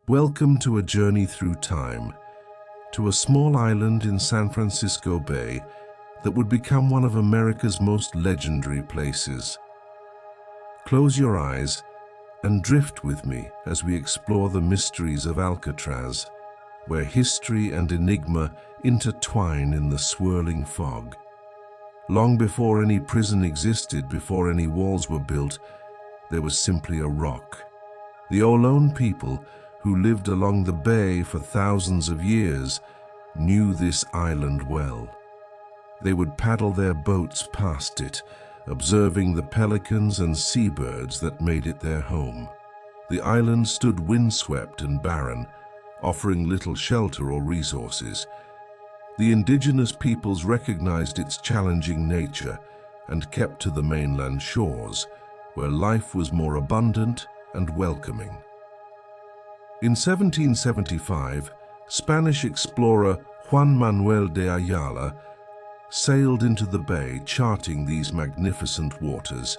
Welcome to a journey through time, to a small island in San Francisco Bay that would become one of America's most legendary places. Close your eyes and drift with me as we explore the mysteries of Alcatraz, where history and enigma intertwine in the swirling fog. Long before any prison existed, before any walls were built, there was simply a rock. The Ohlone people, who lived along the bay for thousands of years, knew this island well. They would paddle their boats past it, observing the pelicans and seabirds that made it their home. The island stood windswept and barren, offering little shelter or resources. The indigenous peoples recognized its challenging nature and kept to the mainland shores, where life was more abundant and welcoming. In 1775, Spanish explorer Juan Manuel de Ayala sailed into the bay, charting these magnificent waters.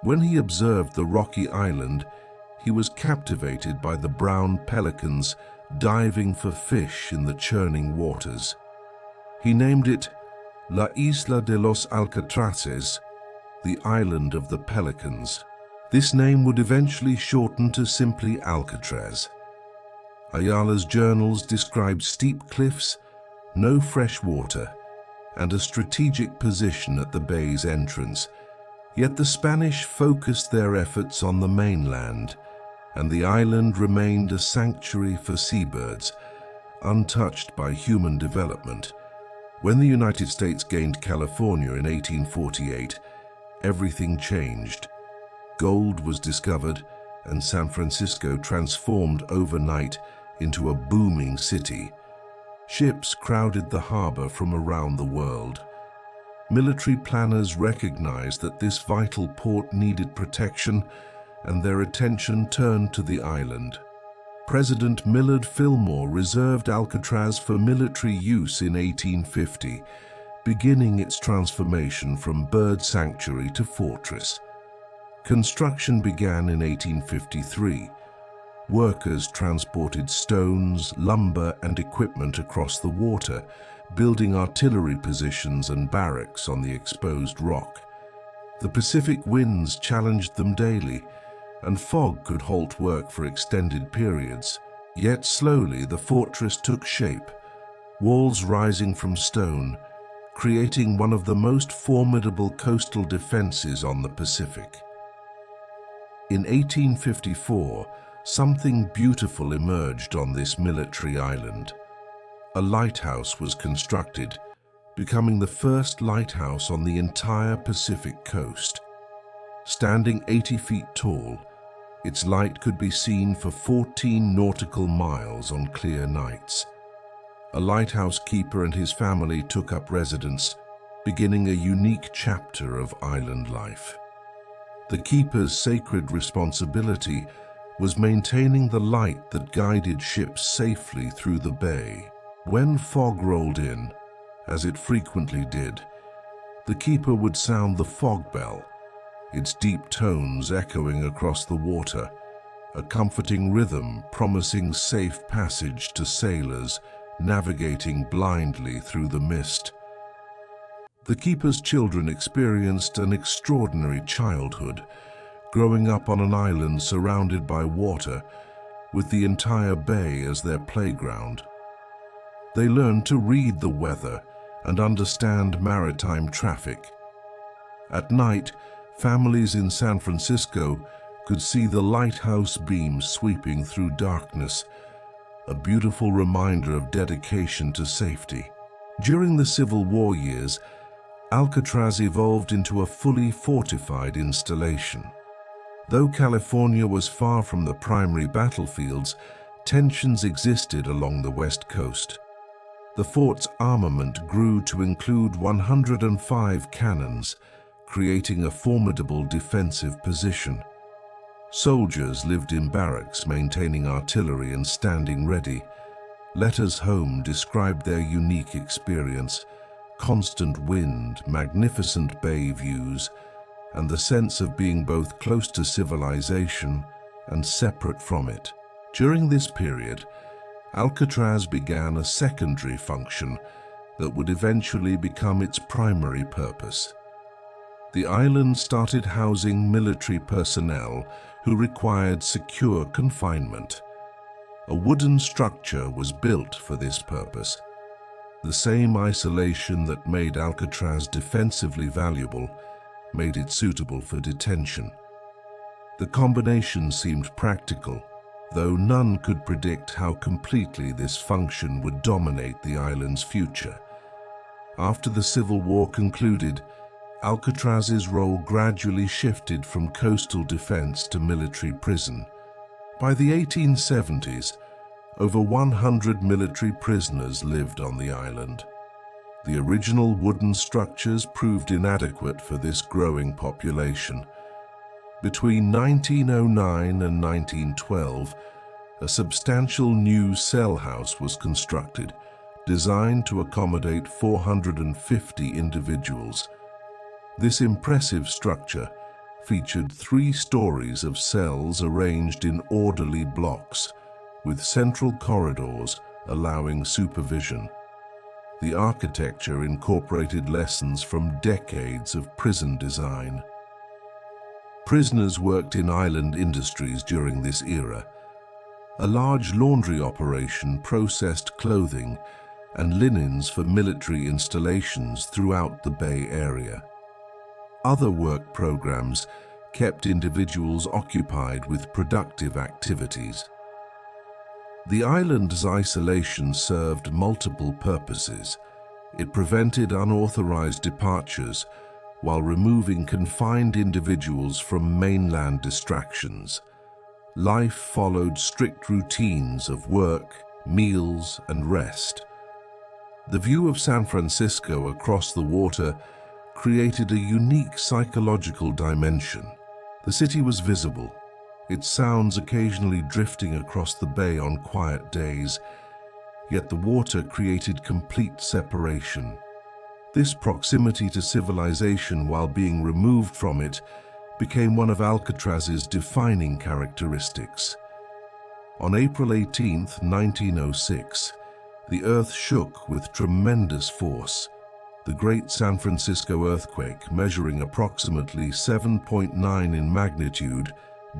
When he observed the rocky island, he was captivated by the brown pelicans diving for fish in the churning waters. He named it La Isla de los Alcatrazes, the Island of the Pelicans. This name would eventually shorten to simply Alcatraz. Ayala's journals describe steep cliffs, no fresh water, and a strategic position at the bay's entrance. Yet the Spanish focused their efforts on the mainland, and the island remained a sanctuary for seabirds, untouched by human development. When the United States gained California in 1848, everything changed. Gold was discovered, and San Francisco transformed overnight into a booming city. Ships crowded the harbor from around the world. Military planners recognized that this vital port needed protection, and their attention turned to the island. President Millard Fillmore reserved Alcatraz for military use in 1850, beginning its transformation from bird sanctuary to fortress. Construction began in 1853. Workers transported stones, lumber, and equipment across the water, building artillery positions and barracks on the exposed rock. The Pacific winds challenged them daily, and fog could halt work for extended periods. Yet slowly the fortress took shape, walls rising from stone, creating one of the most formidable coastal defenses on the Pacific. In 1854, something beautiful emerged on this military island. A lighthouse was constructed, becoming the first lighthouse on the entire Pacific coast. Standing 80 feet tall, its light could be seen for 14 nautical miles on clear nights. A lighthouse keeper and his family took up residence, beginning a unique chapter of island life. The keeper's sacred responsibility was maintaining the light that guided ships safely through the bay. When fog rolled in, as it frequently did, the keeper would sound the fog bell, its deep tones echoing across the water, a comforting rhythm promising safe passage to sailors navigating blindly through the mist. The keeper's children experienced an extraordinary childhood, growing up on an island surrounded by water, with the entire bay as their playground. They learned to read the weather and understand maritime traffic. At night, families in San Francisco could see the lighthouse beams sweeping through darkness, a beautiful reminder of dedication to safety. During the Civil War years, Alcatraz evolved into a fully fortified installation. Though California was far from the primary battlefields, tensions existed along the west coast. The fort's armament grew to include 105 cannons, creating a formidable defensive position. Soldiers lived in barracks, maintaining artillery and standing ready. Letters home described their unique experience: constant wind, magnificent bay views, and the sense of being both close to civilization and separate from it. During this period, Alcatraz began a secondary function that would eventually become its primary purpose. The island started housing military personnel who required secure confinement. A wooden structure was built for this purpose. The same isolation that made Alcatraz defensively valuable made it suitable for detention. The combination seemed practical, though none could predict how completely this function would dominate the island's future. After the Civil War concluded, Alcatraz's role gradually shifted from coastal defense to military prison. By the 1870s, over 100 military prisoners lived on the island. The original wooden structures proved inadequate for this growing population. Between 1909 and 1912, a substantial new cell house was constructed, designed to accommodate 450 individuals. This impressive structure featured 3 stories of cells arranged in orderly blocks, with central corridors allowing supervision. The architecture incorporated lessons from decades of prison design. Prisoners worked in island industries during this era. A large laundry operation processed clothing and linens for military installations throughout the Bay Area. Other work programs kept individuals occupied with productive activities. The island's isolation served multiple purposes. It prevented unauthorized departures while removing confined individuals from mainland distractions. Life followed strict routines of work, meals, and rest. The view of San Francisco across the water created a unique psychological dimension. The city was visible, its sounds occasionally drifting across the bay on quiet days, yet the water created complete separation. This proximity to civilization while being removed from it became one of Alcatraz's defining characteristics. On April 18, 1906, the earth shook with tremendous force. The Great San Francisco earthquake, measuring approximately 7.9 in magnitude,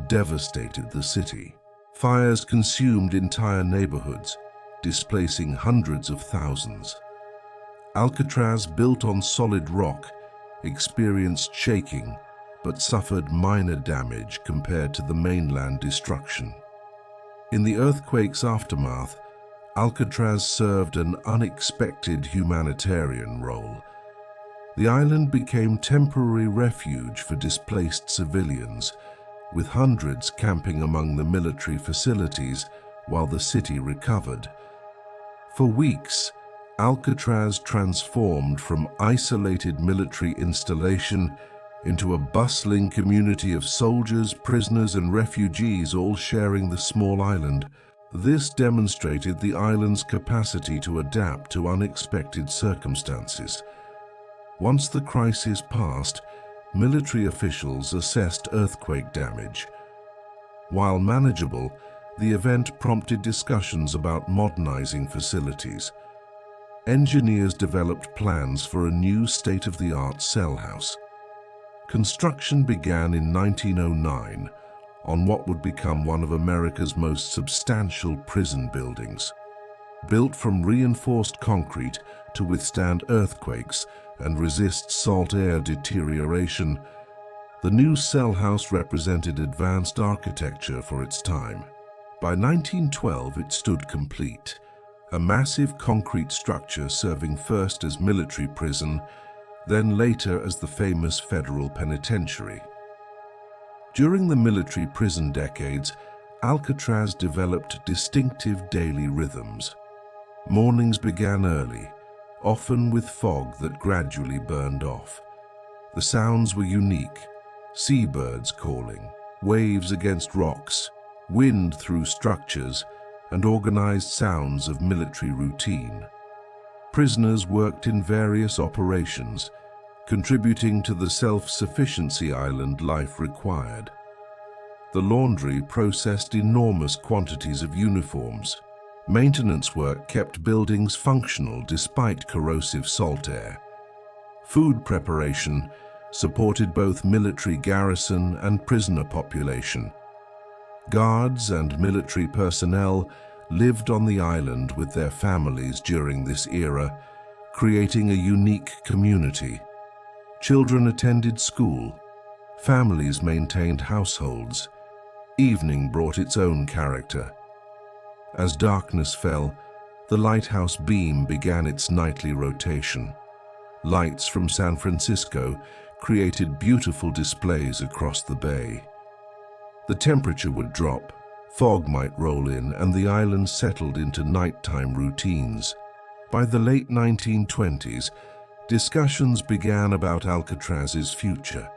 devastated the city. Fires consumed entire neighborhoods, displacing hundreds of thousands. Alcatraz, built on solid rock, experienced shaking but suffered minor damage compared to the mainland destruction. In the earthquake's aftermath, Alcatraz served an unexpected humanitarian role. The island became temporary refuge for displaced civilians, with hundreds camping among the military facilities while the city recovered. For weeks, Alcatraz transformed from isolated military installation into a bustling community of soldiers, prisoners, and refugees all sharing the small island. This demonstrated the island's capacity to adapt to unexpected circumstances. Once the crisis passed, military officials assessed earthquake damage. While manageable, the event prompted discussions about modernizing facilities. Engineers developed plans for a new state-of-the-art cell house. Construction began in 1909 on what would become one of America's most substantial prison buildings. Built from reinforced concrete to withstand earthquakes and resist salt air deterioration, the new cell house represented advanced architecture for its time. By 1912, it stood complete, a massive concrete structure serving first as military prison, then later as the famous Federal Penitentiary. During the military prison decades, Alcatraz developed distinctive daily rhythms. Mornings began early, often with fog that gradually burned off. The sounds were unique: seabirds calling, waves against rocks, wind through structures, and organized sounds of military routine. Prisoners worked in various operations, contributing to the self-sufficiency island life required. The laundry processed enormous quantities of uniforms. Maintenance work kept buildings functional despite corrosive salt air. Food preparation supported both military garrison and prisoner population. Guards and military personnel lived on the island with their families during this era, creating a unique community. Children attended school. Families maintained households. Evening brought its own character. As darkness fell, the lighthouse beam began its nightly rotation. Lights from San Francisco created beautiful displays across the bay. The temperature would drop, fog might roll in, and the island settled into nighttime routines. By the late 1920s, discussions began about Alcatraz's future.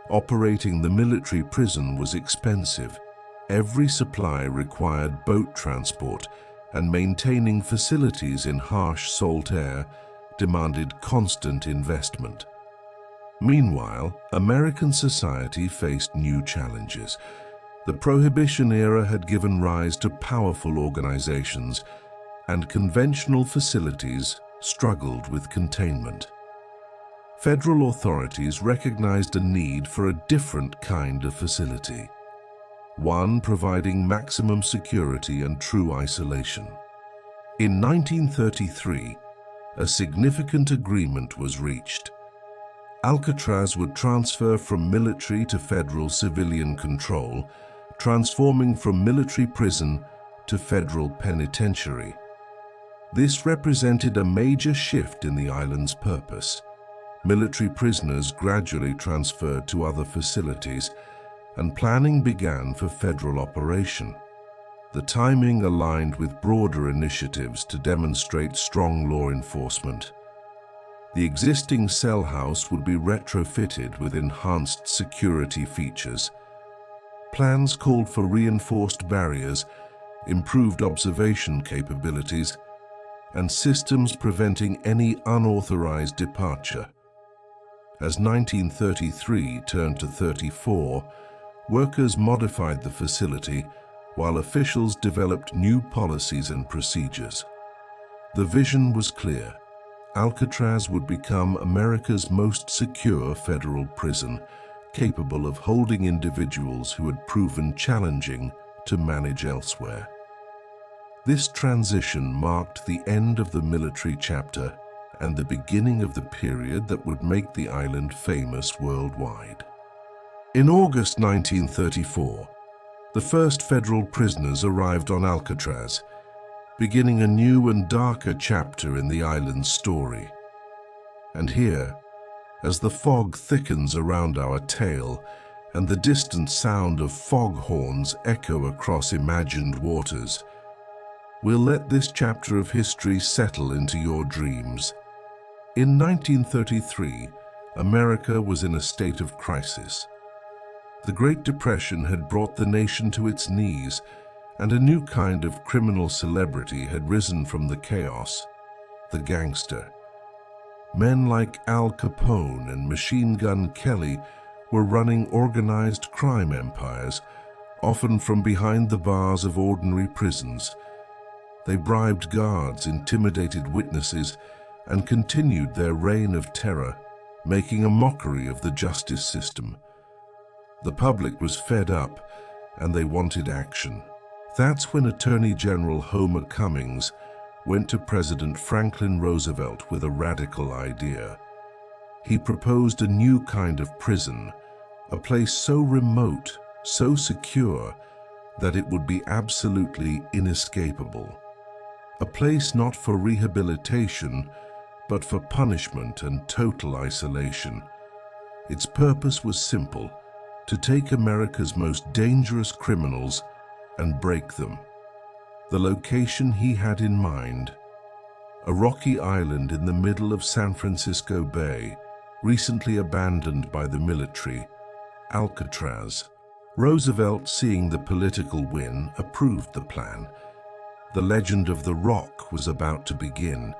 Operating the military prison was expensive. Every supply required boat transport, and maintaining facilities in harsh salt air demanded constant investment. Meanwhile, American society faced new challenges. The Prohibition era had given rise to powerful organizations, and conventional facilities struggled with containment. Federal authorities recognized a need for a different kind of facility, one providing maximum security and true isolation. In 1933, a significant agreement was reached. Alcatraz would transfer from military to federal civilian control, transforming from military prison to federal penitentiary. This represented a major shift in the island's purpose. Military prisoners gradually transferred to other facilities, and planning began for federal operation. The timing aligned with broader initiatives to demonstrate strong law enforcement. The existing cell house would be retrofitted with enhanced security features. Plans called for reinforced barriers, improved observation capabilities, and systems preventing any unauthorized departure. As 1933 turned to 34, workers modified the facility while officials developed new policies and procedures. The vision was clear. Alcatraz would become America's most secure federal prison, capable of holding individuals who had proven challenging to manage elsewhere. This transition marked the end of the military chapter and the beginning of the period that would make the island famous worldwide. In August 1934, the first federal prisoners arrived on Alcatraz, beginning a new and darker chapter in the island's story. And here, as the fog thickens around our tale and the distant sound of foghorns echo across imagined waters, we'll let this chapter of history settle into your dreams. In 1933, America was in a state of crisis. The Great Depression had brought the nation to its knees, and a new kind of criminal celebrity had risen from the chaos: the gangster. Men like Al Capone and Machine Gun Kelly were running organized crime empires, often from behind the bars of ordinary prisons. They bribed guards, intimidated witnesses, and continued their reign of terror, making a mockery of the justice system. The public was fed up, and they wanted action. That's when Attorney General Homer Cummings went to President Franklin Roosevelt with a radical idea. He proposed a new kind of prison, a place so remote, so secure, that it would be absolutely inescapable. A place not for rehabilitation, but for punishment and total isolation. Its purpose was simple: to take America's most dangerous criminals and break them. The location he had in mind: a rocky island in the middle of San Francisco Bay, recently abandoned by the military, Alcatraz. Roosevelt, seeing the political win, approved the plan. The legend of the Rock was about to begin.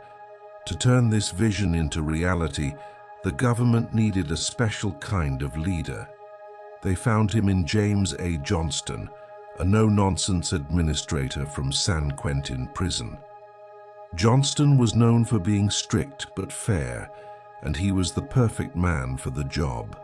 To turn this vision into reality, the government needed a special kind of leader. They found him in James A. Johnston, a no-nonsense administrator from San Quentin prison. Johnston was known for being strict but fair, and he was the perfect man for the job.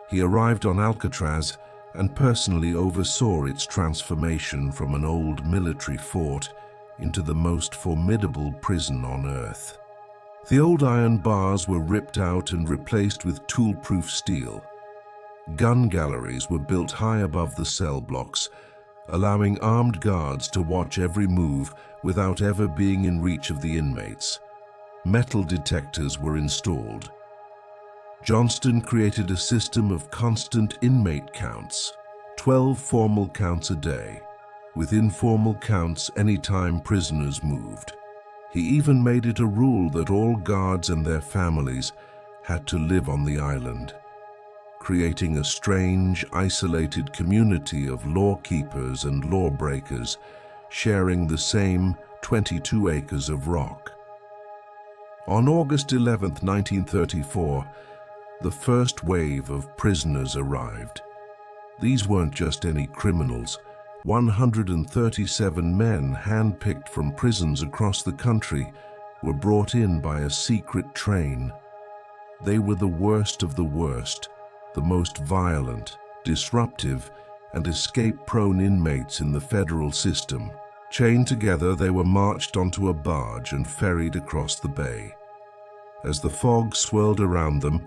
He arrived on Alcatraz and personally oversaw its transformation from an old military fort into the most formidable prison on earth. The old iron bars were ripped out and replaced with tool-proof steel. Gun galleries were built high above the cell blocks, allowing armed guards to watch every move without ever being in reach of the inmates. Metal detectors were installed. Johnston created a system of constant inmate counts, 12 formal counts a day, with informal counts anytime prisoners moved. He even made it a rule that all guards and their families had to live on the island, creating a strange, isolated community of law-keepers and lawbreakers sharing the same 22 acres of rock. On August 11, 1934, the first wave of prisoners arrived. These weren't just any criminals. 137 men handpicked from prisons across the country were brought in by a secret train. They were the worst of the worst, the most violent, disruptive, and escape-prone inmates in the federal system. Chained together, they were marched onto a barge and ferried across the bay. As the fog swirled around them,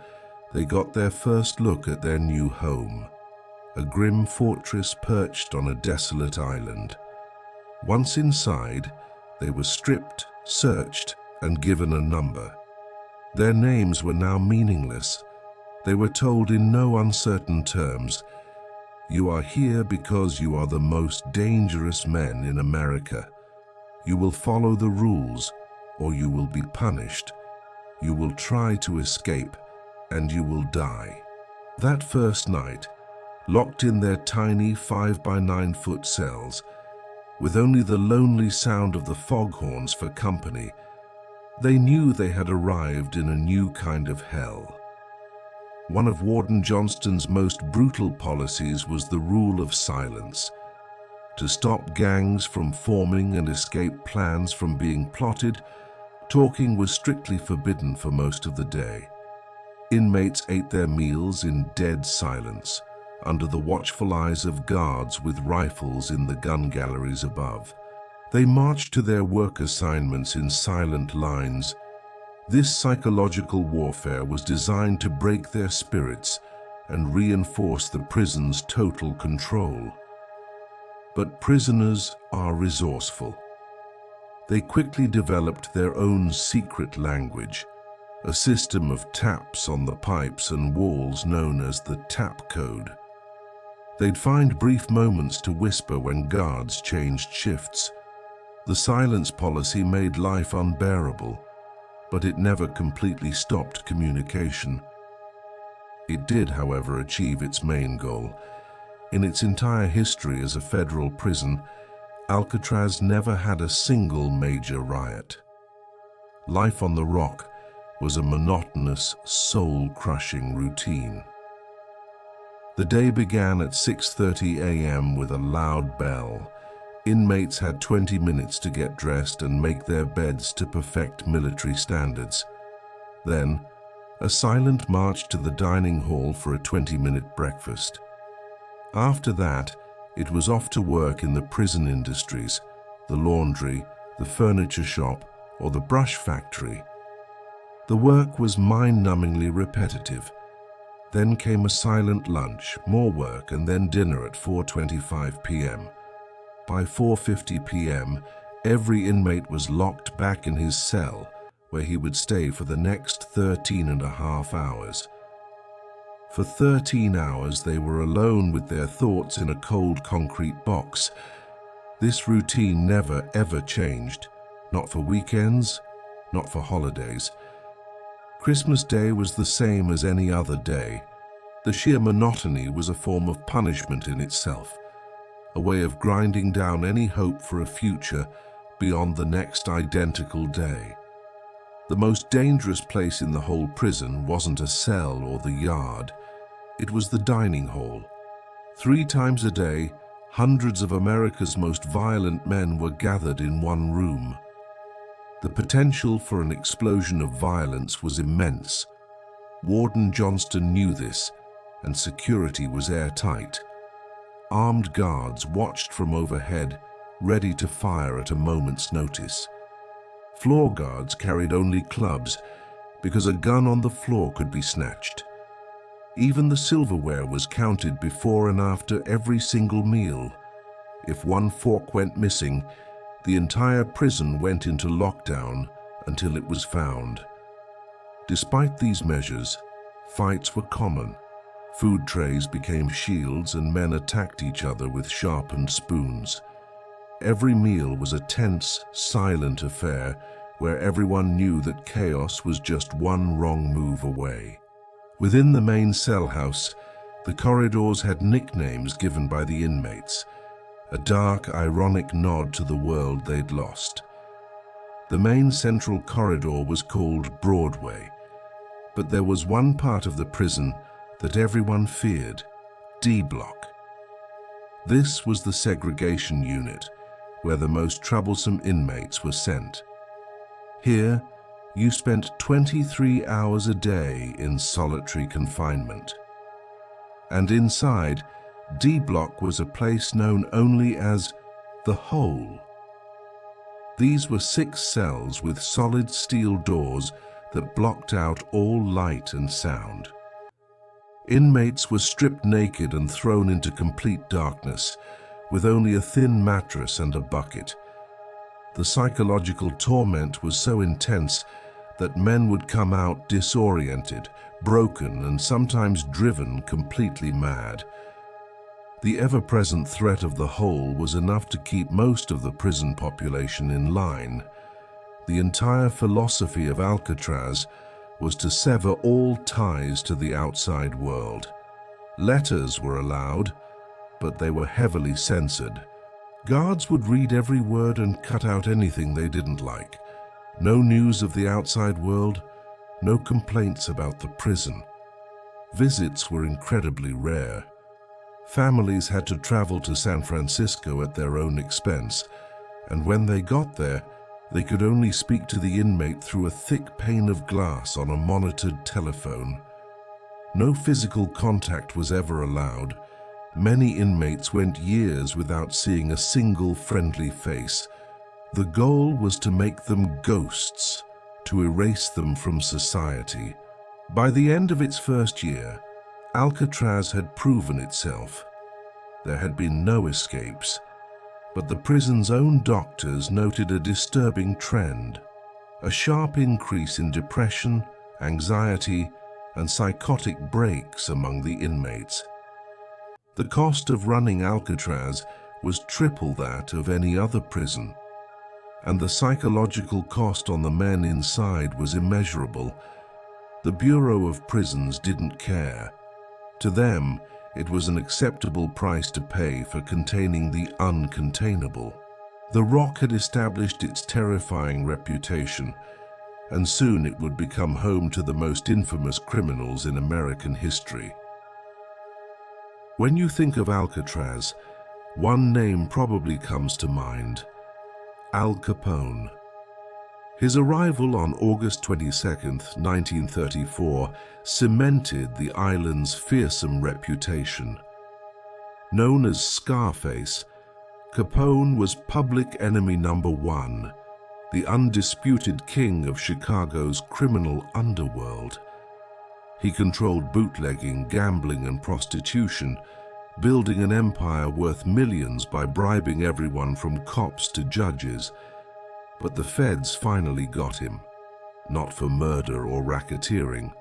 they got their first look at their new home, a grim fortress perched on a desolate island. Once inside, they were stripped, searched, and given a number. Their names were now meaningless. They were told in no uncertain terms, "You are here because you are the most dangerous men in America. You will follow the rules, or you will be punished. You will try to escape, and you will die." That first night, locked in their tiny 5-by-9-foot cells, with only the lonely sound of the foghorns for company, they knew they had arrived in a new kind of hell. One of Warden Johnston's most brutal policies was the rule of silence. To stop gangs from forming and escape plans from being plotted, talking was strictly forbidden for most of the day. Inmates ate their meals in dead silence, under the watchful eyes of guards with rifles in the gun galleries above. They marched to their work assignments in silent lines. This psychological warfare was designed to break their spirits and reinforce the prison's total control. But prisoners are resourceful. They quickly developed their own secret language, a system of taps on the pipes and walls known as the tap code. They'd find brief moments to whisper when guards changed shifts. The silence policy made life unbearable, but it never completely stopped communication. It did, however, achieve its main goal. In its entire history as a federal prison, Alcatraz never had a single major riot. Life on the Rock was a monotonous, soul-crushing routine. The day began at 6:30 a.m. with a loud bell. Inmates had 20 minutes to get dressed and make their beds to perfect military standards. Then, a silent march to the dining hall for a 20-minute breakfast. After that, it was off to work in the prison industries, the laundry, the furniture shop, or the brush factory. The work was mind-numbingly repetitive. Then came a silent lunch, more work, and then dinner at 4:25 p.m. By 4:50 p.m., every inmate was locked back in his cell, where he would stay for the next 13.5 hours. For 13 hours, they were alone with their thoughts in a cold concrete box. This routine never, ever changed. Not for weekends, not for holidays. Christmas Day was the same as any other day. The sheer monotony was a form of punishment in itself, a way of grinding down any hope for a future beyond the next identical day. The most dangerous place in the whole prison wasn't a cell or the yard. It was the dining hall, 3 times a day, hundreds of America's most violent men were gathered in one room. The potential for an explosion of violence was immense. Warden Johnston knew this, and security was airtight. Armed guards watched from overhead, ready to fire at a moment's notice. Floor guards carried only clubs, because a gun on the floor could be snatched. Even the silverware was counted before and after every single meal. If one fork went missing, the entire prison went into lockdown until it was found. Despite these measures, fights were common. Food trays became shields and men attacked each other with sharpened spoons. Every meal was a tense, silent affair where everyone knew that chaos was just one wrong move away. Within the main cell house, the corridors had nicknames given by the inmates, a dark, ironic nod to the world they'd lost. The main central corridor was called Broadway, but there was one part of the prison that everyone feared, D Block. This was the segregation unit, where the most troublesome inmates were sent. Here, you spent 23 hours a day in solitary confinement. And inside, D Block was a place known only as the Hole. These were 6 cells with solid steel doors that blocked out all light and sound. Inmates were stripped naked and thrown into complete darkness, with only a thin mattress and a bucket. The psychological torment was so intense that men would come out disoriented, broken, and sometimes driven completely mad. The ever-present threat of the Hole was enough to keep most of the prison population in line. The entire philosophy of Alcatraz was to sever all ties to the outside world. Letters were allowed, but they were heavily censored. Guards would read every word and cut out anything they didn't like. No news of the outside world, no complaints about the prison. Visits were incredibly rare. Families had to travel to San Francisco at their own expense, and when they got there, they could only speak to the inmate through a thick pane of glass on a monitored telephone. No physical contact was ever allowed. Many inmates went years without seeing a single friendly face. The goal was to make them ghosts, to erase them from society. By the end of its first year, Alcatraz had proven itself. There had been no escapes, but the prison's own doctors noted a disturbing trend, a sharp increase in depression, anxiety, and psychotic breaks among the inmates. The cost of running Alcatraz was triple that of any other prison, and the psychological cost on the men inside was immeasurable. The Bureau of Prisons didn't care. To them, it was an acceptable price to pay for containing the uncontainable. The Rock had established its terrifying reputation, and soon it would become home to the most infamous criminals in American history. When you think of Alcatraz, one name probably comes to mind: Al Capone. His arrival on August 22, 1934, cemented the island's fearsome reputation. Known as Scarface, Capone was public enemy number 1, the undisputed king of Chicago's criminal underworld. He controlled bootlegging, gambling, and prostitution, building an empire worth millions by bribing everyone from cops to judges. But the feds finally got him, not for murder or racketeering,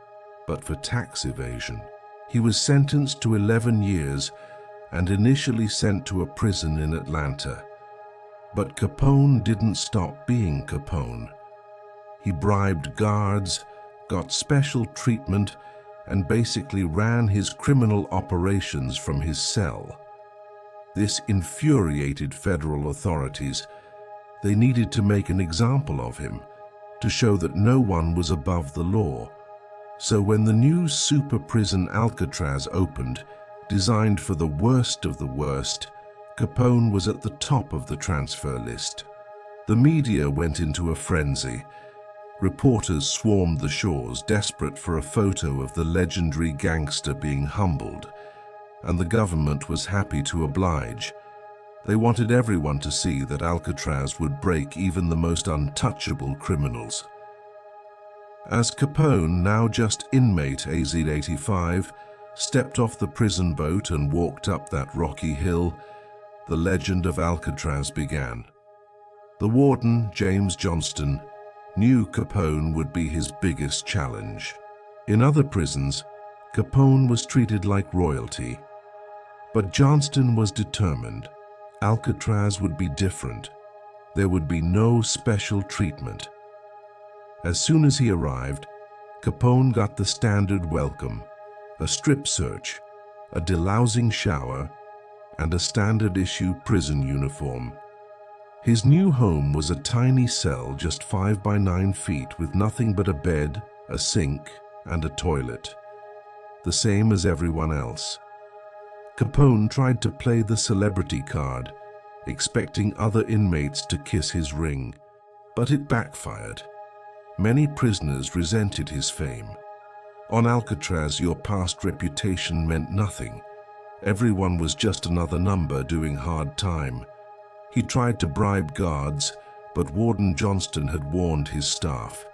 but for tax evasion. He was sentenced to 11 years and initially sent to a prison in Atlanta. But Capone didn't stop being Capone. He bribed guards, got special treatment, and basically ran his criminal operations from his cell. This infuriated federal authorities. They needed to make an example of him, to show that no one was above the law. So when the new super prison Alcatraz opened, Designed for the worst of the worst, Capone was at the top of the transfer list. The media went into a frenzy. Reporters swarmed the shores, desperate for a photo of the legendary gangster being humbled, and the government was happy to oblige. They wanted everyone to see that Alcatraz would break even the most untouchable criminals. As Capone, now just inmate AZ-85, stepped off the prison boat and walked up that rocky hill, the legend of Alcatraz began. The warden, James Johnston, knew Capone would be his biggest challenge. In other prisons, Capone was treated like royalty. But Johnston was determined. Alcatraz would be different. There would be no special treatment. As soon as he arrived, Capone got the standard welcome: a strip search, a delousing shower, and a standard-issue prison uniform. His new home was a tiny cell just 5 by 9 feet with nothing but a bed, a sink, and a toilet. The same as everyone else. Capone tried to play the celebrity card, expecting other inmates to kiss his ring, but it backfired. Many prisoners resented his fame. On Alcatraz, your past reputation meant nothing. Everyone was just another number doing hard time. He tried to bribe guards, but Warden Johnston had warned his staff.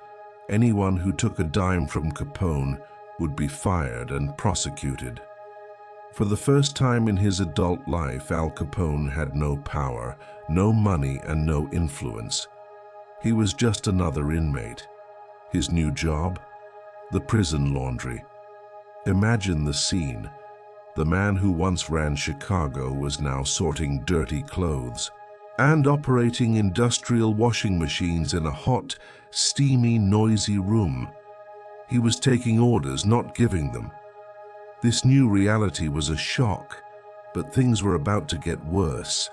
Anyone who took a dime from Capone would be fired and prosecuted. For the first time in his adult life, Al Capone had no power, no money, and no influence. He was just another inmate. His new job? The prison laundry. Imagine the scene. The man who once ran Chicago was now sorting dirty clothes and operating industrial washing machines in a hot, steamy, noisy room. He was taking orders, not giving them. This new reality was a shock, but things were about to get worse.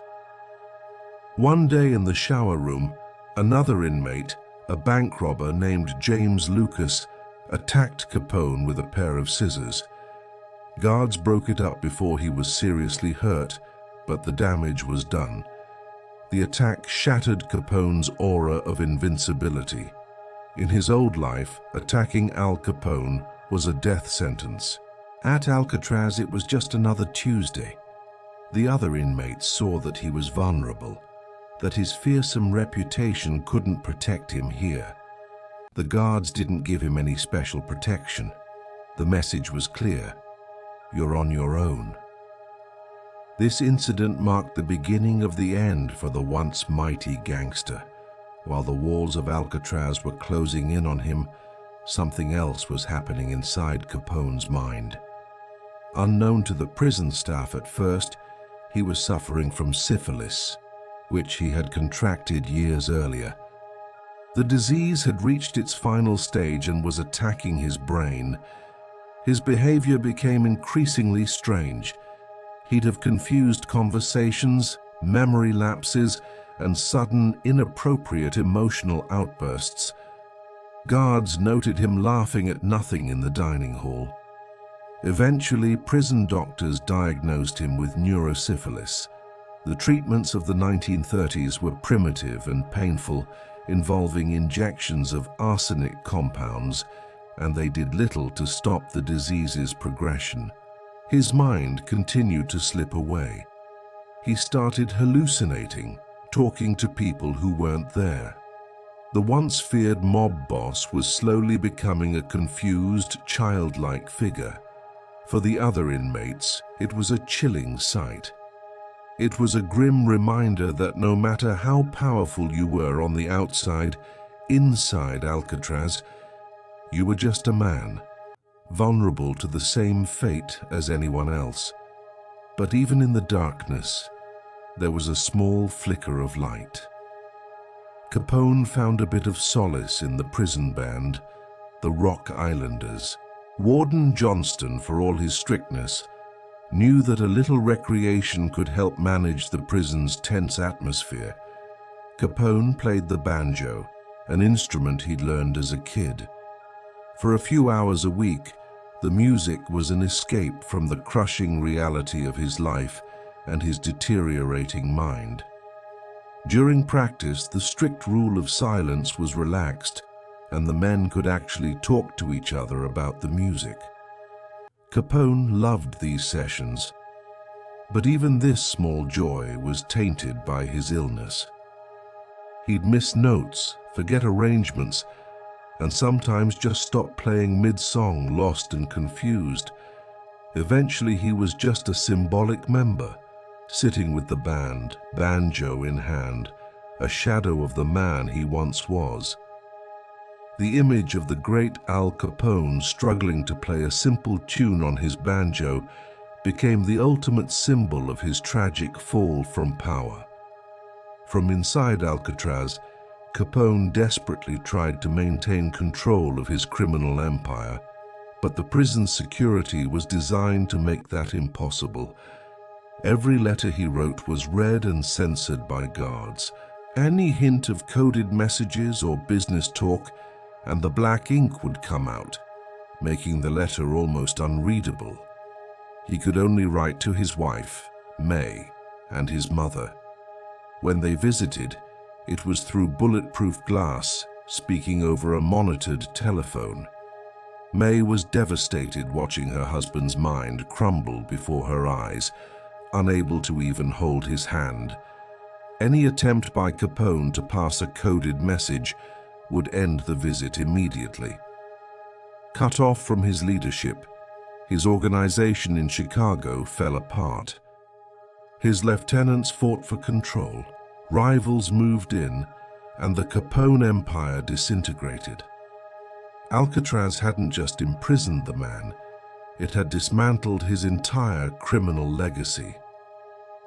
One day in the shower room, another inmate, a bank robber named James Lucas, attacked Capone with a pair of scissors. Guards broke it up before he was seriously hurt, but the damage was done. The attack shattered Capone's aura of invincibility. In his old life, attacking Al Capone was a death sentence. At Alcatraz, it was just another Tuesday. The other inmates saw that he was vulnerable, that his fearsome reputation couldn't protect him here. The guards didn't give him any special protection. The message was clear: you're on your own. This incident marked the beginning of the end for the once mighty gangster. While the walls of Alcatraz were closing in on him, something else was happening inside Capone's mind. Unknown to the prison staff at first, he was suffering from syphilis, which he had contracted years earlier. The disease had reached its final stage and was attacking his brain. His behavior became increasingly strange. He'd have confused conversations, memory lapses, and sudden, inappropriate emotional outbursts. Guards noted him laughing at nothing in the dining hall. Eventually, prison doctors diagnosed him with neurosyphilis. The treatments of the 1930s were primitive and painful, involving injections of arsenic compounds, and they did little to stop the disease's progression. His mind continued to slip away. He started hallucinating, talking to people who weren't there. The once feared mob boss was slowly becoming a confused, childlike figure. For the other inmates, it was a chilling sight. It was a grim reminder that no matter how powerful you were on the outside, inside Alcatraz, you were just a man, vulnerable to the same fate as anyone else. But even in the darkness, there was a small flicker of light. Capone found a bit of solace in the prison band, the Rock Islanders. Warden Johnston, for all his strictness, knew that a little recreation could help manage the prison's tense atmosphere. Capone played the banjo, an instrument he'd learned as a kid. For a few hours a week, The music was an escape from the crushing reality of his life and his deteriorating mind. During practice, the strict rule of silence was relaxed, and the men could actually talk to each other about the music. Capone loved these sessions, but even this small joy was tainted by his illness. He'd miss notes, forget arrangements, and sometimes just stop playing mid-song, lost and confused. Eventually he was just a symbolic member, sitting with the band, banjo in hand, a shadow of the man he once was. The image of the great Al Capone struggling to play a simple tune on his banjo became the ultimate symbol of his tragic fall from power. From inside Alcatraz, Capone desperately tried to maintain control of his criminal empire, but the prison's security was designed to make that impossible. Every letter he wrote was read and censored by guards. Any hint of coded messages or business talk, and the black ink would come out, making the letter almost unreadable. He could only write to his wife, May, and his mother. When they visited, it was through bulletproof glass, speaking over a monitored telephone. May was devastated watching her husband's mind crumble before her eyes, unable to even hold his hand. Any attempt by Capone to pass a coded message would end the visit immediately. Cut off from his leadership, his organization in Chicago fell apart. His lieutenants fought for control, rivals moved in, and the Capone empire disintegrated. Alcatraz hadn't just imprisoned the man, it had dismantled his entire criminal legacy.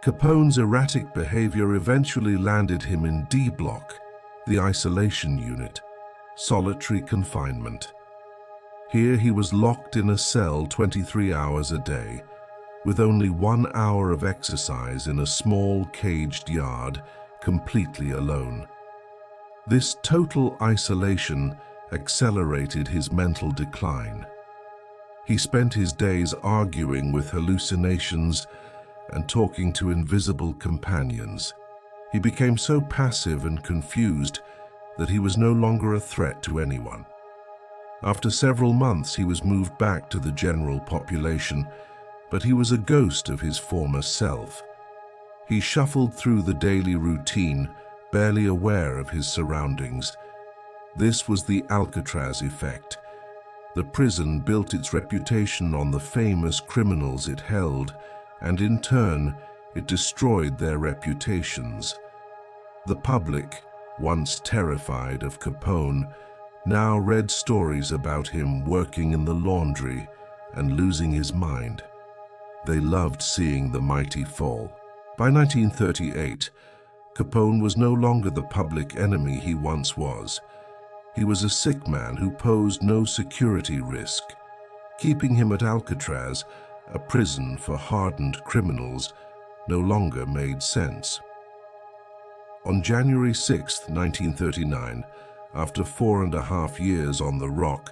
Capone's erratic behavior eventually landed him in D Block, the isolation unit, solitary confinement. Here he was locked in a cell 23 hours a day, with only 1 hour of exercise in a small caged yard, completely alone. This total isolation accelerated his mental decline. He spent his days arguing with hallucinations and talking to invisible companions. He became so passive and confused that he was no longer a threat to anyone. After several months, he was moved back to the general population, but he was a ghost of his former self. He shuffled through the daily routine, barely aware of his surroundings. This was the Alcatraz effect. The prison built its reputation on the famous criminals it held, and in turn, it destroyed their reputations. The public, once terrified of Capone, now read stories about him working in the laundry and losing his mind. They loved seeing the mighty fall. By 1938, Capone was no longer the public enemy he once was. He was a sick man who posed no security risk. Keeping him at Alcatraz, a prison for hardened criminals, no longer made sense. On January 6, 1939, after 4.5 years on the Rock,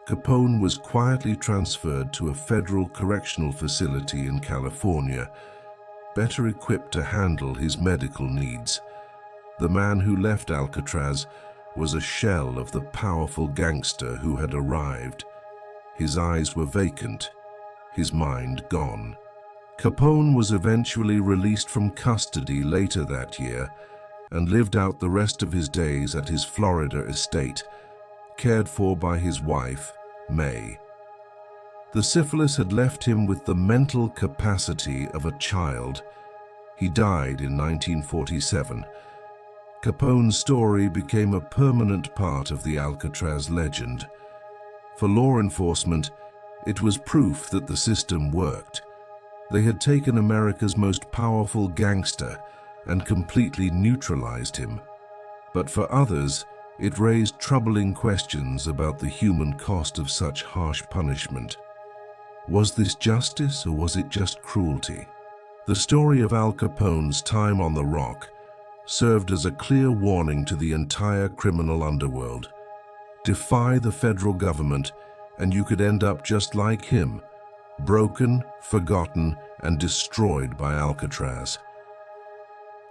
Capone was quietly transferred to a federal correctional facility in California, better equipped to handle his medical needs. The man who left Alcatraz was a shell of the powerful gangster who had arrived. His eyes were vacant, his mind gone. Capone was eventually released from custody later that year and lived out the rest of his days at his Florida estate, cared for by his wife, May. The syphilis had left him with the mental capacity of a child. He died in 1947. Capone's story became a permanent part of the Alcatraz legend. For law enforcement, it was proof that the system worked. They had taken America's most powerful gangster and completely neutralized him. But for others, it raised troubling questions about the human cost of such harsh punishment. Was this justice, or was it just cruelty? The story of Al Capone's time on the Rock served as a clear warning to the entire criminal underworld. Defy the federal government and you could end up just like him, broken, forgotten, and destroyed by Alcatraz.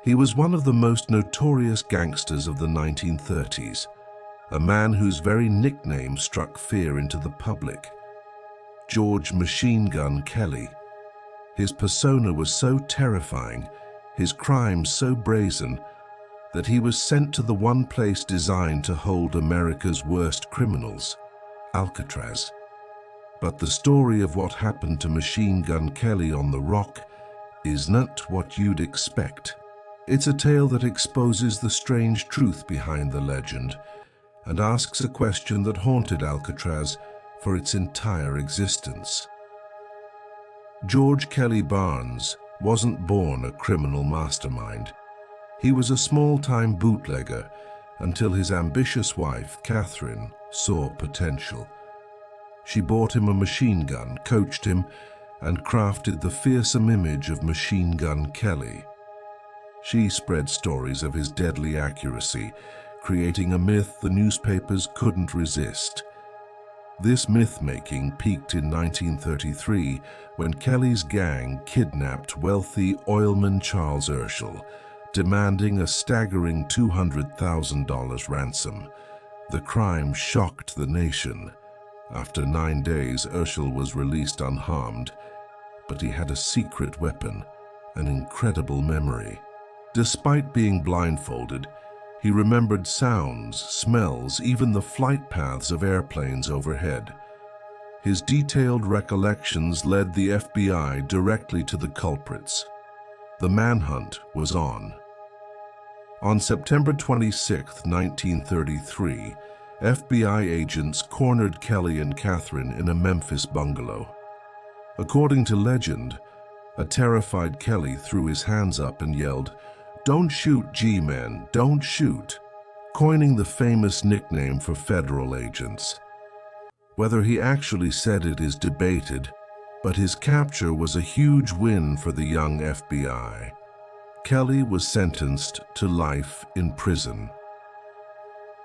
He was one of the most notorious gangsters of the 1930s, a man whose very nickname struck fear into the public. George "Machine Gun" Kelly. His persona was so terrifying, his crimes so brazen, that he was sent to the one place designed to hold America's worst criminals, Alcatraz. But the story of what happened to Machine Gun Kelly on the Rock is not what you'd expect. It's a tale that exposes the strange truth behind the legend and asks a question that haunted Alcatraz for its entire existence. George Kelly Barnes wasn't born a criminal mastermind. He was a small-time bootlegger until his ambitious wife, Catherine, saw potential. She bought him a machine gun, coached him, and crafted the fearsome image of Machine Gun Kelly. She spread stories of his deadly accuracy, creating a myth the newspapers couldn't resist. This myth-making peaked in 1933 when Kelly's gang kidnapped wealthy oilman Charles Urschel, demanding a staggering $200,000 ransom. The crime shocked the nation. After 9 days, Urschel was released unharmed, but he had a secret weapon, an incredible memory. Despite being blindfolded, he remembered sounds, smells, even the flight paths of airplanes overhead. His detailed recollections led the FBI directly to the culprits. The manhunt was on. On September 26, 1933, FBI agents cornered Kelly and Catherine in a Memphis bungalow. According to legend, a terrified Kelly threw his hands up and yelled, "Don't shoot, G-men, don't shoot," coining the famous nickname for federal agents. Whether he actually said it is debated, but his capture was a huge win for the young FBI. Kelly was sentenced to life in prison.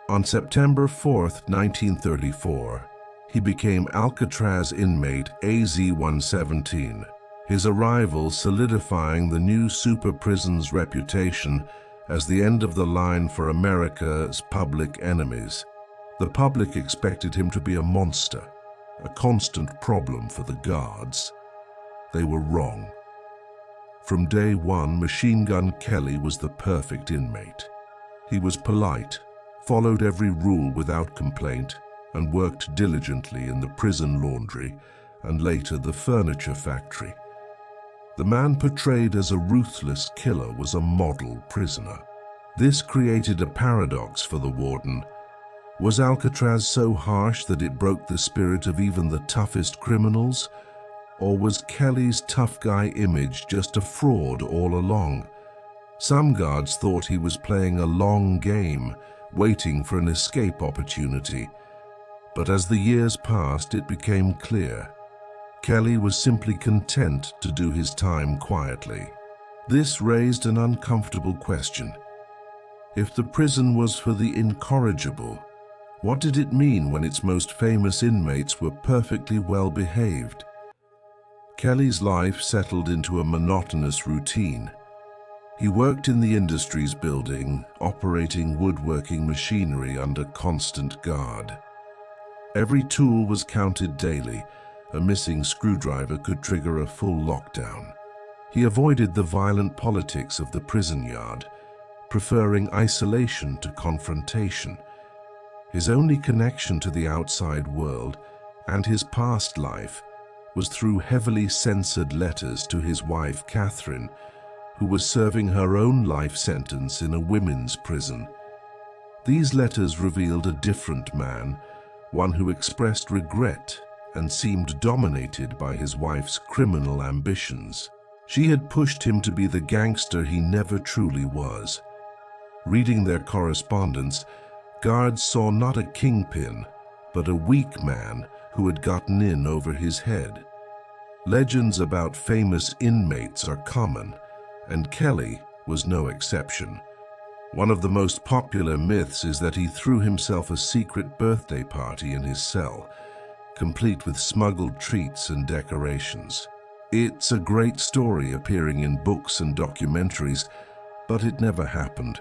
On September 4, 1934, he became Alcatraz inmate AZ-117. His arrival solidifying the new super prison's reputation as the end of the line for America's public enemies. The public expected him to be a monster, a constant problem for the guards. They were wrong. From day one, Machine Gun Kelly was the perfect inmate. He was polite, followed every rule without complaint, and worked diligently in the prison laundry and later the furniture factory. The man portrayed as a ruthless killer was a model prisoner. This created a paradox for the warden. Was Alcatraz so harsh that it broke the spirit of even the toughest criminals? Or was Kelly's tough guy image just a fraud all along? Some guards thought he was playing a long game, waiting for an escape opportunity. But as the years passed, it became clear. Kelly was simply content to do his time quietly. This raised an uncomfortable question. If the prison was for the incorrigible, what did it mean when its most famous inmates were perfectly well behaved? Kelly's life settled into a monotonous routine. He worked in the Industries building, operating woodworking machinery under constant guard. Every tool was counted daily. A missing screwdriver could trigger a full lockdown. He avoided the violent politics of the prison yard, preferring isolation to confrontation. His only connection to the outside world and his past life was through heavily censored letters to his wife Catherine, who was serving her own life sentence in a women's prison. These letters revealed a different man, one who expressed regret and seemed dominated by his wife's criminal ambitions. She had pushed him to be the gangster he never truly was. Reading their correspondence, guards saw not a kingpin, but a weak man who had gotten in over his head. Legends about famous inmates are common, and Kelly was no exception. One of the most popular myths is that he threw himself a secret birthday party in his cell, complete with smuggled treats and decorations. It's a great story appearing in books and documentaries, but it never happened.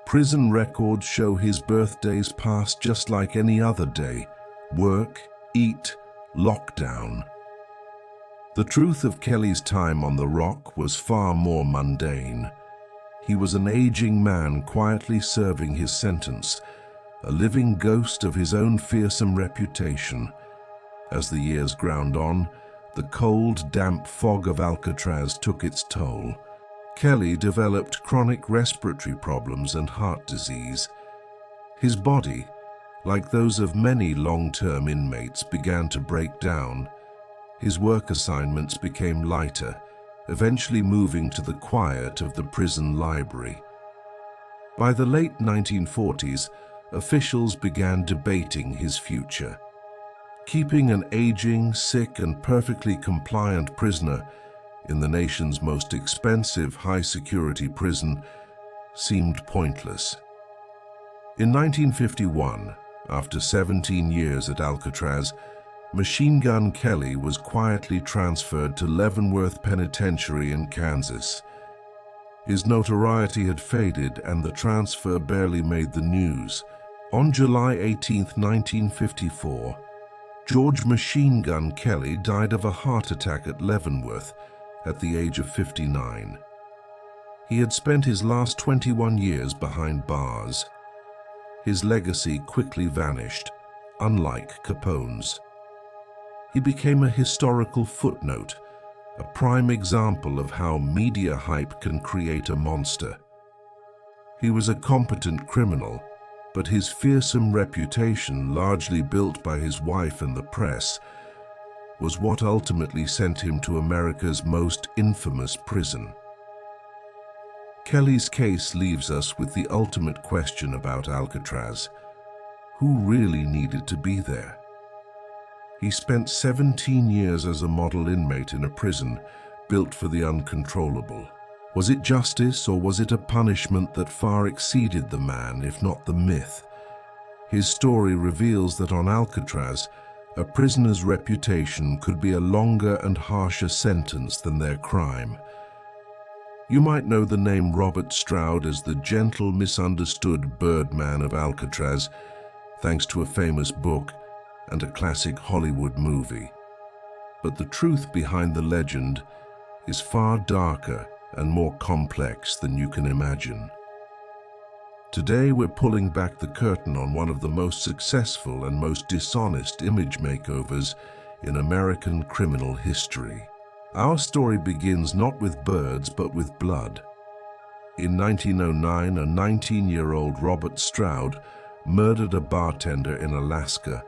Prison records show his birthdays passed just like any other day: work, eat, lockdown. The truth of Kelly's time on the Rock was far more mundane. He was an aging man quietly serving his sentence, a living ghost of his own fearsome reputation. As the years ground on, the cold, damp fog of Alcatraz took its toll. Kelly developed chronic respiratory problems and heart disease. His body, like those of many long-term inmates, began to break down. His work assignments became lighter, eventually moving to the quiet of the prison library. By the late 1940s, officials began debating his future. Keeping an aging, sick, and perfectly compliant prisoner in the nation's most expensive, high-security prison seemed pointless. In 1951, after 17 years at Alcatraz, Machine Gun Kelly was quietly transferred to Leavenworth Penitentiary in Kansas. His notoriety had faded, and the transfer barely made the news. On July 18, 1954, George Machine Gun Kelly died of a heart attack at Leavenworth at the age of 59. He had spent his last 21 years behind bars. His legacy quickly vanished, unlike Capone's. He became a historical footnote, a prime example of how media hype can create a monster. He was a competent criminal, but his fearsome reputation, largely built by his wife and the press, was what ultimately sent him to America's most infamous prison. Kelly's case leaves us with the ultimate question about Alcatraz: who really needed to be there? He spent 17 years as a model inmate in a prison built for the uncontrollable. Was it justice, or was it a punishment that far exceeded the man, if not the myth? His story reveals that on Alcatraz, a prisoner's reputation could be a longer and harsher sentence than their crime. You might know the name Robert Stroud as the gentle, misunderstood Birdman of Alcatraz, thanks to a famous book and a classic Hollywood movie. But the truth behind the legend is far darker and more complex than you can imagine. Today we're pulling back the curtain on one of the most successful and most dishonest image makeovers in American criminal history. Our story begins not with birds but with blood. In 1909, a 19-year-old Robert Stroud murdered a bartender in Alaska.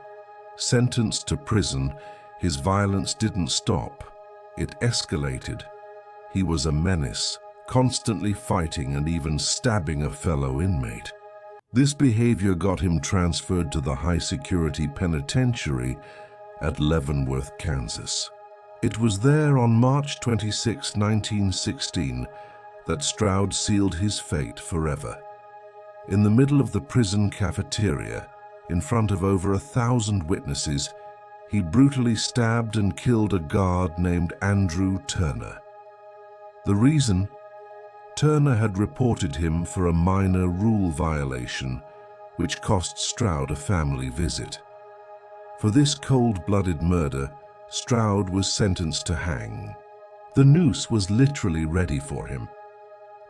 Sentenced to prison, his violence didn't stop. It escalated. He was a menace, constantly fighting and even stabbing a fellow inmate. This behavior got him transferred to the high-security penitentiary at Leavenworth, Kansas. It was there on March 26, 1916, that Stroud sealed his fate forever. In the middle of the prison cafeteria, in front of over 1,000 witnesses, he brutally stabbed and killed a guard named Andrew Turner. The reason? Turner had reported him for a minor rule violation, which cost Stroud a family visit. For this cold-blooded murder, Stroud was sentenced to hang. The noose was literally ready for him.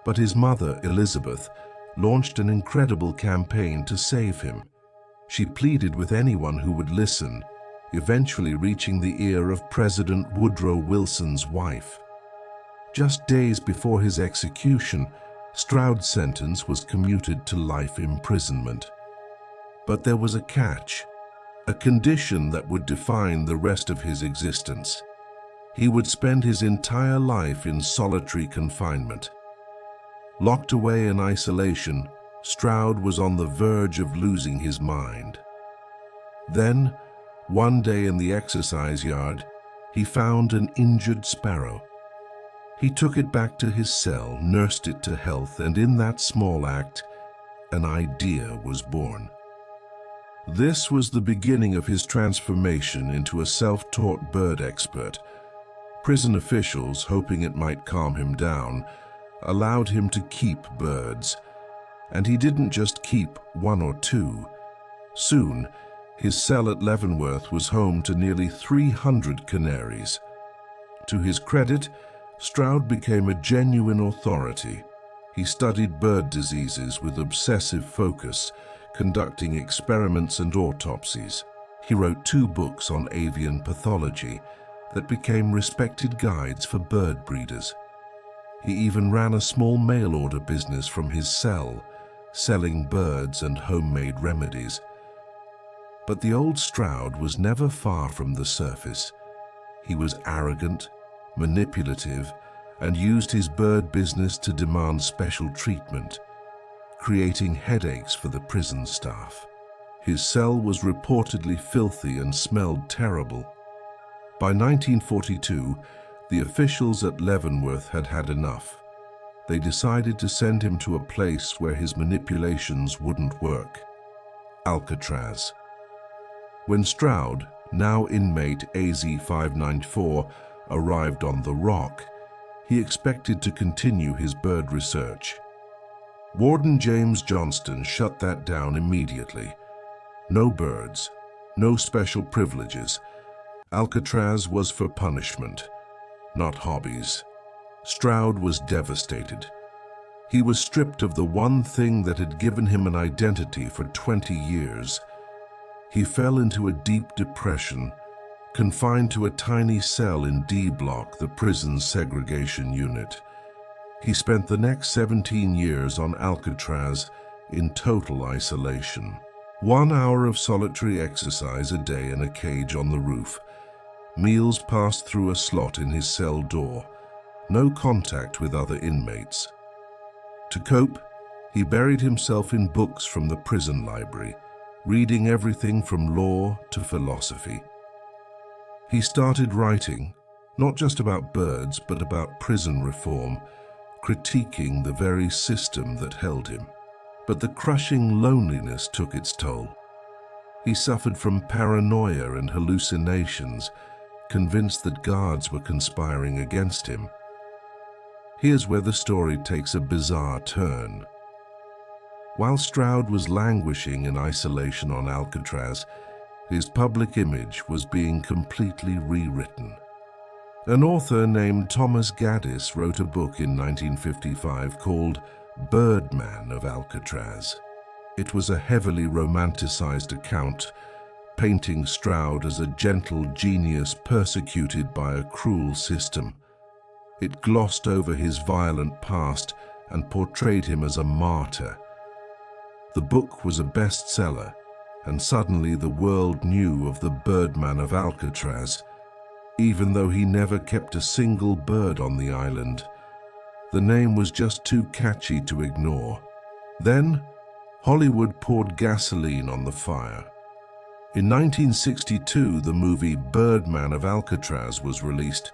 But his mother, Elizabeth, launched an incredible campaign to save him. She pleaded with anyone who would listen, eventually reaching the ear of President Woodrow Wilson's wife. Just days before his execution, Stroud's sentence was commuted to life imprisonment. But there was a catch, a condition that would define the rest of his existence. He would spend his entire life in solitary confinement. Locked away in isolation, Stroud was on the verge of losing his mind. Then, one day in the exercise yard, he found an injured sparrow. He took it back to his cell, nursed it to health, and in that small act, an idea was born. This was the beginning of his transformation into a self-taught bird expert. Prison officials, hoping it might calm him down, allowed him to keep birds. And he didn't just keep one or two. Soon, his cell at Leavenworth was home to nearly 300 canaries. To his credit, Stroud became a genuine authority. He studied bird diseases with obsessive focus, conducting experiments and autopsies. He wrote 2 books on avian pathology that became respected guides for bird breeders. He even ran a small mail-order business from his cell, selling birds and homemade remedies. But the old Stroud was never far from the surface. He was arrogant, manipulative, and used his bird business to demand special treatment, creating headaches for the prison staff. His cell was reportedly filthy and smelled terrible. By 1942, the officials at Leavenworth had had enough. They decided to send him to a place where his manipulations wouldn't work: Alcatraz. When Stroud, now inmate AZ-594, arrived on the Rock, he expected to continue his bird research. Warden James Johnston shut that down immediately. No birds, no special privileges. Alcatraz was for punishment, not hobbies. Stroud was devastated. He was stripped of the one thing that had given him an identity for 20 years. He fell into a deep depression, confined to a tiny cell in D Block, the prison's segregation unit. He spent the next 17 years on Alcatraz in total isolation. 1 hour of solitary exercise a day in a cage on the roof. Meals passed through a slot in his cell door. No contact with other inmates. To cope, he buried himself in books from the prison library, reading everything from law to philosophy. He started writing, not just about birds, but about prison reform, critiquing the very system that held him. But the crushing loneliness took its toll. He suffered from paranoia and hallucinations, convinced that guards were conspiring against him. Here's where the story takes a bizarre turn. While Stroud was languishing in isolation on Alcatraz, his public image was being completely rewritten. An author named Thomas Gaddis wrote a book in 1955 called Birdman of Alcatraz. It was a heavily romanticized account, painting Stroud as a gentle genius persecuted by a cruel system. It glossed over his violent past and portrayed him as a martyr. The book was a bestseller, and suddenly the world knew of the Birdman of Alcatraz, even though he never kept a single bird on the island. The name was just too catchy to ignore. Then, Hollywood poured gasoline on the fire. In 1962, the movie Birdman of Alcatraz was released,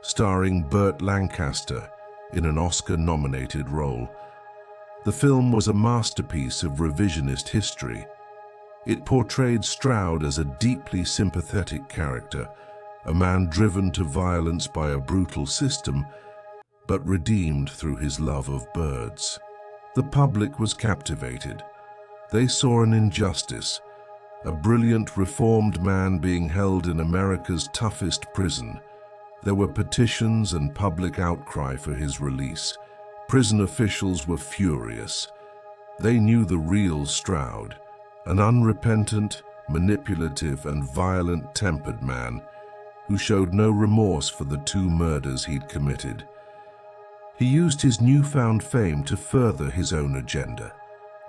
starring Burt Lancaster in an Oscar-nominated role. The film was a masterpiece of revisionist history. It portrayed Stroud as a deeply sympathetic character, a man driven to violence by a brutal system, but redeemed through his love of birds. The public was captivated. They saw an injustice, a brilliant reformed man being held in America's toughest prison. There were petitions and public outcry for his release. Prison officials were furious. They knew the real Stroud, an unrepentant, manipulative, and violent-tempered man who showed no remorse for the 2 murders he'd committed. He used his newfound fame to further his own agenda,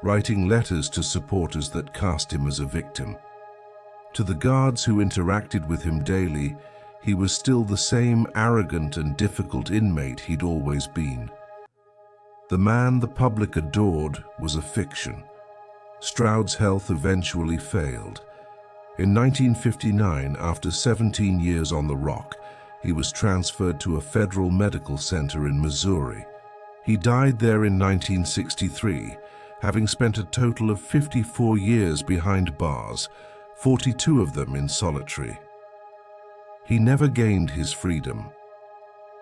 writing letters to supporters that cast him as a victim. To the guards who interacted with him daily, he was still the same arrogant and difficult inmate he'd always been. The man the public adored was a fiction. Stroud's health eventually failed. In 1959, after 17 years on the Rock, he was transferred to a federal medical center in Missouri. He died there in 1963, having spent a total of 54 years behind bars, 42 of them in solitary. He never gained his freedom.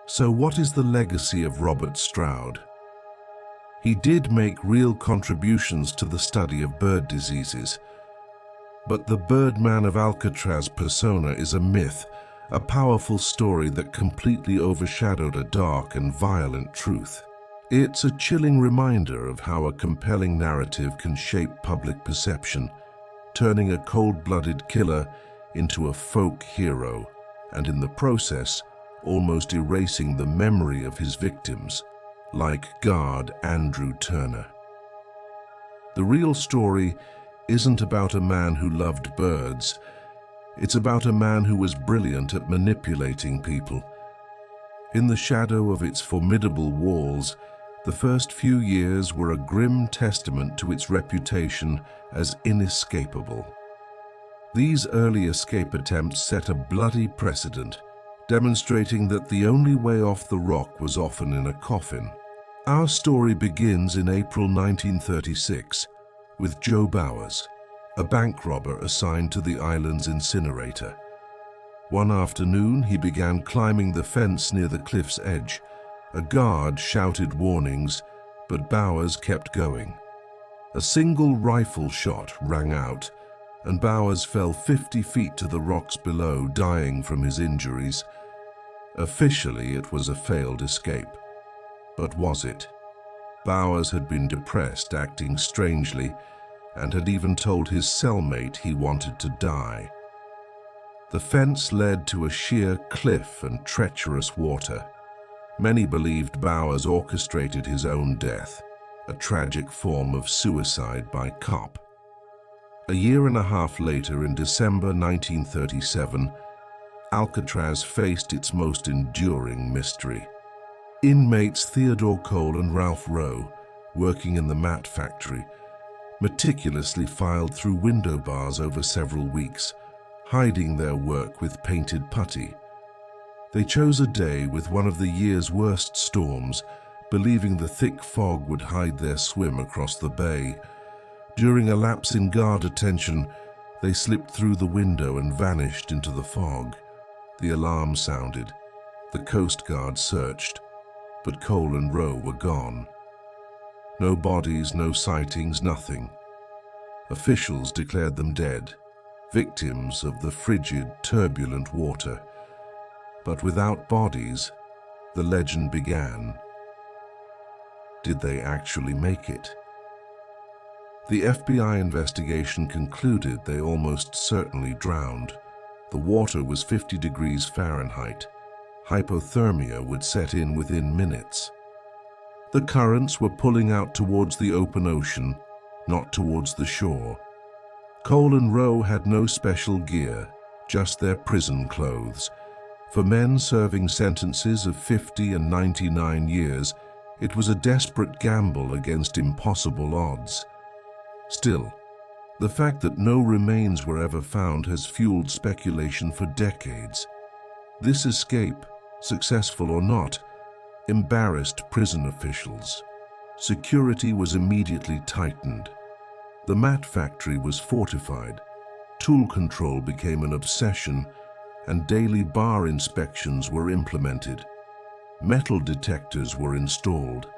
So what is the legacy of Robert Stroud? He did make real contributions to the study of bird diseases, but the Birdman of Alcatraz persona is a myth, a powerful story that completely overshadowed a dark and violent truth. It's a chilling reminder of how a compelling narrative can shape public perception, turning a cold-blooded killer into a folk hero, and in the process, almost erasing the memory of his victims, like guard Andrew Turner. The real story isn't about a man who loved birds. It's about a man who was brilliant at manipulating people. In the shadow of its formidable walls, the first few years were a grim testament to its reputation as inescapable. These early escape attempts set a bloody precedent, demonstrating that the only way off the rock was often in a coffin. Our story begins in April 1936 with Joe Bowers, a bank robber assigned to the island's incinerator. One afternoon, he began climbing the fence near the cliff's edge. A guard shouted warnings, but Bowers kept going. A single rifle shot rang out, and Bowers fell 50 feet to the rocks below, dying from his injuries. Officially, it was a failed escape. But was it? Bowers had been depressed, acting strangely, and had even told his cellmate he wanted to die. The fence led to a sheer cliff and treacherous water. Many believed Bowers orchestrated his own death, a tragic form of suicide by cop. A year and a half later, in December 1937, Alcatraz faced its most enduring mystery. Inmates Theodore Cole and Ralph Rowe, working in the mat factory, meticulously filed through window bars over several weeks, hiding their work with painted putty. They chose a day with one of the year's worst storms, believing the thick fog would hide their swim across the bay. During a lapse in guard attention, they slipped through the window and vanished into the fog. The alarm sounded. The Coast Guard searched, but Cole and Rowe were gone. No bodies, no sightings, nothing. Officials declared them dead, victims of the frigid, turbulent water. But without bodies, the legend began. Did they actually make it? The FBI investigation concluded they almost certainly drowned. The water was 50 degrees Fahrenheit. Hypothermia would set in within minutes. The currents were pulling out towards the open ocean, not towards the shore. Cole and Rowe had no special gear, just their prison clothes. For men serving sentences of 50 and 99 years, it was a desperate gamble against impossible odds. Still, the fact that no remains were ever found has fueled speculation for decades. This escape, successful or not, embarrassed prison officials. Security was immediately tightened. The mat factory was fortified. Tool control became an obsession, and daily bar inspections were implemented. Metal detectors were installed.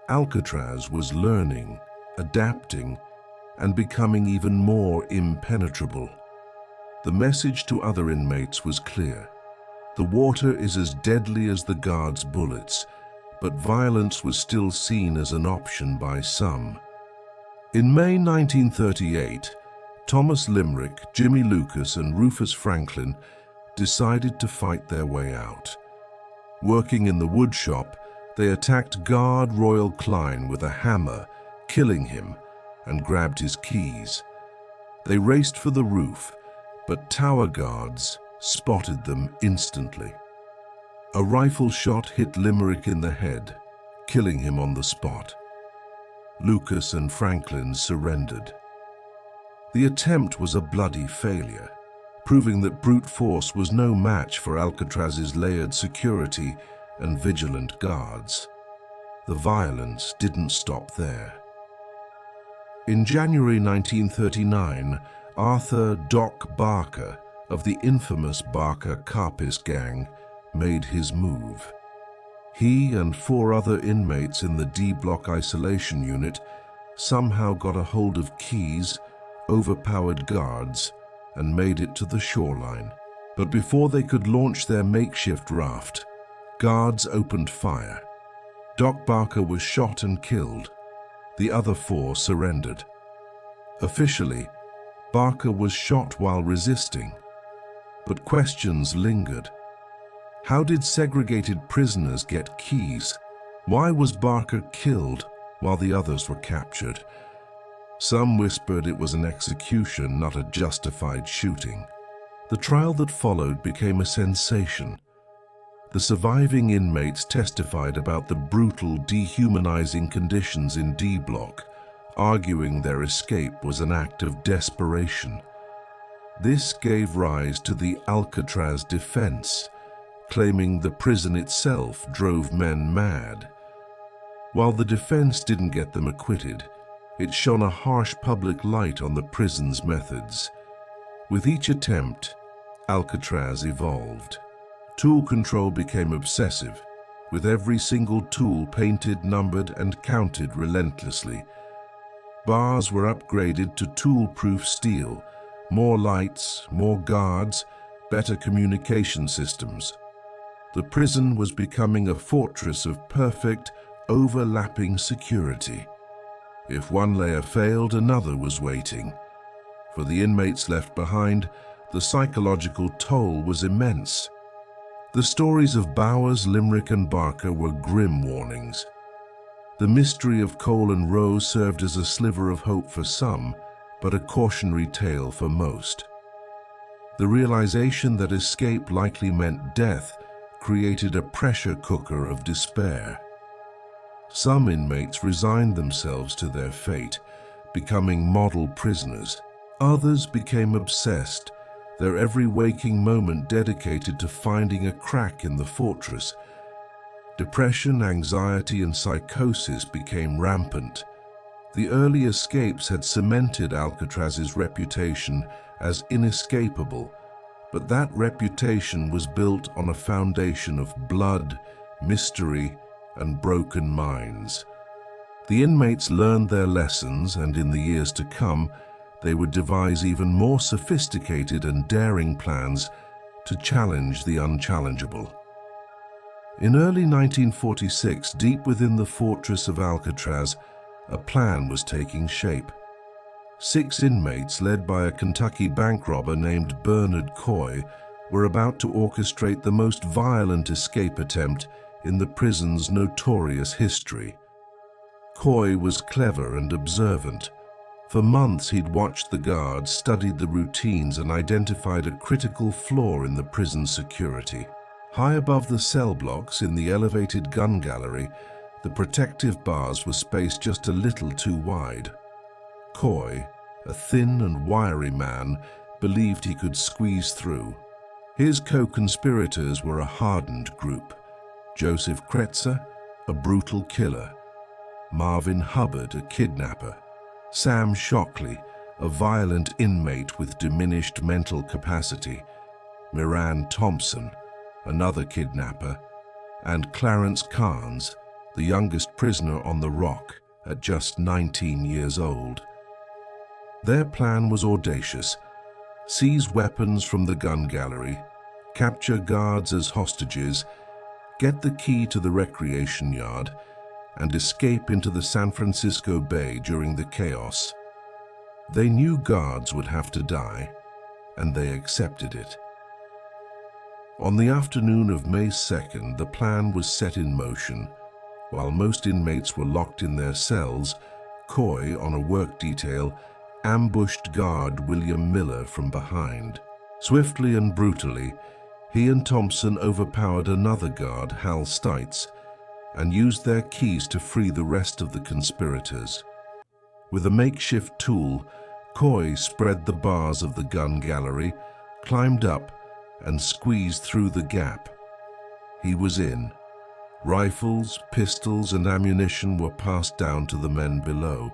Alcatraz was learning, adapting, and becoming even more impenetrable. The message to other inmates was clear. The water is as deadly as the guards' bullets, but violence was still seen as an option by some. In May 1938, Thomas Limerick, Jimmy Lucas, and Rufus Franklin decided to fight their way out. Working in the wood shop, they attacked guard Royal Klein with a hammer, killing him, and grabbed his keys. They raced for the roof, but tower guards spotted them instantly. A rifle shot hit Limerick in the head, killing him on the spot. Lucas and Franklin surrendered. The attempt was a bloody failure, proving that brute force was no match for Alcatraz's layered security and vigilant guards. The violence didn't stop there. In January 1939, Arthur "Doc" Barker of the infamous Barker Carpis gang made his move. He and 4 other inmates in the D-Block isolation unit somehow got a hold of keys, overpowered guards, and made it to the shoreline. But before they could launch their makeshift raft, guards opened fire. Doc Barker was shot and killed. The other 4 surrendered. Officially, Barker was shot while resisting, but questions lingered. How did segregated prisoners get keys? Why was Barker killed while the others were captured? Some whispered it was an execution, not a justified shooting. The trial that followed became a sensation. The surviving inmates testified about the brutal, dehumanizing conditions in D-Block, arguing their escape was an act of desperation. This gave rise to the Alcatraz defense, claiming the prison itself drove men mad. While the defense didn't get them acquitted, it shone a harsh public light on the prison's methods. With each attempt, Alcatraz evolved. Tool control became obsessive, with every single tool painted, numbered, and counted relentlessly. Bars were upgraded to tool-proof steel, more lights, more guards, better communication systems. The prison was becoming a fortress of perfect, overlapping security. If one layer failed, another was waiting. For the inmates left behind, the psychological toll was immense. The stories of Bowers, Limerick, and Barker were grim warnings. The mystery of Cole and Rose served as a sliver of hope for some, but a cautionary tale for most. The realization that escape likely meant death created a pressure cooker of despair. Some inmates resigned themselves to their fate, becoming model prisoners. Others became obsessed, their every waking moment dedicated to finding a crack in the fortress. Depression, anxiety, and psychosis became rampant. The early escapes had cemented Alcatraz's reputation as inescapable, but that reputation was built on a foundation of blood, mystery, and broken minds. The inmates learned their lessons, and in the years to come, they would devise even more sophisticated and daring plans to challenge the unchallengeable. In early 1946, deep within the fortress of Alcatraz, a plan was taking shape. 6 inmates, led by a Kentucky bank robber named Bernard Coy, were about to orchestrate the most violent escape attempt in the prison's notorious history. Coy was clever and observant. For months he'd watched the guards, studied the routines, and identified a critical flaw in the prison's security. High above the cell blocks in the elevated gun gallery, the protective bars were spaced just a little too wide. Coy, a thin and wiry man, believed he could squeeze through. His co-conspirators were a hardened group: Joseph Kretzer, a brutal killer; Marvin Hubbard, a kidnapper; Sam Shockley, a violent inmate with diminished mental capacity; Miran Thompson, another kidnapper; and Clarence Carnes, the youngest prisoner on the Rock at just 19 years old. Their plan was audacious: seize weapons from the gun gallery, capture guards as hostages, get the key to the recreation yard, and escape into the San Francisco Bay during the chaos. They knew guards would have to die, and they accepted it. On the afternoon of May 2nd, the plan was set in motion. While most inmates were locked in their cells, Coy, on a work detail, ambushed guard William Miller from behind. Swiftly and brutally, he and Thompson overpowered another guard, Hal Stites, and used their keys to free the rest of the conspirators. With a makeshift tool, Coy spread the bars of the gun gallery, climbed up, and squeezed through the gap. He was in. Rifles, pistols, and ammunition were passed down to the men below.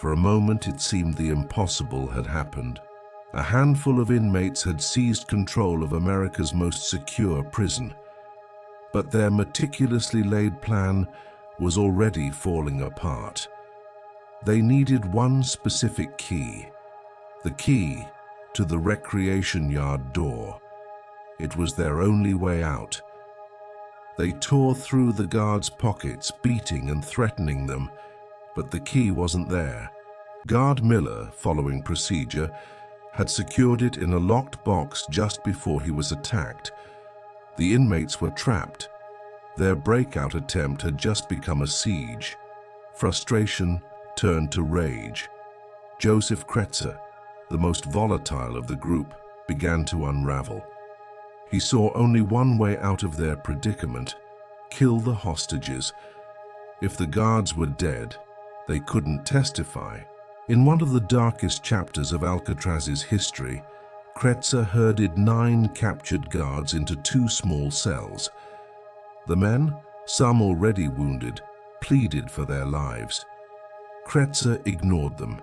For a moment it seemed the impossible had happened. A handful of inmates had seized control of America's most secure prison. But their meticulously laid plan was already falling apart. They needed one specific key, the key to the recreation yard door. It was their only way out. They tore through the guards' pockets, beating and threatening them, but the key wasn't there. Guard Miller, following procedure, had secured it in a locked box just before he was attacked. The inmates were trapped. Their breakout attempt had just become a siege. Frustration turned to rage. Joseph Kretzer, the most volatile of the group, began to unravel. He saw only one way out of their predicament: kill the hostages. If the guards were dead, they couldn't testify. In one of the darkest chapters of Alcatraz's history, Kretzer herded 9 captured guards into 2 small cells. The men, some already wounded, pleaded for their lives. Kretzer ignored them.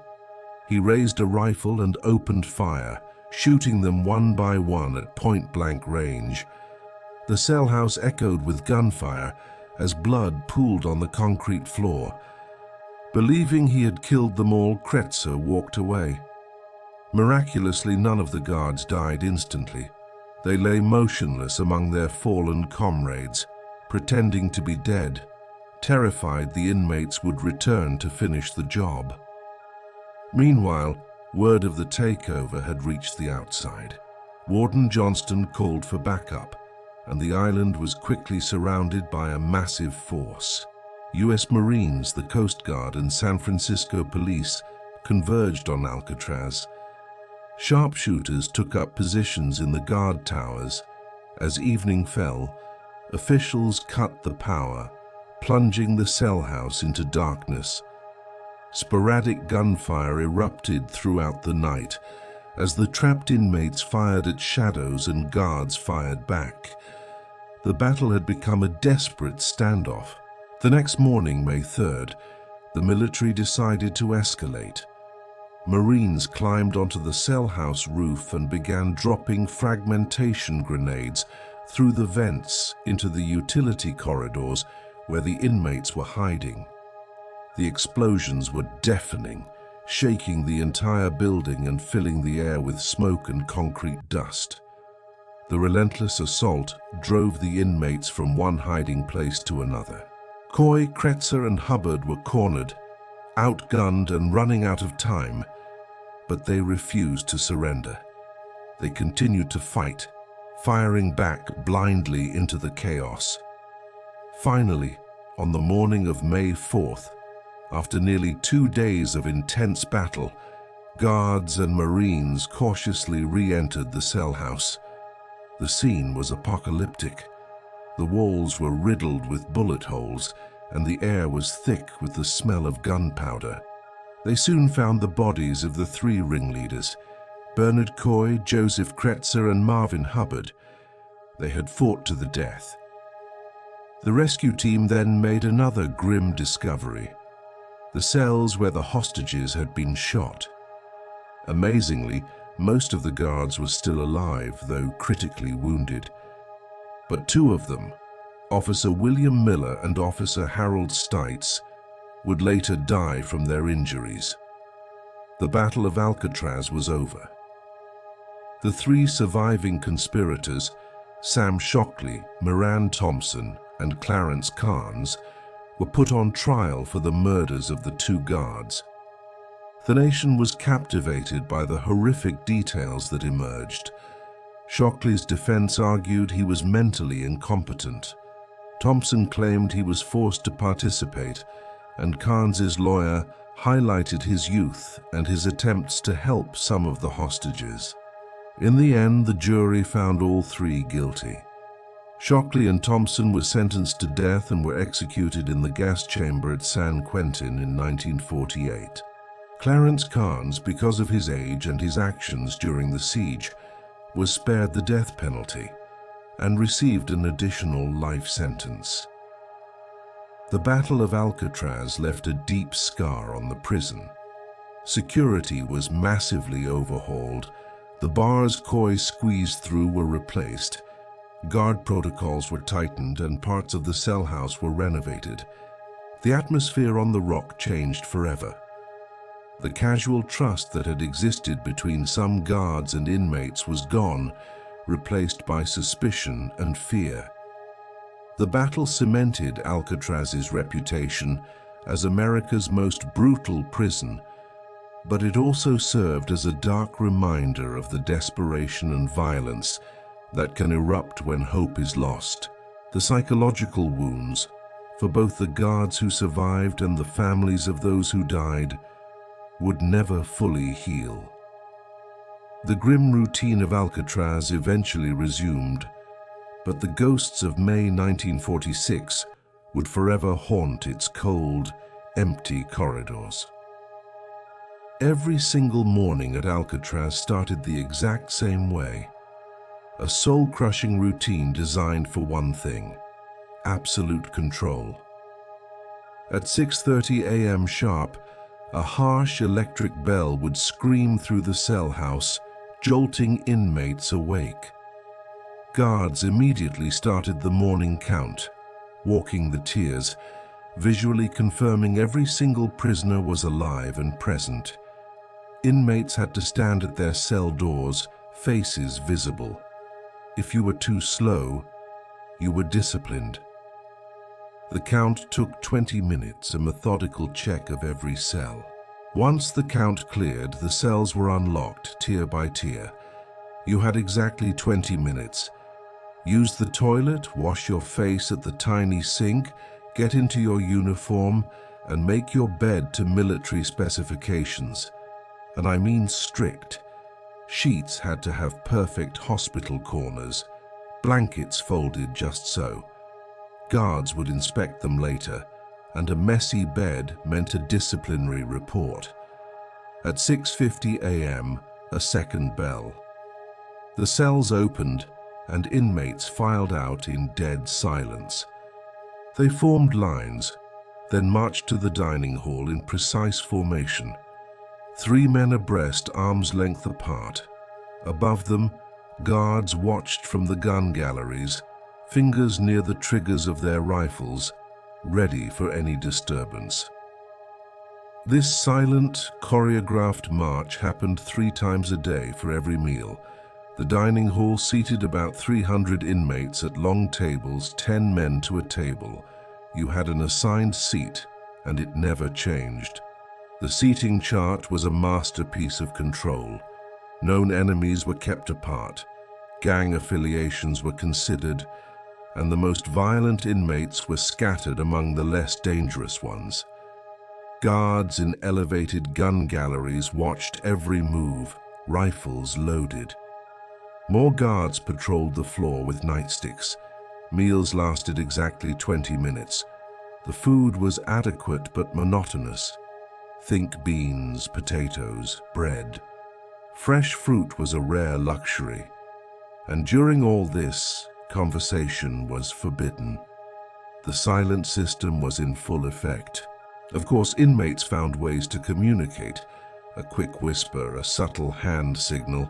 He raised a rifle and opened fire, shooting them one by one at point-blank range. The cell house echoed with gunfire as blood pooled on the concrete floor. Believing he had killed them all, Kretzer walked away. Miraculously, none of the guards died instantly. They lay motionless among their fallen comrades, pretending to be dead, terrified the inmates would return to finish the job. Meanwhile, word of the takeover had reached the outside. Warden Johnston called for backup, and the island was quickly surrounded by a massive force. U.S. Marines, the Coast Guard, and San Francisco police converged on Alcatraz. Sharpshooters took up positions in the guard towers. As evening fell, officials cut the power, plunging the cell house into darkness. Sporadic gunfire erupted throughout the night as the trapped inmates fired at shadows and guards fired back. The battle had become a desperate standoff. The next morning, May 3rd, the military decided to escalate. Marines climbed onto the cell house roof and began dropping fragmentation grenades through the vents into the utility corridors where the inmates were hiding. The explosions were deafening, shaking the entire building and filling the air with smoke and concrete dust. The relentless assault drove the inmates from one hiding place to another. Coy, Kretzer, and Hubbard were cornered, outgunned and running out of time, but they refused to surrender. They continued to fight, firing back blindly into the chaos. Finally, on the morning of May 4th, after nearly 2 days of intense battle, guards and Marines cautiously re-entered the cell house. The scene was apocalyptic. The walls were riddled with bullet holes, and the air was thick with the smell of gunpowder. They soon found the bodies of the 3 ringleaders, Bernard Coy, Joseph Kretzer, and Marvin Hubbard. They had fought to the death. The rescue team then made another grim discovery: the cells where the hostages had been shot. Amazingly, most of the guards were still alive, though critically wounded. But 2 of them, Officer William Miller and Officer Harold Stites, would later die from their injuries. The Battle of Alcatraz was over. The 3 surviving conspirators, Sam Shockley, Moran Thompson, and Clarence Carnes, were put on trial for the murders of the 2 guards. The nation was captivated by the horrific details that emerged. Shockley's defense argued he was mentally incompetent. Thompson claimed he was forced to participate, and Carnes's lawyer highlighted his youth and his attempts to help some of the hostages. In the end, the jury found all 3 guilty. Shockley and Thompson were sentenced to death and were executed in the gas chamber at San Quentin in 1948. Clarence Carnes, because of his age and his actions during the siege, was spared the death penalty and received an additional life sentence. The Battle of Alcatraz left a deep scar on the prison. Security was massively overhauled. The bars Coy squeezed through were replaced. Guard protocols were tightened and parts of the cell house were renovated. The atmosphere on the rock changed forever. The casual trust that had existed between some guards and inmates was gone, replaced by suspicion and fear. The battle cemented Alcatraz's reputation as America's most brutal prison, but it also served as a dark reminder of the desperation and violence that can erupt when hope is lost. The psychological wounds, for both the guards who survived and the families of those who died, would never fully heal. The grim routine of Alcatraz eventually resumed, but the ghosts of May 1946 would forever haunt its cold, empty corridors. Every single morning at Alcatraz started the exact same way. A soul-crushing routine designed for one thing: absolute control. At 6:30 a.m. sharp, a harsh electric bell would scream through the cell house, jolting inmates awake. Guards immediately started the morning count, walking the tiers, visually confirming every single prisoner was alive and present. Inmates had to stand at their cell doors, faces visible. If you were too slow, you were disciplined. The count took 20 minutes, a methodical check of every cell. Once the count cleared, the cells were unlocked, tier by tier. You had exactly 20 minutes. Use the toilet, wash your face at the tiny sink, get into your uniform, and make your bed to military specifications. And I mean strict. Sheets had to have perfect hospital corners, blankets folded just so. Guards would inspect them later, and a messy bed meant a disciplinary report. At 6:50 a.m., a second bell. The cells opened, and inmates filed out in dead silence. They formed lines, then marched to the dining hall in precise formation. 3 men abreast, arm's length apart. Above them, guards watched from the gun galleries, fingers near the triggers of their rifles, ready for any disturbance. This silent, choreographed march happened 3 times a day for every meal. The dining hall seated about 300 inmates at long tables, 10 men to a table. You had an assigned seat, and it never changed. The seating chart was a masterpiece of control. Known enemies were kept apart, gang affiliations were considered, and the most violent inmates were scattered among the less dangerous ones. Guards in elevated gun galleries watched every move, rifles loaded. More guards patrolled the floor with nightsticks. Meals lasted exactly 20 minutes. The food was adequate but monotonous. Think beans, potatoes, bread. Fresh fruit was a rare luxury. And during all this, conversation was forbidden. The silent system was in full effect. Of course, inmates found ways to communicate. A quick whisper, a subtle hand signal,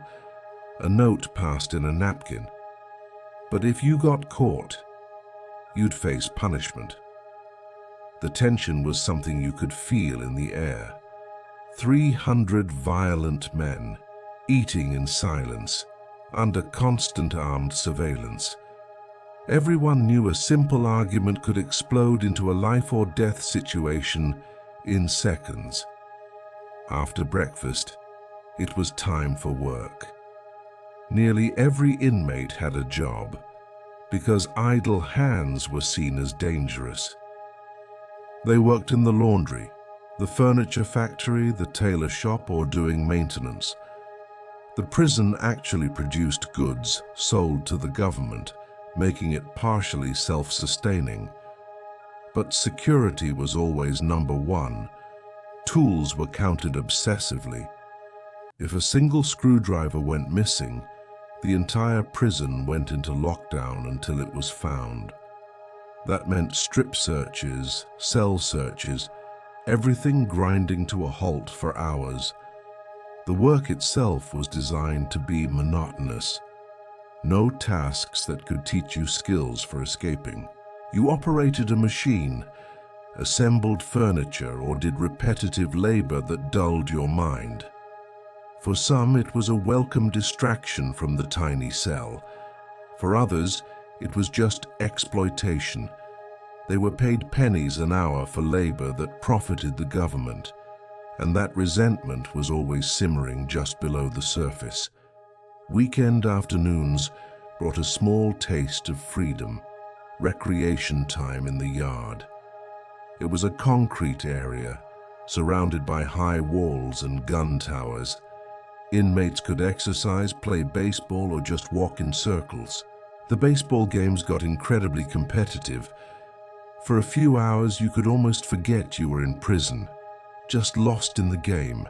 a note passed in a napkin. But if you got caught, you'd face punishment. The tension was something you could feel in the air. 300 violent men, eating in silence, under constant armed surveillance. Everyone knew a simple argument could explode into a life-or-death situation in seconds. After breakfast, it was time for work. Nearly every inmate had a job, because idle hands were seen as dangerous. They worked in the laundry, the furniture factory, the tailor shop, or doing maintenance. The prison actually produced goods sold to the government, making it partially self-sustaining. But security was always number one. Tools were counted obsessively. If a single screwdriver went missing, the entire prison went into lockdown until it was found. That meant strip searches, cell searches, everything grinding to a halt for hours. The work itself was designed to be monotonous. No tasks that could teach you skills for escaping. You operated a machine, assembled furniture, or did repetitive labor that dulled your mind. For some, it was a welcome distraction from the tiny cell. For others, it was just exploitation. They were paid pennies an hour for labor that profited the government, and that resentment was always simmering just below the surface. Weekend afternoons brought a small taste of freedom, recreation time in the yard. It was a concrete area, surrounded by high walls and gun towers. Inmates could exercise, play baseball, or just walk in circles. The baseball games got incredibly competitive. For a few hours, you could almost forget you were in prison, just lost in the game.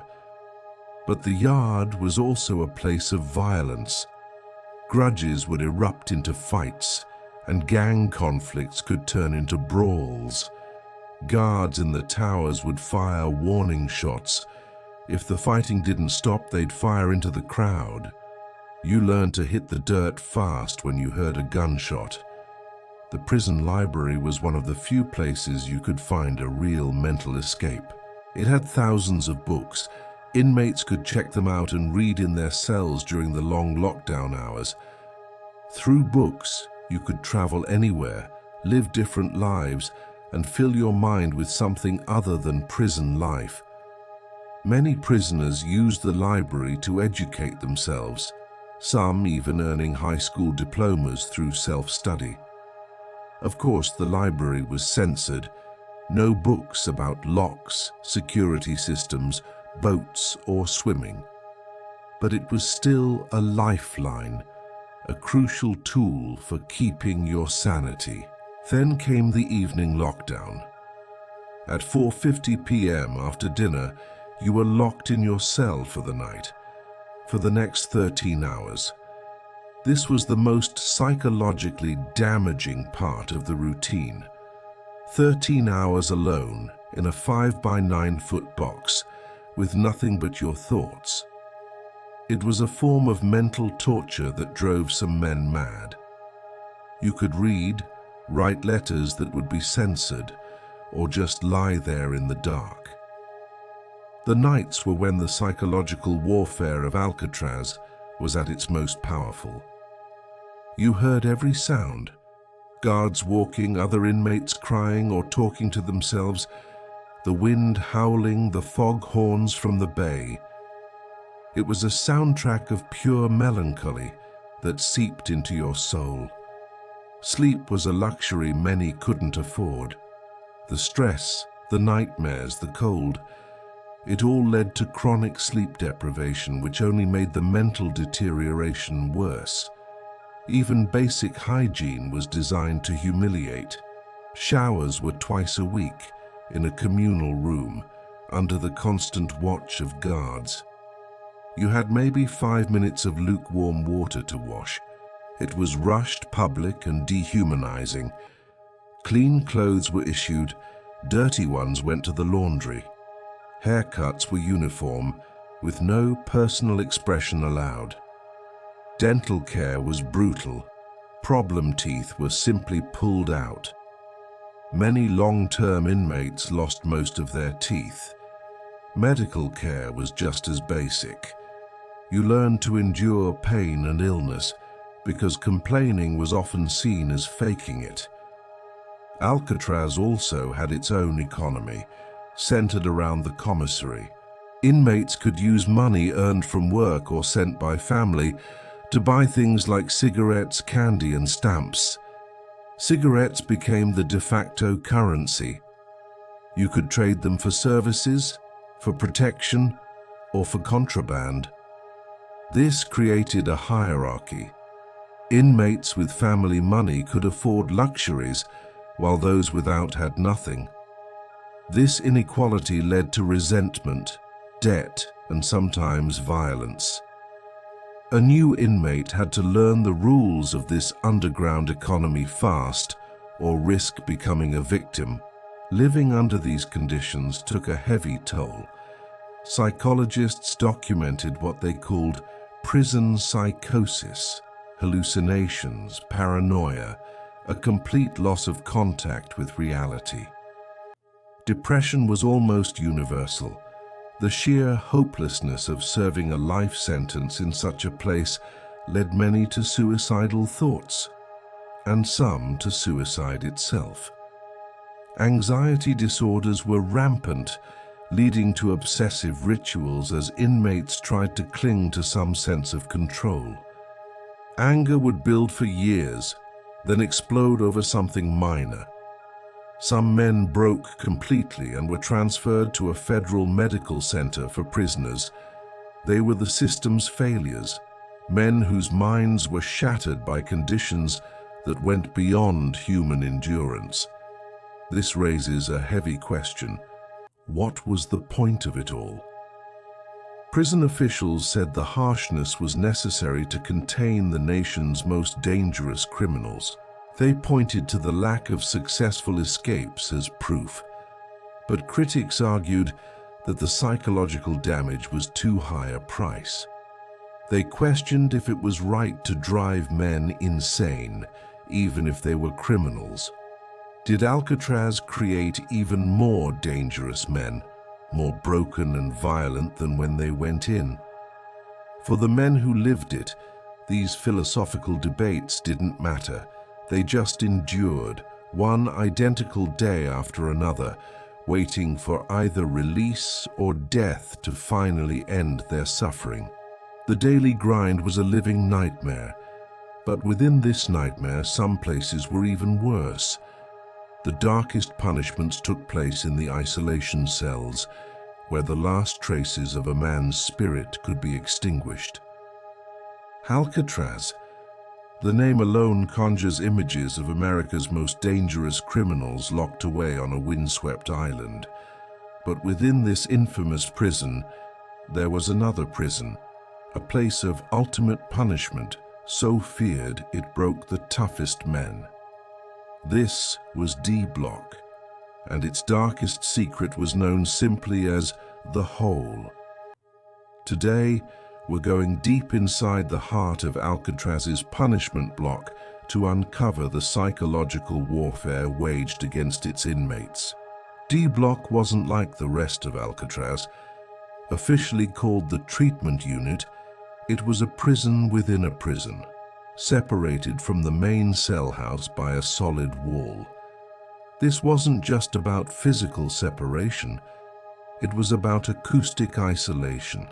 But the yard was also a place of violence. Grudges would erupt into fights, and gang conflicts could turn into brawls. Guards in the towers would fire warning shots. If the fighting didn't stop, they'd fire into the crowd. You learned to hit the dirt fast when you heard a gunshot. The prison library was one of the few places you could find a real mental escape. It had thousands of books. Inmates could check them out and read in their cells during the long lockdown hours. Through books, you could travel anywhere, live different lives, and fill your mind with something other than prison life. Many prisoners used the library to educate themselves, some even earning high school diplomas through self-study. Of course, the library was censored. No books about locks, security systems, boats, or swimming. But it was still a lifeline, a crucial tool for keeping your sanity. Then came the evening lockdown. At 4:50 p.m. after dinner, you were locked in your cell for the night, for the next 13 hours. This was the most psychologically damaging part of the routine. 13 hours alone in a 5-by-9-foot box with nothing but your thoughts. It was a form of mental torture that drove some men mad. You could read, write letters that would be censored, or just lie there in the dark. The nights were when the psychological warfare of Alcatraz was at its most powerful. You heard every sound: guards walking, other inmates crying or talking to themselves, the wind howling, the fog horns from the bay. It was a soundtrack of pure melancholy that seeped into your soul. Sleep was a luxury many couldn't afford. The stress, the nightmares, the cold, it all led to chronic sleep deprivation, which only made the mental deterioration worse. Even basic hygiene was designed to humiliate. Showers were twice a week in a communal room under the constant watch of guards. You had maybe 5 minutes of lukewarm water to wash. It was rushed, public, and dehumanizing. Clean clothes were issued, dirty ones went to the laundry. Haircuts were uniform, with no personal expression allowed. Dental care was brutal. Problem teeth were simply pulled out. Many long-term inmates lost most of their teeth. Medical care was just as basic. You learned to endure pain and illness because complaining was often seen as faking it. Alcatraz also had its own economy, centered around the commissary. Inmates could use money earned from work or sent by family to buy things like cigarettes, candy, and stamps. Cigarettes became the de facto currency. You could trade them for services, for protection, or for contraband. This created a hierarchy. Inmates with family money could afford luxuries, while those without had nothing. This inequality led to resentment, debt, and sometimes violence. A new inmate had to learn the rules of this underground economy fast, or risk becoming a victim. Living under these conditions took a heavy toll. Psychologists documented what they called prison psychosis, hallucinations, paranoia, a complete loss of contact with reality. Depression was almost universal. The sheer hopelessness of serving a life sentence in such a place led many to suicidal thoughts, and some to suicide itself. Anxiety disorders were rampant, leading to obsessive rituals as inmates tried to cling to some sense of control. Anger would build for years, then explode over something minor. Some men broke completely and were transferred to a federal medical center for prisoners. They were the system's failures, men whose minds were shattered by conditions that went beyond human endurance. This raises a heavy question. What was the point of it all? Prison officials said the harshness was necessary to contain the nation's most dangerous criminals. They pointed to the lack of successful escapes as proof. But critics argued that the psychological damage was too high a price. They questioned if it was right to drive men insane, even if they were criminals. Did Alcatraz create even more dangerous men, more broken and violent than when they went in? For the men who lived it, these philosophical debates didn't matter. They just endured, one identical day after another, waiting for either release or death to finally end their suffering. The daily grind was a living nightmare, but within this nightmare, some places were even worse. The darkest punishments took place in the isolation cells, where the last traces of a man's spirit could be extinguished. Alcatraz. The name alone conjures images of America's most dangerous criminals locked away on a windswept island. But within this infamous prison, there was another prison, a place of ultimate punishment, so feared it broke the toughest men. This was D Block, and its darkest secret was known simply as the Hole. Today, we're going deep inside the heart of Alcatraz's punishment block to uncover the psychological warfare waged against its inmates. D Block wasn't like the rest of Alcatraz. Officially called the Treatment Unit, it was a prison within a prison, separated from the main cell house by a solid wall. This wasn't just about physical separation, it was about acoustic isolation.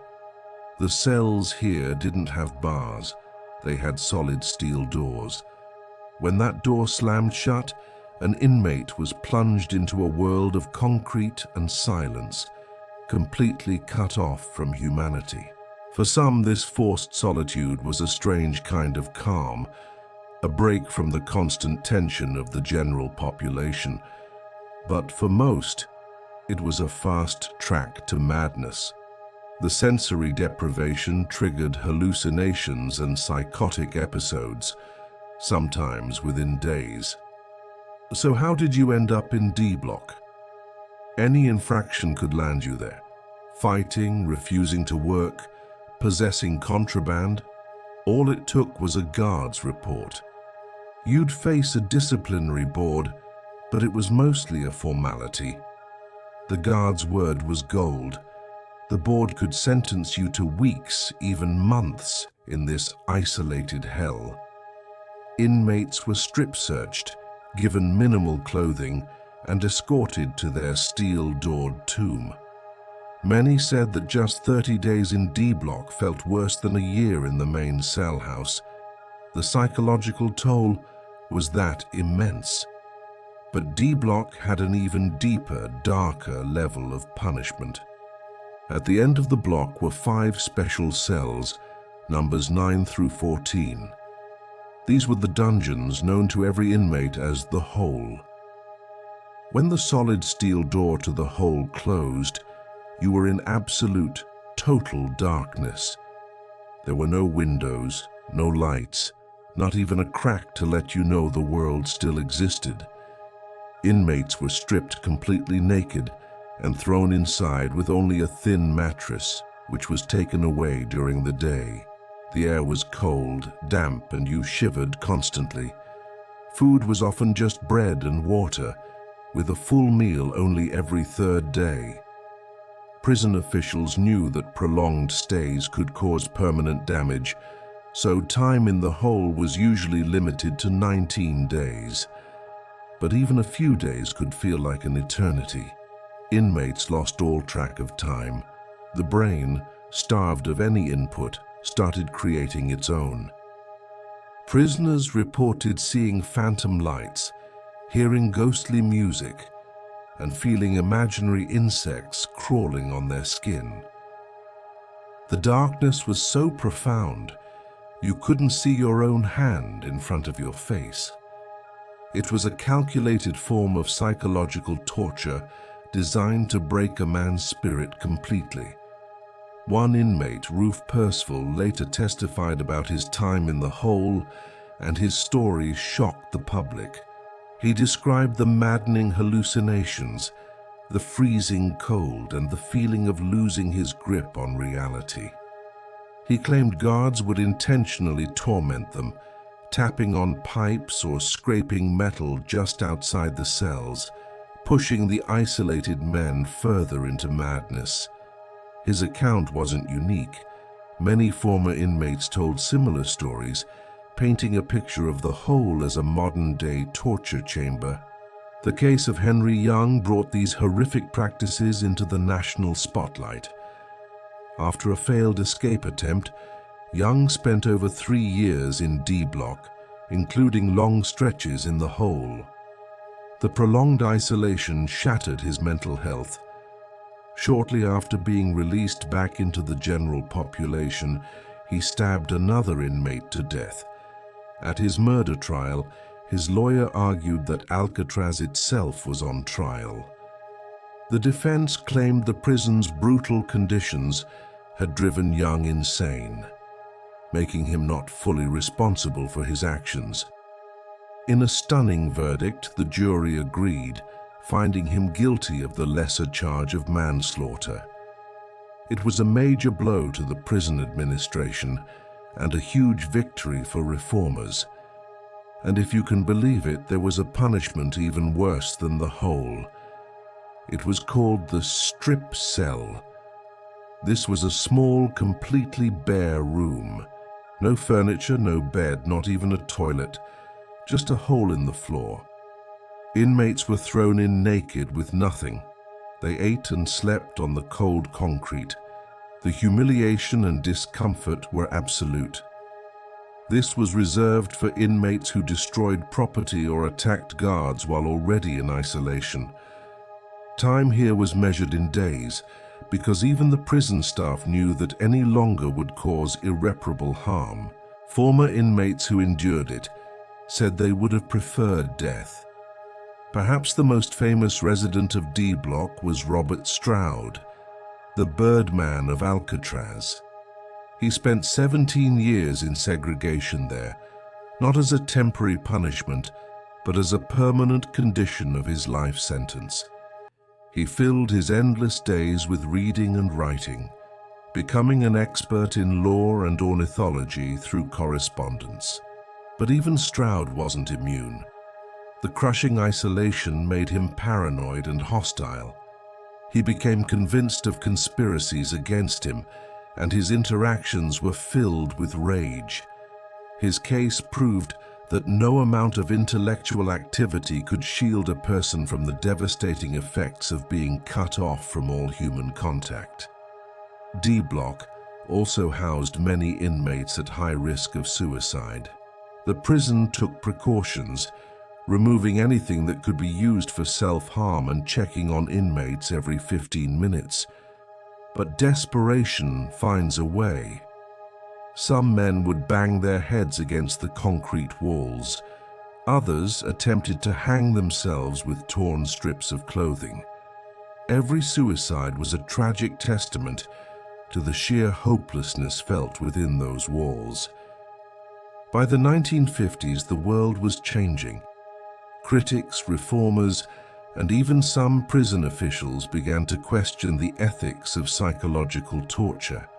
The cells here didn't have bars, they had solid steel doors. When that door slammed shut, an inmate was plunged into a world of concrete and silence, completely cut off from humanity. For some, this forced solitude was a strange kind of calm, a break from the constant tension of the general population. But for most, it was a fast track to madness. The sensory deprivation triggered hallucinations and psychotic episodes, sometimes within days. So how did you end up in D Block? Any infraction could land you there. Fighting, refusing to work, possessing contraband, all it took was a guard's report. You'd face a disciplinary board, but it was mostly a formality. The guard's word was gold. The board could sentence you to weeks, even months, in this isolated hell. Inmates were strip-searched, given minimal clothing, and escorted to their steel-doored tomb. Many said that just 30 days in D Block felt worse than a year in the main cell house. The psychological toll was that immense. But D Block had an even deeper, darker level of punishment. At the end of the block were 5 special cells, numbers 9 through 14. These were the dungeons known to every inmate as the Hole. When the solid steel door to the Hole closed, you were in absolute, total darkness. There were no windows, no lights, not even a crack to let you know the world still existed. Inmates were stripped completely naked and thrown inside with only a thin mattress, which was taken away during the day. The air was cold, damp, and you shivered constantly. Food was often just bread and water, with a full meal only every third day. Prison officials knew that prolonged stays could cause permanent damage, so time in the hole was usually limited to 19 days. But even a few days could feel like an eternity. Inmates lost all track of time. The brain, starved of any input, started creating its own. Prisoners reported seeing phantom lights, hearing ghostly music, and feeling imaginary insects crawling on their skin. The darkness was so profound, you couldn't see your own hand in front of your face. It was a calculated form of psychological torture designed to break a man's spirit completely. One inmate, Ruth Percival, later testified about his time in the hole, and his story shocked the public. He described the maddening hallucinations, the freezing cold, and the feeling of losing his grip on reality. He claimed guards would intentionally torment them, tapping on pipes or scraping metal just outside the cells, pushing the isolated men further into madness. His account wasn't unique. Many former inmates told similar stories, painting a picture of the hole as a modern-day torture chamber. The case of Henry Young brought these horrific practices into the national spotlight. After a failed escape attempt, Young spent over 3 years in D Block, including long stretches in the hole. The prolonged isolation shattered his mental health. Shortly after being released back into the general population, he stabbed another inmate to death. At his murder trial, his lawyer argued that Alcatraz itself was on trial. The defense claimed the prison's brutal conditions had driven Young insane, making him not fully responsible for his actions. In a stunning verdict, the jury agreed, finding him guilty of the lesser charge of manslaughter. It was a major blow to the prison administration and a huge victory for reformers. And if you can believe it, there was a punishment even worse than the hole. It was called the strip cell. This was a small, completely bare room. No furniture, no bed, not even a toilet, just a hole in the floor. Inmates were thrown in naked with nothing. They ate and slept on the cold concrete. The humiliation and discomfort were absolute. This was reserved for inmates who destroyed property or attacked guards while already in isolation. Time here was measured in days, because even the prison staff knew that any longer would cause irreparable harm. Former inmates who endured it said they would have preferred death. Perhaps the most famous resident of D Block was Robert Stroud, the Birdman of Alcatraz. He spent 17 years in segregation there, not as a temporary punishment, but as a permanent condition of his life sentence. He filled his endless days with reading and writing, becoming an expert in lore and ornithology through correspondence. But even Stroud wasn't immune. The crushing isolation made him paranoid and hostile. He became convinced of conspiracies against him, and his interactions were filled with rage. His case proved that no amount of intellectual activity could shield a person from the devastating effects of being cut off from all human contact. D Block also housed many inmates at high risk of suicide. The prison took precautions, removing anything that could be used for self-harm and checking on inmates every 15 minutes. But desperation finds a way. Some men would bang their heads against the concrete walls. Others attempted to hang themselves with torn strips of clothing. Every suicide was a tragic testament to the sheer hopelessness felt within those walls. By the 1950s, the world was changing. Critics, reformers, and even some prison officials began to question the ethics of psychological torture.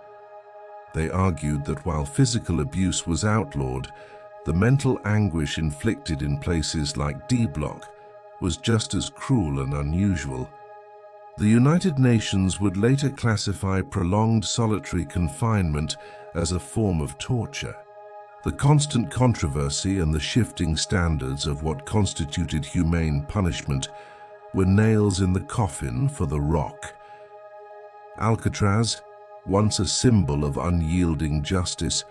They argued that while physical abuse was outlawed, the mental anguish inflicted in places like D-Block was just as cruel and unusual. The United Nations would later classify prolonged solitary confinement as a form of torture. The constant controversy and the shifting standards of what constituted humane punishment were nails in the coffin for the Rock. Alcatraz, once a symbol of unyielding justice,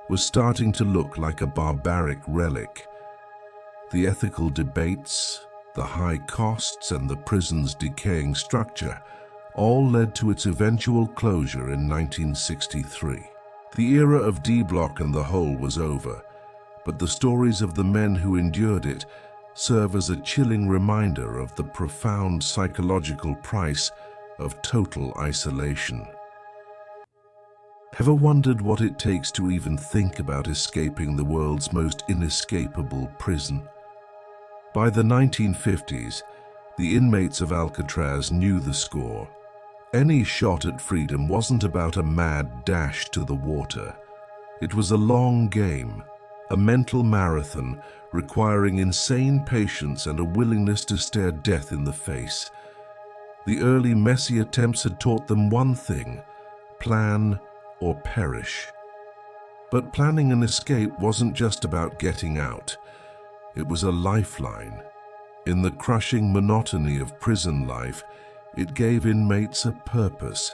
was starting to look like a barbaric relic. The ethical debates, the high costs, and the prison's decaying structure all led to its eventual closure in 1963. The era of D-Block and the Hole was over, but the stories of the men who endured it serve as a chilling reminder of the profound psychological price of total isolation. Ever wondered what it takes to even think about escaping the world's most inescapable prison? By the 1950s, the inmates of Alcatraz knew the score. Any shot at freedom wasn't about a mad dash to the water. It was a long game, a mental marathon requiring insane patience and a willingness to stare death in the face. The early messy attempts had taught them one thing: plan or perish. But planning an escape wasn't just about getting out. It was a lifeline. In the crushing monotony of prison life, it gave inmates a purpose,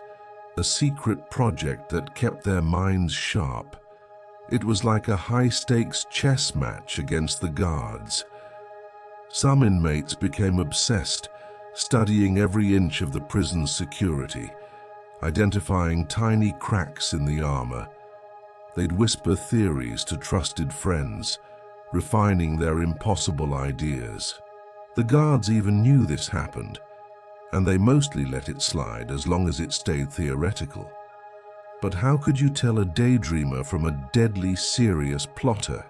a secret project that kept their minds sharp. It was like a high-stakes chess match against the guards. Some inmates became obsessed, studying every inch of the prison's security, identifying tiny cracks in the armor. They'd whisper theories to trusted friends, refining their impossible ideas. The guards even knew this happened, and they mostly let it slide as long as it stayed theoretical. But how could you tell a daydreamer from a deadly serious plotter?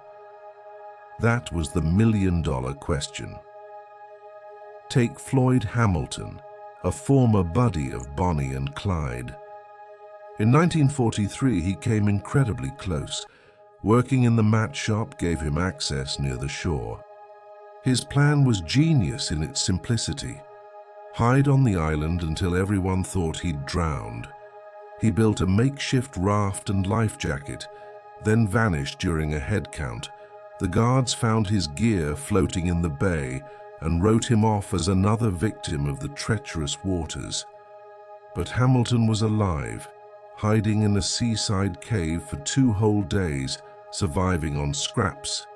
That was the million-dollar question. Take Floyd Hamilton, a former buddy of Bonnie and Clyde. In 1943, he came incredibly close. Working in the mat shop gave him access near the shore. His plan was genius in its simplicity. Hide on the island until everyone thought he'd drowned. He built a makeshift raft and life jacket, then vanished during a head count. The guards found his gear floating in the bay and wrote him off as another victim of the treacherous waters. But Hamilton was alive, hiding in a seaside cave for 2 whole days, surviving on scraps.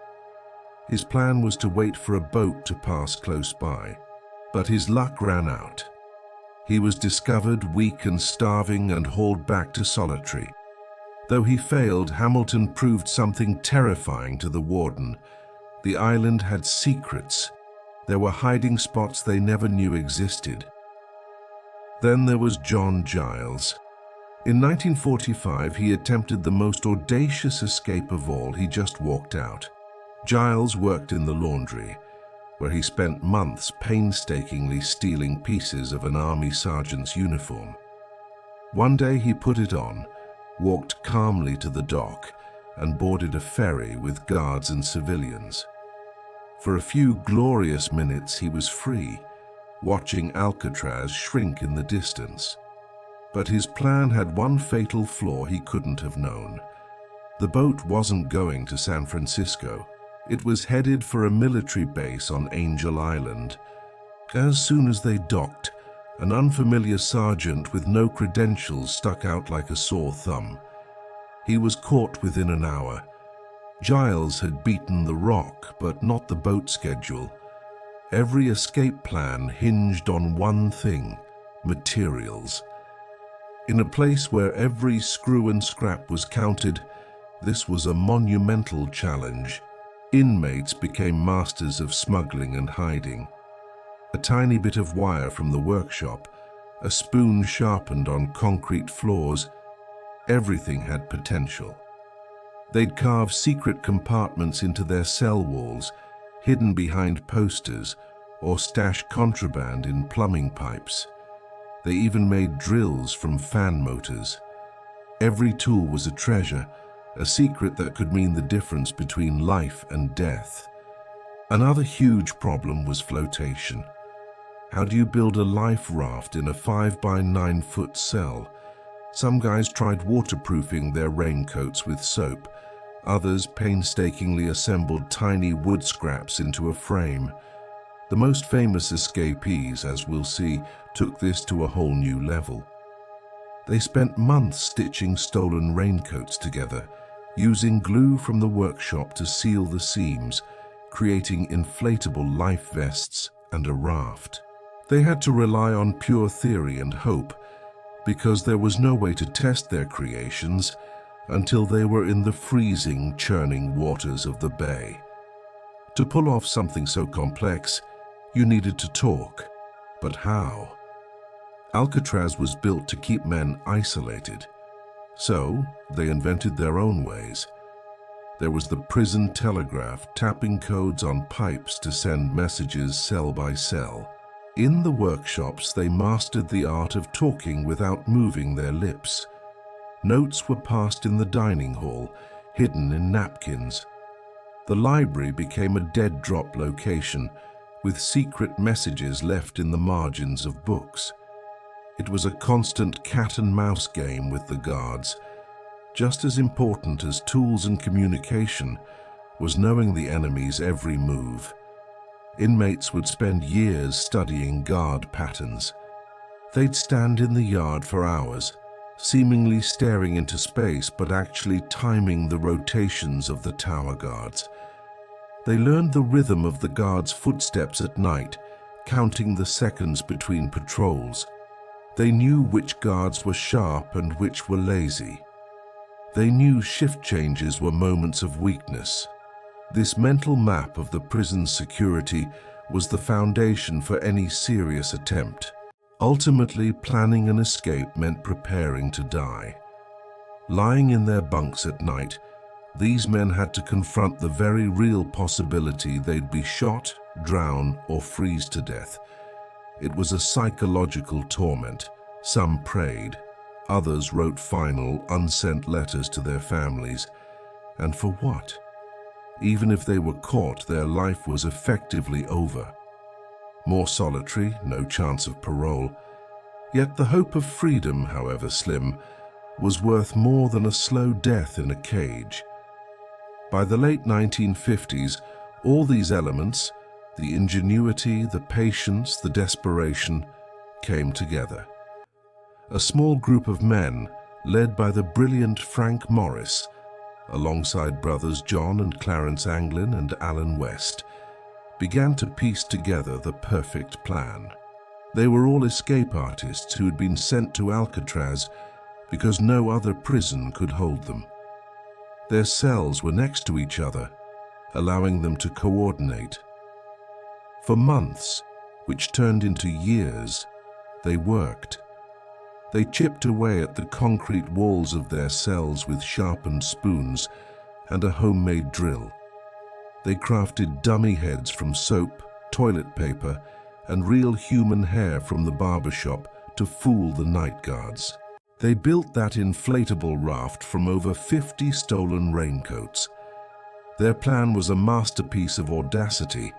His plan was to wait for a boat to pass close by, but his luck ran out. He was discovered weak and starving and hauled back to solitary. Though he failed, Hamilton proved something terrifying to the warden. The island had secrets. There were hiding spots they never knew existed. Then there was John Giles. In 1945, he attempted the most audacious escape of all. He just walked out. Giles worked in the laundry, where he spent months painstakingly stealing pieces of an army sergeant's uniform. One day he put it on, walked calmly to the dock, and boarded a ferry with guards and civilians. For a few glorious minutes he was free, watching Alcatraz shrink in the distance. But his plan had one fatal flaw he couldn't have known. The boat wasn't going to San Francisco. It was headed for a military base on Angel Island. As soon as they docked, an unfamiliar sergeant with no credentials stuck out like a sore thumb. He was caught within an hour. Giles had beaten the Rock, but not the boat schedule. Every escape plan hinged on one thing: materials. In a place where every screw and scrap was counted, this was a monumental challenge. Inmates became masters of smuggling and hiding. A tiny bit of wire from the workshop, a spoon sharpened on concrete floors, everything had potential. They'd carve secret compartments into their cell walls, hidden behind posters, or stashed contraband in plumbing pipes. They even made drills from fan motors. Every tool was a treasure, a secret that could mean the difference between life and death. Another huge problem was flotation. How do you build a life raft in a 5 by 9 foot cell? Some guys tried waterproofing their raincoats with soap. Others painstakingly assembled tiny wood scraps into a frame. The most famous escapees, as we'll see, took this to a whole new level. They spent months stitching stolen raincoats together, using glue from the workshop to seal the seams, creating inflatable life vests and a raft. They had to rely on pure theory and hope, because there was no way to test their creations until they were in the freezing, churning waters of the bay. To pull off something so complex, you needed to talk. But how? Alcatraz was built to keep men isolated. So, they invented their own ways. There was the prison telegraph, tapping codes on pipes to send messages cell by cell. In the workshops, they mastered the art of talking without moving their lips. Notes were passed in the dining hall, hidden in napkins. The library became a dead-drop location, with secret messages left in the margins of books. It was a constant cat-and-mouse game with the guards. Just as important as tools and communication was knowing the enemy's every move. Inmates would spend years studying guard patterns. They'd stand in the yard for hours, seemingly staring into space but actually timing the rotations of the tower guards. They learned the rhythm of the guards' footsteps at night, counting the seconds between patrols. They knew which guards were sharp and which were lazy. They knew shift changes were moments of weakness. This mental map of the prison's security was the foundation for any serious attempt. Ultimately, planning an escape meant preparing to die. Lying in their bunks at night, these men had to confront the very real possibility they'd be shot, drown, or freeze to death. It was a psychological torment. Some prayed, others wrote final, unsent letters to their families. And for what? Even if they were caught, their life was effectively over. More solitary, no chance of parole. Yet the hope of freedom, however slim, was worth more than a slow death in a cage. By the late 1950s, all these elements, the ingenuity, the patience, the desperation, came together. A small group of men, led by the brilliant Frank Morris, alongside brothers John and Clarence Anglin and Alan West, began to piece together the perfect plan. They were all escape artists who had been sent to Alcatraz because no other prison could hold them. Their cells were next to each other, allowing them to coordinate. For months, which turned into years, they worked. They chipped away at the concrete walls of their cells with sharpened spoons and a homemade drill. They crafted dummy heads from soap, toilet paper, and real human hair from the barbershop to fool the night guards. They built that inflatable raft from over 50 stolen raincoats. Their plan was a masterpiece of audacity.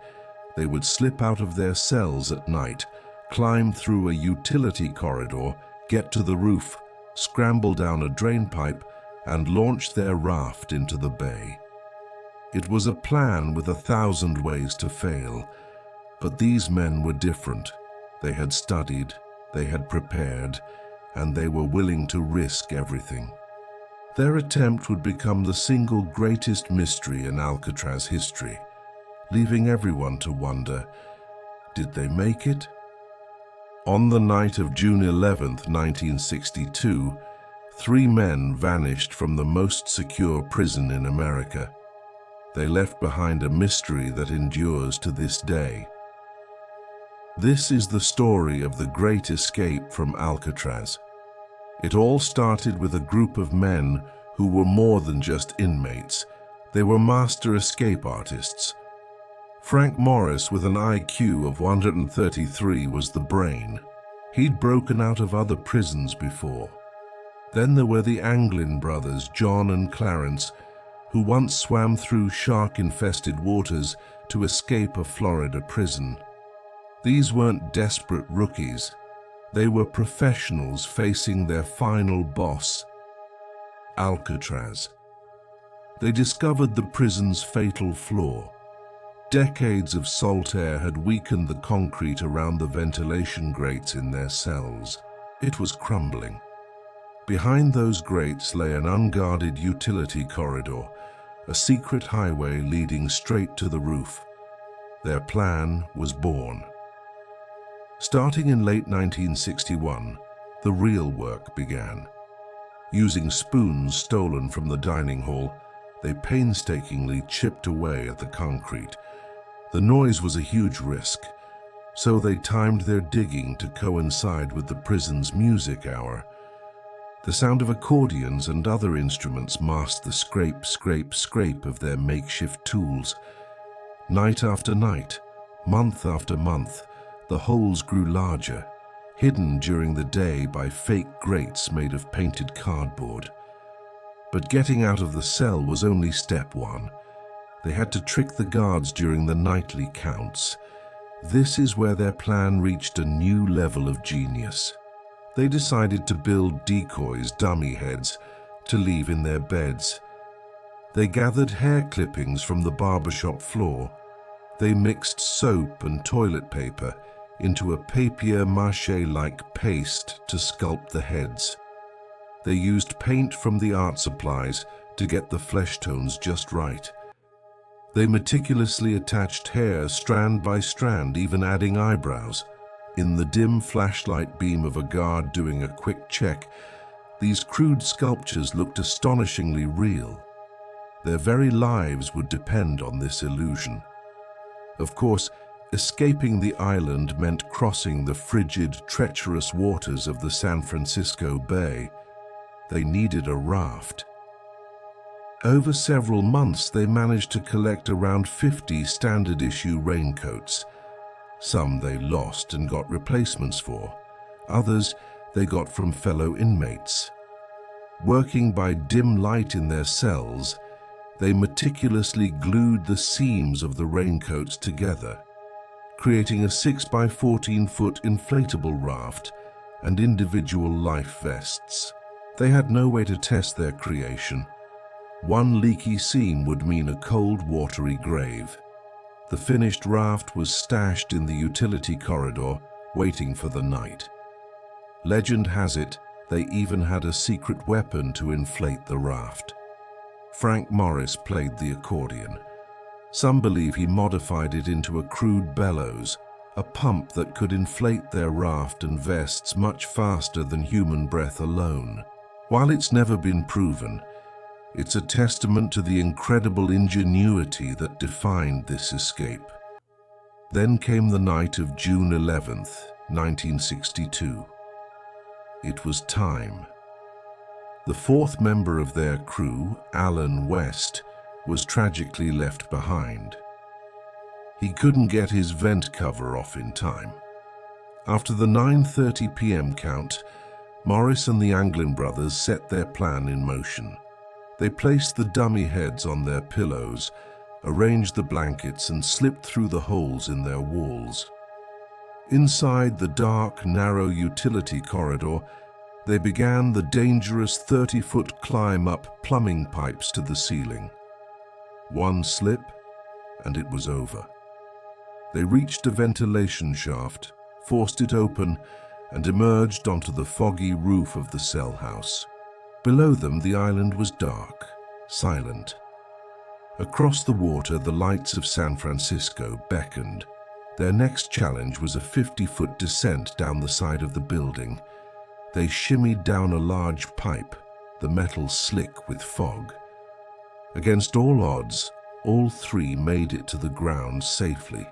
They would slip out of their cells at night, climb through a utility corridor, get to the roof, scramble down a drain pipe, and launch their raft into the bay. It was a plan with 1,000 ways to fail, but these men were different. They had studied, they had prepared, and they were willing to risk everything. Their attempt would become the single greatest mystery in Alcatraz history, leaving everyone to wonder, did they make it? On the night of June 11th, 1962, 3 men vanished from the most secure prison in America. They left behind a mystery that endures to this day. This is the story of the great escape from Alcatraz. It all started with a group of men who were more than just inmates. They were master escape artists. Frank Morris, with an IQ of 133, was the brain. He'd broken out of other prisons before. Then there were the Anglin brothers, John and Clarence, who once swam through shark-infested waters to escape a Florida prison. These weren't desperate rookies. They were professionals facing their final boss, Alcatraz. They discovered the prison's fatal flaw. Decades of salt air had weakened the concrete around the ventilation grates in their cells. It was crumbling. Behind those grates lay an unguarded utility corridor, a secret highway leading straight to the roof. Their plan was born. Starting in late 1961, the real work began. Using spoons stolen from the dining hall, they painstakingly chipped away at the concrete. The noise was a huge risk, so they timed their digging to coincide with the prison's music hour. The sound of accordions and other instruments masked the scrape, scrape, scrape of their makeshift tools. Night after night, month after month, the holes grew larger, hidden during the day by fake grates made of painted cardboard. But getting out of the cell was only step one. They had to trick the guards during the nightly counts. This is where their plan reached a new level of genius. They decided to build decoys, dummy heads, to leave in their beds. They gathered hair clippings from the barbershop floor. They mixed soap and toilet paper into a papier-mâché-like paste to sculpt the heads. They used paint from the art supplies to get the flesh tones just right. They meticulously attached hair strand by strand, even adding eyebrows. In the dim flashlight beam of a guard doing a quick check, these crude sculptures looked astonishingly real. Their very lives would depend on this illusion. Of course, escaping the island meant crossing the frigid, treacherous waters of the San Francisco Bay. They needed a raft. Over several months, they managed to collect around 50 standard-issue raincoats. Some they lost and got replacements for. Others they got from fellow inmates. Working by dim light in their cells, they meticulously glued the seams of the raincoats together, creating a 6 by 14-foot inflatable raft and individual life vests. They had no way to test their creation. One leaky seam would mean a cold, watery grave. The finished raft was stashed in the utility corridor, waiting for the night. Legend has it, they even had a secret weapon to inflate the raft. Frank Morris played the accordion. Some believe he modified it into a crude bellows, a pump that could inflate their raft and vests much faster than human breath alone. While it's never been proven, it's a testament to the incredible ingenuity that defined this escape. Then came the night of June 11th, 1962. It was time. The fourth member of their crew, Alan West, was tragically left behind. He couldn't get his vent cover off in time. After the 9:30 p.m. count, Morris and the Anglin brothers set their plan in motion. They placed the dummy heads on their pillows, arranged the blankets, and slipped through the holes in their walls. Inside the dark, narrow utility corridor, they began the dangerous 30-foot climb up plumbing pipes to the ceiling. One slip, and it was over. They reached a ventilation shaft, forced it open, and emerged onto the foggy roof of the cell house. Below them, the island was dark, silent. Across the water, the lights of San Francisco beckoned. Their next challenge was a 50-foot descent down the side of the building. They shimmied down a large pipe, the metal slick with fog. Against all odds, all three made it to the ground safely.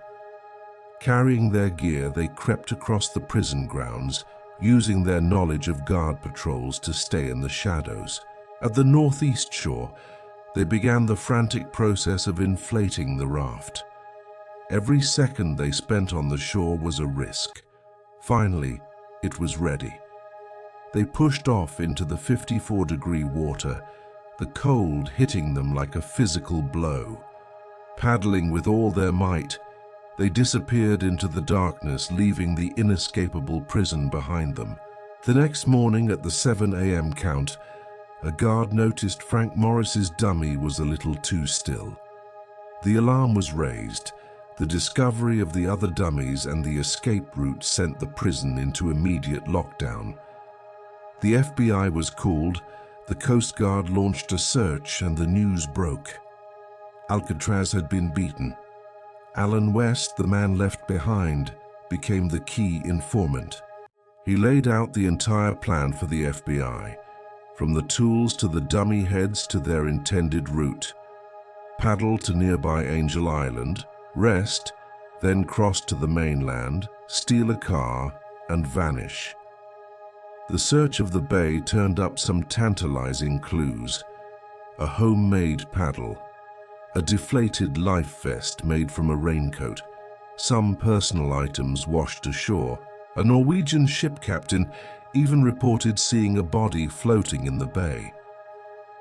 Carrying their gear, they crept across the prison grounds, using their knowledge of guard patrols to stay in the shadows. At the northeast shore, they began the frantic process of inflating the raft. Every second they spent on the shore was a risk. Finally, it was ready. They pushed off into the 54-degree water, the cold hitting them like a physical blow. Paddling with all their might, they disappeared into the darkness, leaving the inescapable prison behind them. The next morning at the 7 a.m. count, a guard noticed Frank Morris's dummy was a little too still. The alarm was raised. The discovery of the other dummies and the escape route sent the prison into immediate lockdown. The FBI was called, the Coast Guard launched a search, and the news broke. Alcatraz had been beaten. Alan West, the man left behind, became the key informant. He laid out the entire plan for the FBI, from the tools to the dummy heads to their intended route. Paddle to nearby Angel Island, rest, then cross to the mainland, steal a car, and vanish. The search of the bay turned up some tantalizing clues. A homemade paddle, a deflated life vest made from a raincoat, some personal items washed ashore. A Norwegian ship captain even reported seeing a body floating in the bay.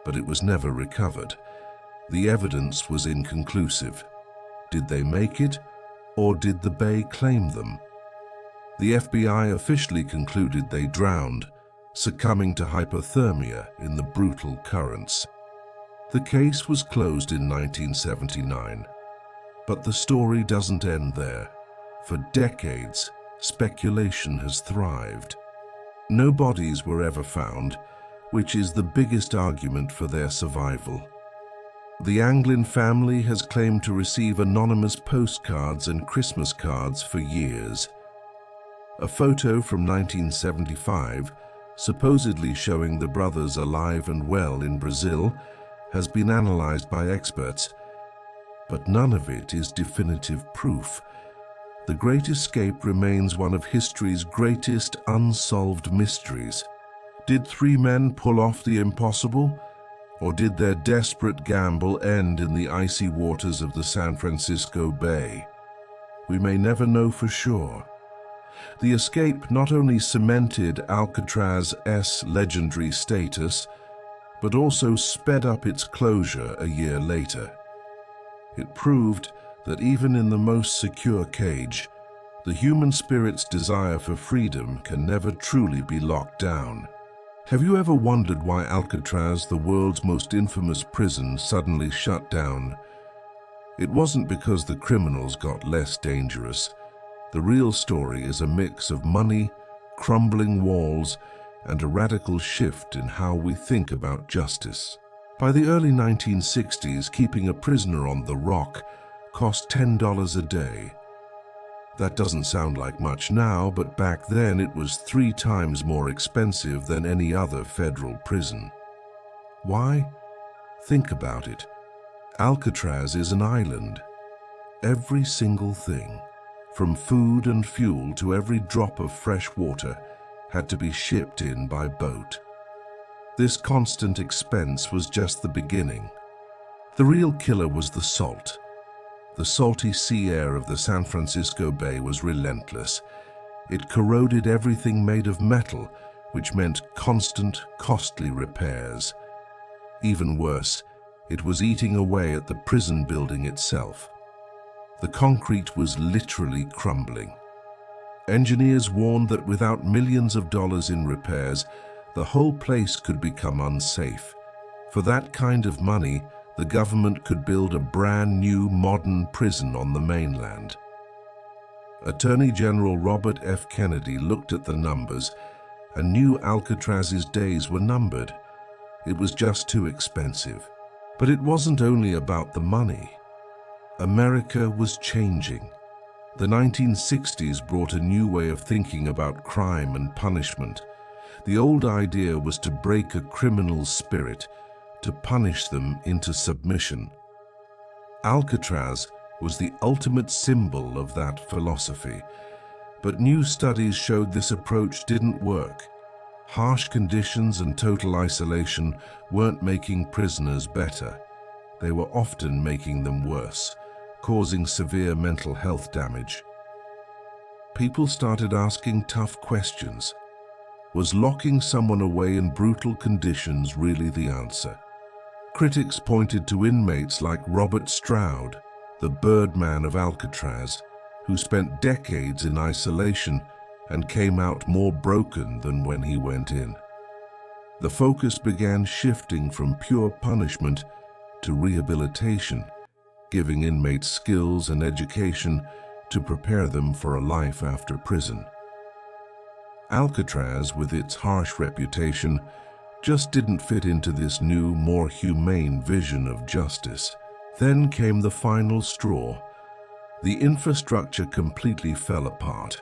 But it was never recovered. The evidence was inconclusive. Did they make it, or did the bay claim them? The FBI officially concluded they drowned, succumbing to hypothermia in the brutal currents. The case was closed in 1979. But the story doesn't end there. For decades, speculation has thrived. No bodies were ever found, which is the biggest argument for their survival. The Anglin family has claimed to receive anonymous postcards and Christmas cards for years. A photo from 1975, supposedly showing the brothers alive and well in Brazil, has been analyzed by experts, but none of it is definitive proof. The Great Escape remains one of history's greatest unsolved mysteries. Did three men pull off the impossible? Or did their desperate gamble end in the icy waters of the San Francisco Bay? We may never know for sure. The escape not only cemented Alcatraz's legendary status, but also sped up its closure a year later. It proved that even in the most secure cage, the human spirit's desire for freedom can never truly be locked down. Have you ever wondered why Alcatraz, the world's most infamous prison, suddenly shut down? It wasn't because the criminals got less dangerous. The real story is a mix of money, crumbling walls, and a radical shift in how we think about justice. By the early 1960s, keeping a prisoner on the rock cost $10 a day. That doesn't sound like much now, but back then it was 3 times more expensive than any other federal prison. Why? Think about it. Alcatraz is an island. Every single thing, from food and fuel to every drop of fresh water, had to be shipped in by boat. This constant expense was just the beginning. The real killer was the salt. The salty sea air of the San Francisco Bay was relentless. It corroded everything made of metal, which meant constant, costly repairs. Even worse, it was eating away at the prison building itself. The concrete was literally crumbling. Engineers warned that without millions of dollars in repairs, the whole place could become unsafe. For that kind of money, the government could build a brand new modern prison on the mainland. Attorney General Robert F. Kennedy looked at the numbers and knew Alcatraz's days were numbered. It was just too expensive. But it wasn't only about the money. America was changing. The 1960s brought a new way of thinking about crime and punishment. The old idea was to break a criminal's spirit, to punish them into submission. Alcatraz was the ultimate symbol of that philosophy, but new studies showed this approach didn't work. Harsh conditions and total isolation weren't making prisoners better. They were often making them worse. causing severe mental health damage. People started asking tough questions. Was locking someone away in brutal conditions really the answer? Critics pointed to inmates like Robert Stroud, the Birdman of Alcatraz, who spent decades in isolation and came out more broken than when he went in. The focus began shifting from pure punishment to rehabilitation, giving inmates skills and education to prepare them for a life after prison. Alcatraz, with its harsh reputation, just didn't fit into this new, more humane vision of justice. Then came the final straw. The infrastructure completely fell apart.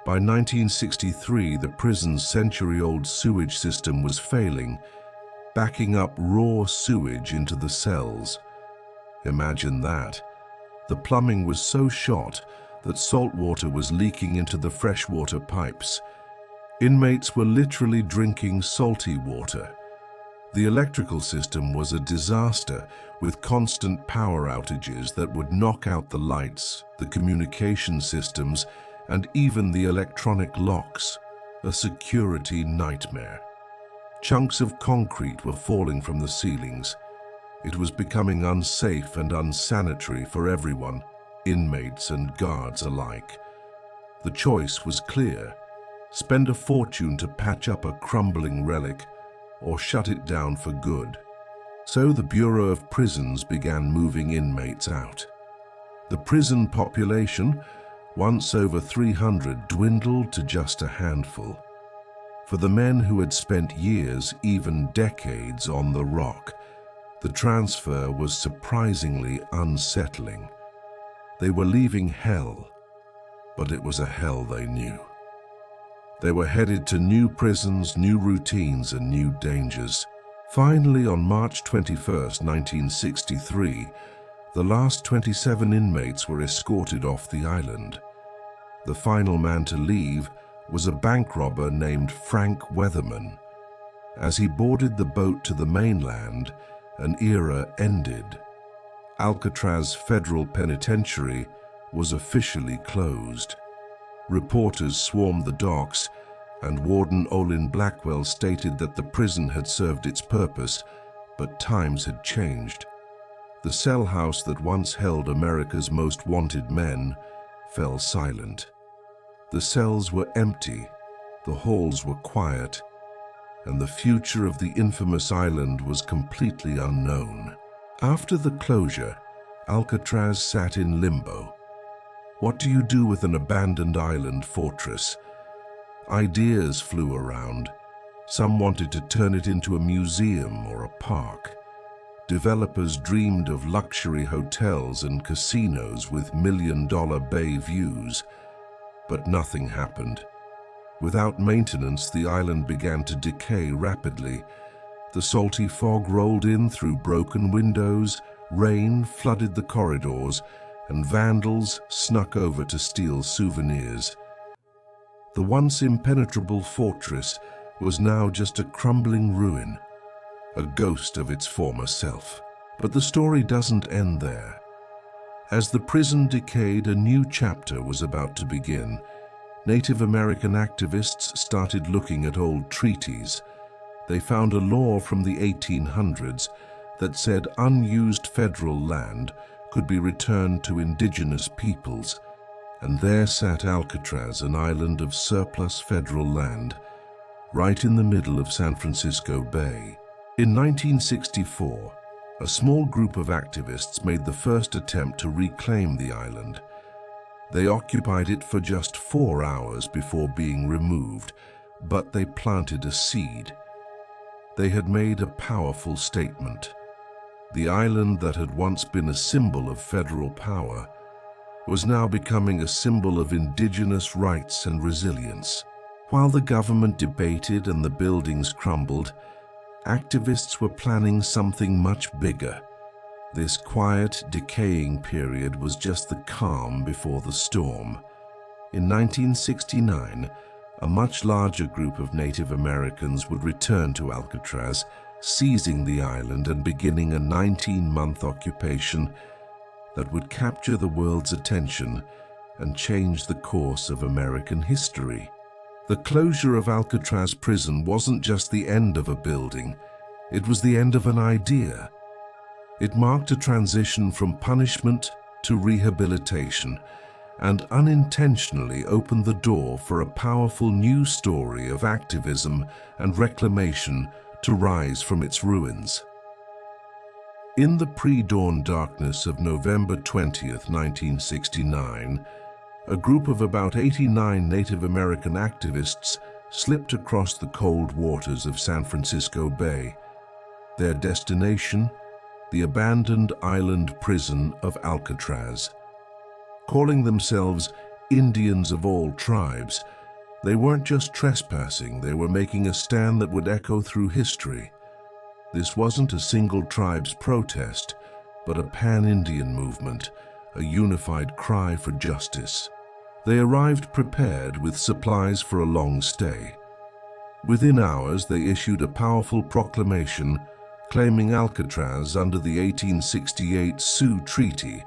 By 1963, the prison's century-old sewage system was failing, backing up raw sewage into the cells. Imagine that. The plumbing was so shot that salt water was leaking into the freshwater pipes. Inmates were literally drinking salty water. The electrical system was a disaster, with constant power outages that would knock out the lights, the communication systems, and even the electronic locks. A security nightmare. Chunks of concrete were falling from the ceilings. It was becoming unsafe and unsanitary for everyone, inmates and guards alike. The choice was clear: spend a fortune to patch up a crumbling relic, or shut it down for good. So the Bureau of Prisons began moving inmates out. The prison population, once over 300, dwindled to just a handful. For the men who had spent years, even decades, on the rock, the transfer was surprisingly unsettling. They were leaving hell, but it was a hell they knew. They were headed to new prisons, new routines, and new dangers. Finally, on March 21, 1963, the last 27 inmates were escorted off the island. The final man to leave was a bank robber named Frank Weatherman. As he boarded the boat to the mainland, an era ended. Alcatraz Federal Penitentiary was officially closed. Reporters swarmed the docks, and Warden Olin Blackwell stated that the prison had served its purpose, but times had changed. The cell house that once held America's most wanted men fell silent. The cells were empty, the halls were quiet, and the future of the infamous island was completely unknown. After the closure, Alcatraz sat in limbo. What do you do with an abandoned island fortress? Ideas flew around. Some wanted to turn it into a museum or a park. Developers dreamed of luxury hotels and casinos with million-dollar bay views, but nothing happened. Without maintenance, the island began to decay rapidly. The salty fog rolled in through broken windows, rain flooded the corridors, and vandals snuck over to steal souvenirs. The once impenetrable fortress was now just a crumbling ruin, a ghost of its former self. But the story doesn't end there. As the prison decayed, a new chapter was about to begin. Native American activists started looking at old treaties. They found a law from the 1800s that said unused federal land could be returned to indigenous peoples, and there sat Alcatraz, an island of surplus federal land, right in the middle of San Francisco Bay. In 1964, a small group of activists made the first attempt to reclaim the island. They occupied it for just 4 hours before being removed, but they planted a seed. They had made a powerful statement. The island that had once been a symbol of federal power was now becoming a symbol of indigenous rights and resilience. While the government debated and the buildings crumbled, activists were planning something much bigger. This quiet, decaying period was just the calm before the storm. In 1969, a much larger group of Native Americans would return to Alcatraz, seizing the island and beginning a 19-month occupation. that would capture the world's attention and change the course of American history. The closure of Alcatraz prison wasn't just the end of a building, it was the end of an idea. It marked a transition from punishment to rehabilitation, and unintentionally opened the door for a powerful new story of activism and reclamation to rise from its ruins. In the pre-dawn darkness of November 20th, 1969, a group of about 89 Native American activists slipped across the cold waters of San Francisco Bay. Their destination, the abandoned island prison of Alcatraz. Calling themselves Indians of all tribes, they weren't just trespassing, they were making a stand that would echo through history. This wasn't a single tribe's protest, but a pan-Indian movement, a unified cry for justice. They arrived prepared with supplies for a long stay. Within hours, they issued a powerful proclamation claiming Alcatraz under the 1868 Sioux Treaty,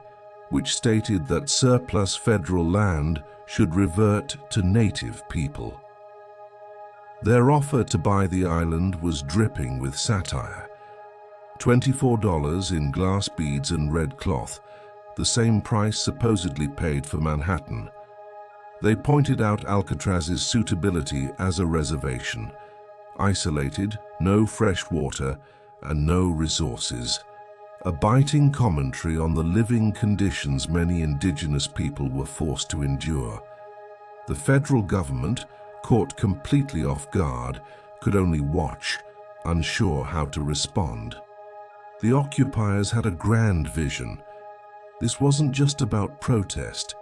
which stated that surplus federal land should revert to native people. Their offer to buy the island was dripping with satire. $24 in glass beads and red cloth, the same price supposedly paid for Manhattan. They pointed out Alcatraz's suitability as a reservation, isolated, no fresh water, and no resources. A biting commentary on the living conditions many indigenous people were forced to endure. The federal government, caught completely off guard, could only watch, unsure how to respond. The occupiers had a grand vision. This wasn't just about protest,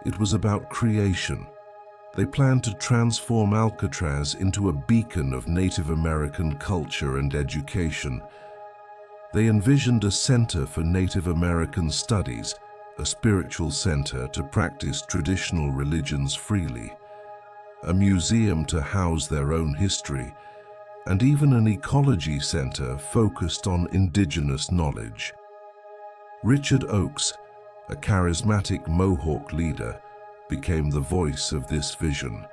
it was about creation. They planned to transform Alcatraz into a beacon of Native American culture and education. They envisioned a center for Native American studies, a spiritual center to practice traditional religions freely, a museum to house their own history, and even an ecology center focused on indigenous knowledge. Richard Oakes, a charismatic Mohawk leader, became the voice of this vision.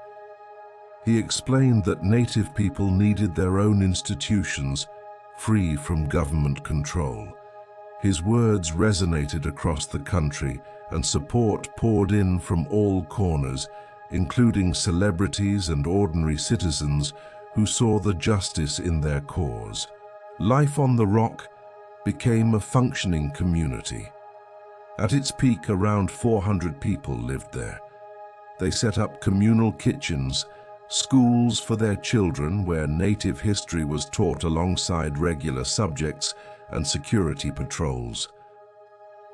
He explained that Native people needed their own institutions, free from government control. His words resonated across the country, and support poured in from all corners, including celebrities and ordinary citizens who saw the justice in their cause. Life on the Rock became a functioning community. At its peak, around 400 people lived there. They set up communal kitchens, schools for their children where Native history was taught alongside regular subjects, and security patrols.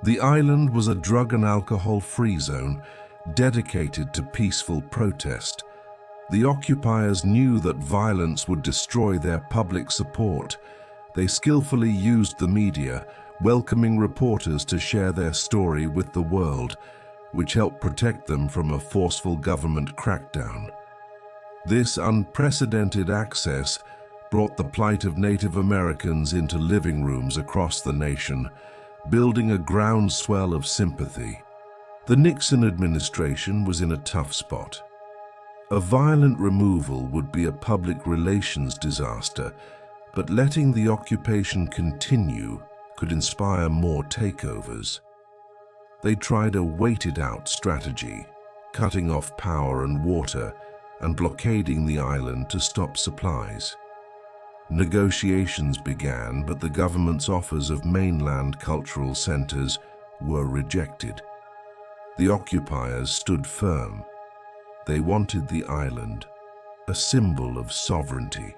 The island was a drug and alcohol-free zone dedicated to peaceful protest. The occupiers knew that violence would destroy their public support. They skillfully used the media, welcoming reporters to share their story with the world, which helped protect them from a forceful government crackdown. This unprecedented access brought the plight of Native Americans into living rooms across the nation, building a groundswell of sympathy. The Nixon administration was in a tough spot. A violent removal would be a public relations disaster, but letting the occupation continue could inspire more takeovers. They tried a waited-out strategy, cutting off power and water and blockading the island to stop supplies. Negotiations began, but the government's offers of mainland cultural centers were rejected. The occupiers stood firm. They wanted the island, a symbol of sovereignty.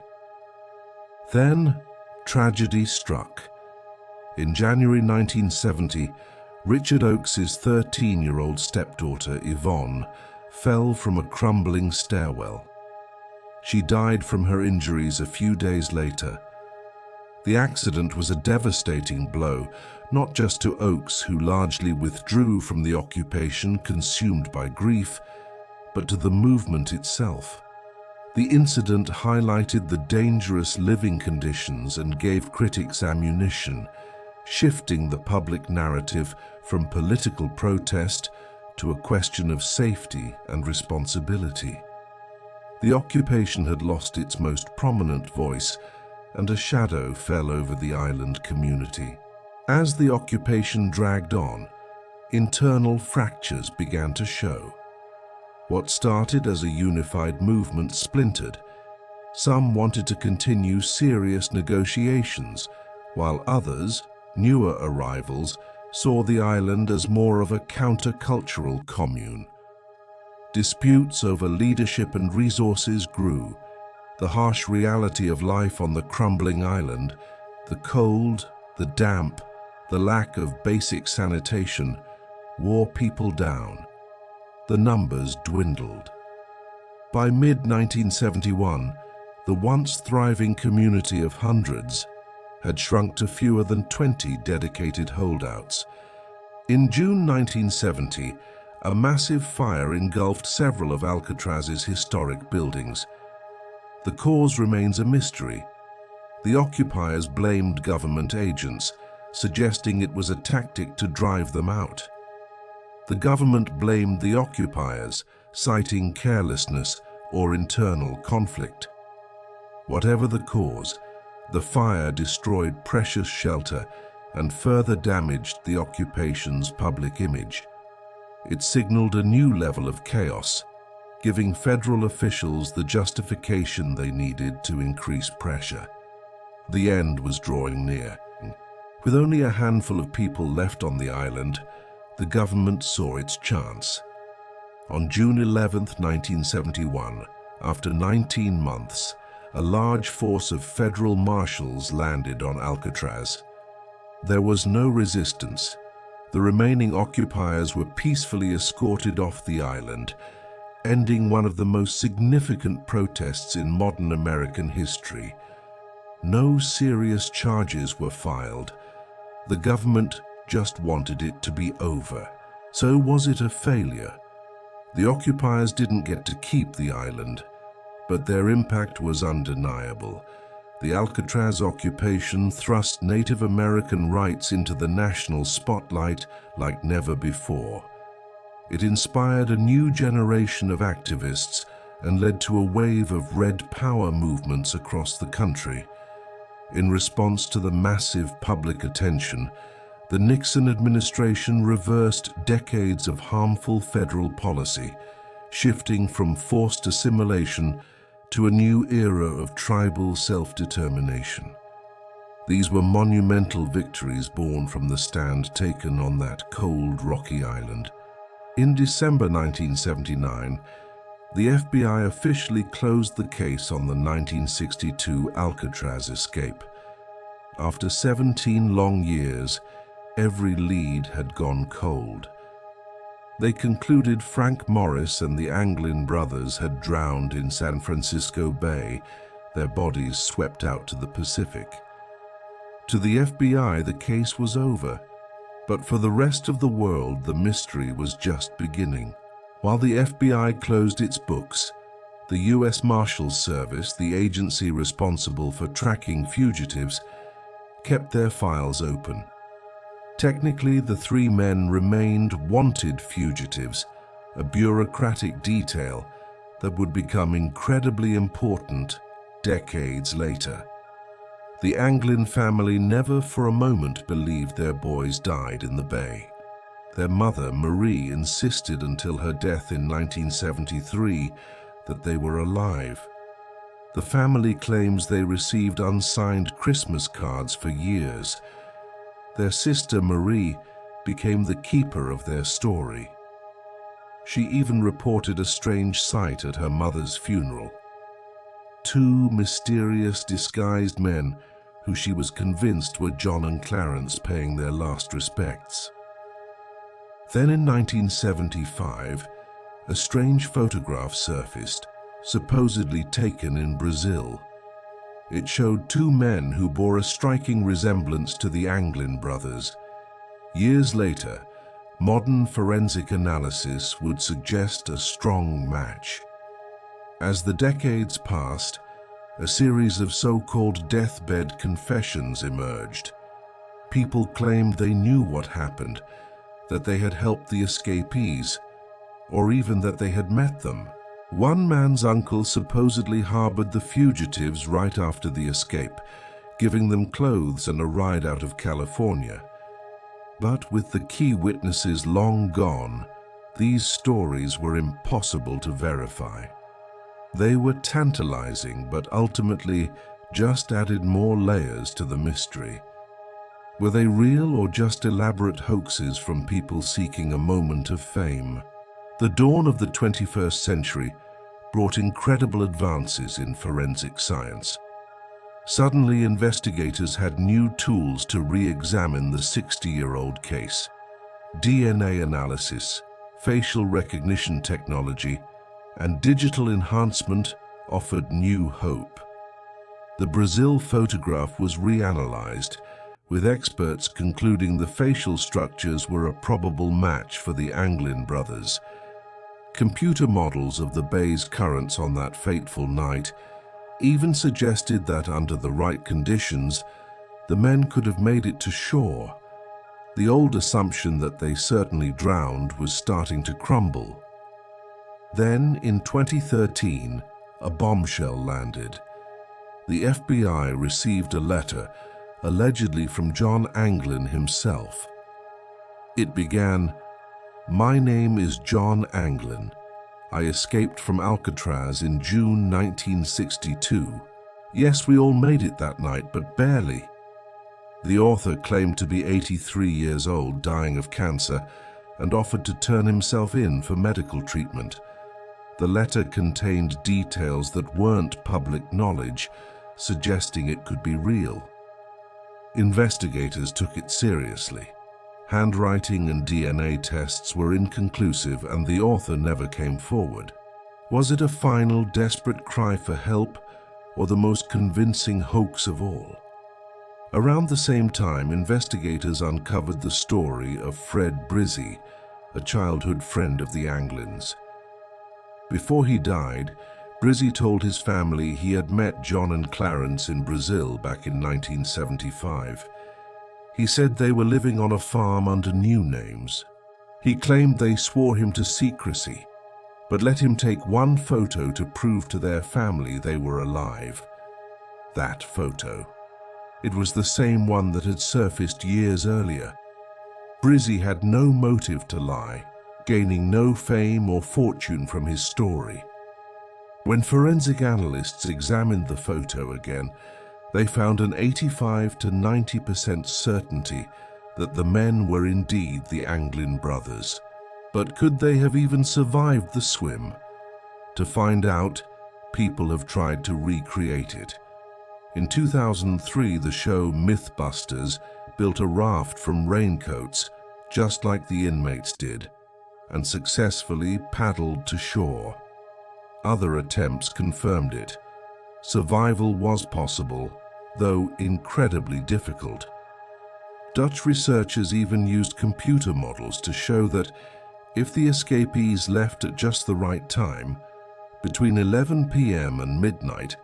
Then, tragedy struck. In January 1970, Richard Oakes' 13-year-old stepdaughter, Yvonne, fell from a crumbling stairwell. She died from her injuries a few days later. The accident was a devastating blow, not just to Oakes, who largely withdrew from the occupation consumed by grief, but to the movement itself. The incident highlighted the dangerous living conditions and gave critics ammunition. shifting the public narrative from political protest to a question of safety and responsibility. The occupation had lost its most prominent voice, and a shadow fell over the island community. As the occupation dragged on, internal fractures began to show. What started as a unified movement splintered. Some wanted to continue serious negotiations, while others, newer arrivals, saw the island as more of a countercultural commune. Disputes over leadership and resources grew. The harsh reality of life on the crumbling island, the cold, the damp, the lack of basic sanitation, wore people down. The numbers dwindled. By mid-1971, the once thriving community of hundreds had shrunk to fewer than 20 dedicated holdouts. In June 1970, a massive fire engulfed several of Alcatraz's historic buildings. The cause remains a mystery. The occupiers blamed government agents, suggesting it was a tactic to drive them out. The government blamed the occupiers, citing carelessness or internal conflict. Whatever the cause, the fire destroyed precious shelter and further damaged the occupation's public image. It signaled a new level of chaos, giving federal officials the justification they needed to increase pressure. The end was drawing near. With only a handful of people left on the island, the government saw its chance. On June 11, 1971, after 19 months, a large force of federal marshals landed on Alcatraz. There was no resistance. The remaining occupiers were peacefully escorted off the island, ending one of the most significant protests in modern American history. No serious charges were filed. The government just wanted it to be over. So was it a failure? The occupiers didn't get to keep the island, but their impact was undeniable. The Alcatraz occupation thrust Native American rights into the national spotlight like never before. It inspired a new generation of activists and led to a wave of Red Power movements across the country. In response to the massive public attention, the Nixon administration reversed decades of harmful federal policy, shifting from forced assimilation to a new era of tribal self-determination. These were monumental victories born from the stand taken on that cold, rocky island. In December 1979, the FBI officially closed the case on the 1962 Alcatraz escape. After 17 long years, every lead had gone cold. They concluded Frank Morris and the Anglin brothers had drowned in San Francisco Bay, their bodies swept out to the Pacific. To the FBI, the case was over, but for the rest of the world, the mystery was just beginning. While the FBI closed its books, the U.S. Marshals Service, the agency responsible for tracking fugitives, kept their files open. Technically, the three men remained wanted fugitives, a bureaucratic detail that would become incredibly important decades later. The Anglin family never for a moment believed their boys died in the bay. Their mother, Marie, insisted until her death in 1973 that they were alive. The family claims they received unsigned Christmas cards for years. Their sister, Marie, became the keeper of their story. She even reported a strange sight at her mother's funeral. Two mysterious, disguised men who she was convinced were John and Clarence paying their last respects. Then in 1975, a strange photograph surfaced, supposedly taken in Brazil. It showed two men who bore a striking resemblance to the Anglin brothers. Years later, modern forensic analysis would suggest a strong match. As the decades passed, a series of so-called deathbed confessions emerged. People claimed they knew what happened, that they had helped the escapees, or even that they had met them. One man's uncle supposedly harbored the fugitives right after the escape, giving them clothes and a ride out of California. But with the key witnesses long gone, these stories were impossible to verify. They were tantalizing, but ultimately just added more layers to the mystery. Were they real or just elaborate hoaxes from people seeking a moment of fame? The dawn of the 21st century brought incredible advances in forensic science. Suddenly, investigators had new tools to re-examine the 60-year-old case. DNA analysis, facial recognition technology, and digital enhancement offered new hope. The Brazil photograph was reanalyzed, with experts concluding the facial structures were a probable match for the Anglin brothers. Computer models of the bay's currents on that fateful night even suggested that under the right conditions, the men could have made it to shore. The old assumption that they certainly drowned was starting to crumble. Then, in 2013, a bombshell landed. The FBI received a letter, allegedly from John Anglin himself. It began, "My name is John Anglin. I escaped from Alcatraz in June 1962. Yes, we all made it that night, but barely." The author claimed to be 83 years old, dying of cancer, and offered to turn himself in for medical treatment. The letter contained details that weren't public knowledge, suggesting it could be real. Investigators took it seriously. Handwriting and DNA tests were inconclusive, and the author never came forward. Was it a final, desperate cry for help, or the most convincing hoax of all? Around the same time, investigators uncovered the story of Fred Brizzi, a childhood friend of the Anglins. Before he died, Brizzi told his family he had met John and Clarence in Brazil back in 1975. He said they were living on a farm under new names. He claimed they swore him to secrecy, but let him take one photo to prove to their family they were alive. That photo. It was the same one that had surfaced years earlier. Brizzi had no motive to lie, gaining no fame or fortune from his story. When forensic analysts examined the photo again, they found an 85 to 90% certainty that the men were indeed the Anglin brothers. But could they have even survived the swim? To find out, people have tried to recreate it. In 2003, the show Mythbusters built a raft from raincoats, just like the inmates did, and successfully paddled to shore. Other attempts confirmed it. Survival was possible, though incredibly difficult. Dutch researchers even used computer models to show that if the escapees left at just the right time, between 11 p.m. and midnight,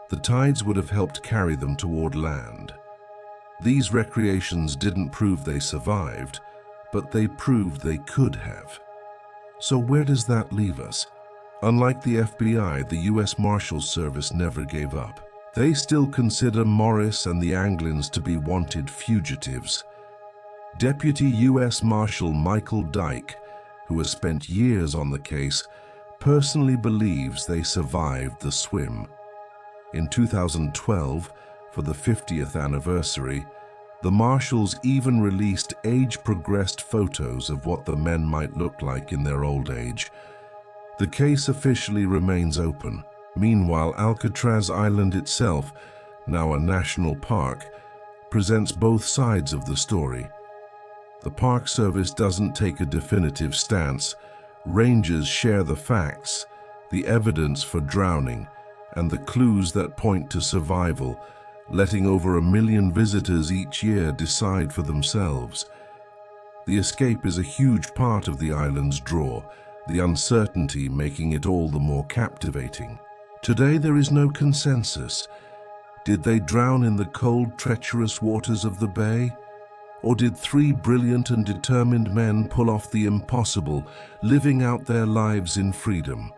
the tides would have helped carry them toward land. These recreations didn't prove they survived, but they proved they could have. So where does that leave us? Unlike the FBI, the U.S. Marshals Service never gave up. They still consider Morris and the Anglins to be wanted fugitives. Deputy U.S. Marshal Michael Dyke, who has spent years on the case, personally believes they survived the swim. In 2012, for the 50th anniversary, the Marshals even released age-progressed photos of what the men might look like in their old age. The case officially remains open. Meanwhile, Alcatraz Island itself, now a national park, presents both sides of the story. The Park Service doesn't take a definitive stance. Rangers share the facts, the evidence for drowning, and the clues that point to survival, letting over 1 million visitors each year decide for themselves. The escape is a huge part of the island's draw, the uncertainty making it all the more captivating. Today there is no consensus. Did they drown in the cold, treacherous waters of the bay? Or did three brilliant and determined men pull off the impossible, living out their lives in freedom?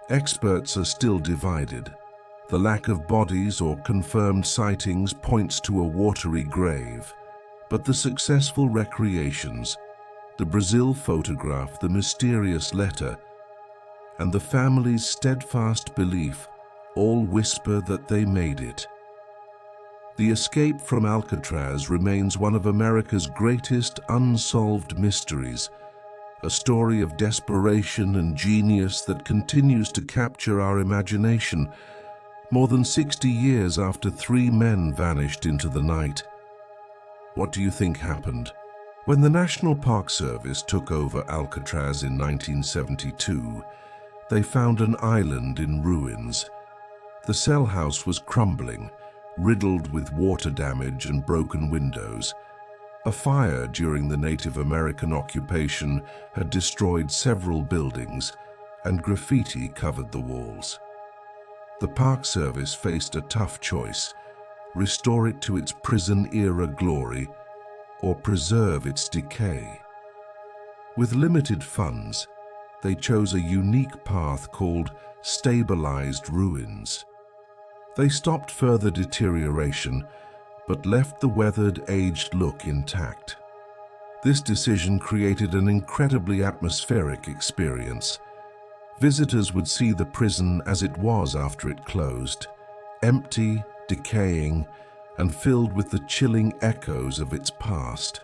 Experts are still divided. The lack of bodies or confirmed sightings points to a watery grave. But the successful recreations, the Brazil photograph, the mysterious letter, and the family's steadfast belief all whisper that they made it. The escape from Alcatraz remains one of America's greatest unsolved mysteries, a story of desperation and genius that continues to capture our imagination more than 60 years after three men vanished into the night. What do you think happened? When the National Park Service took over Alcatraz in 1972, they found an island in ruins. The cell house was crumbling, riddled with water damage and broken windows. A fire during the Native American occupation had destroyed several buildings, and graffiti covered the walls. The Park Service faced a tough choice: restore it to its prison-era glory, or preserve its decay. With limited funds, they chose a unique path called stabilized ruins. They stopped further deterioration, but left the weathered, aged look intact. This decision created an incredibly atmospheric experience. Visitors would see the prison as it was after it closed, empty, decaying, and filled with the chilling echoes of its past.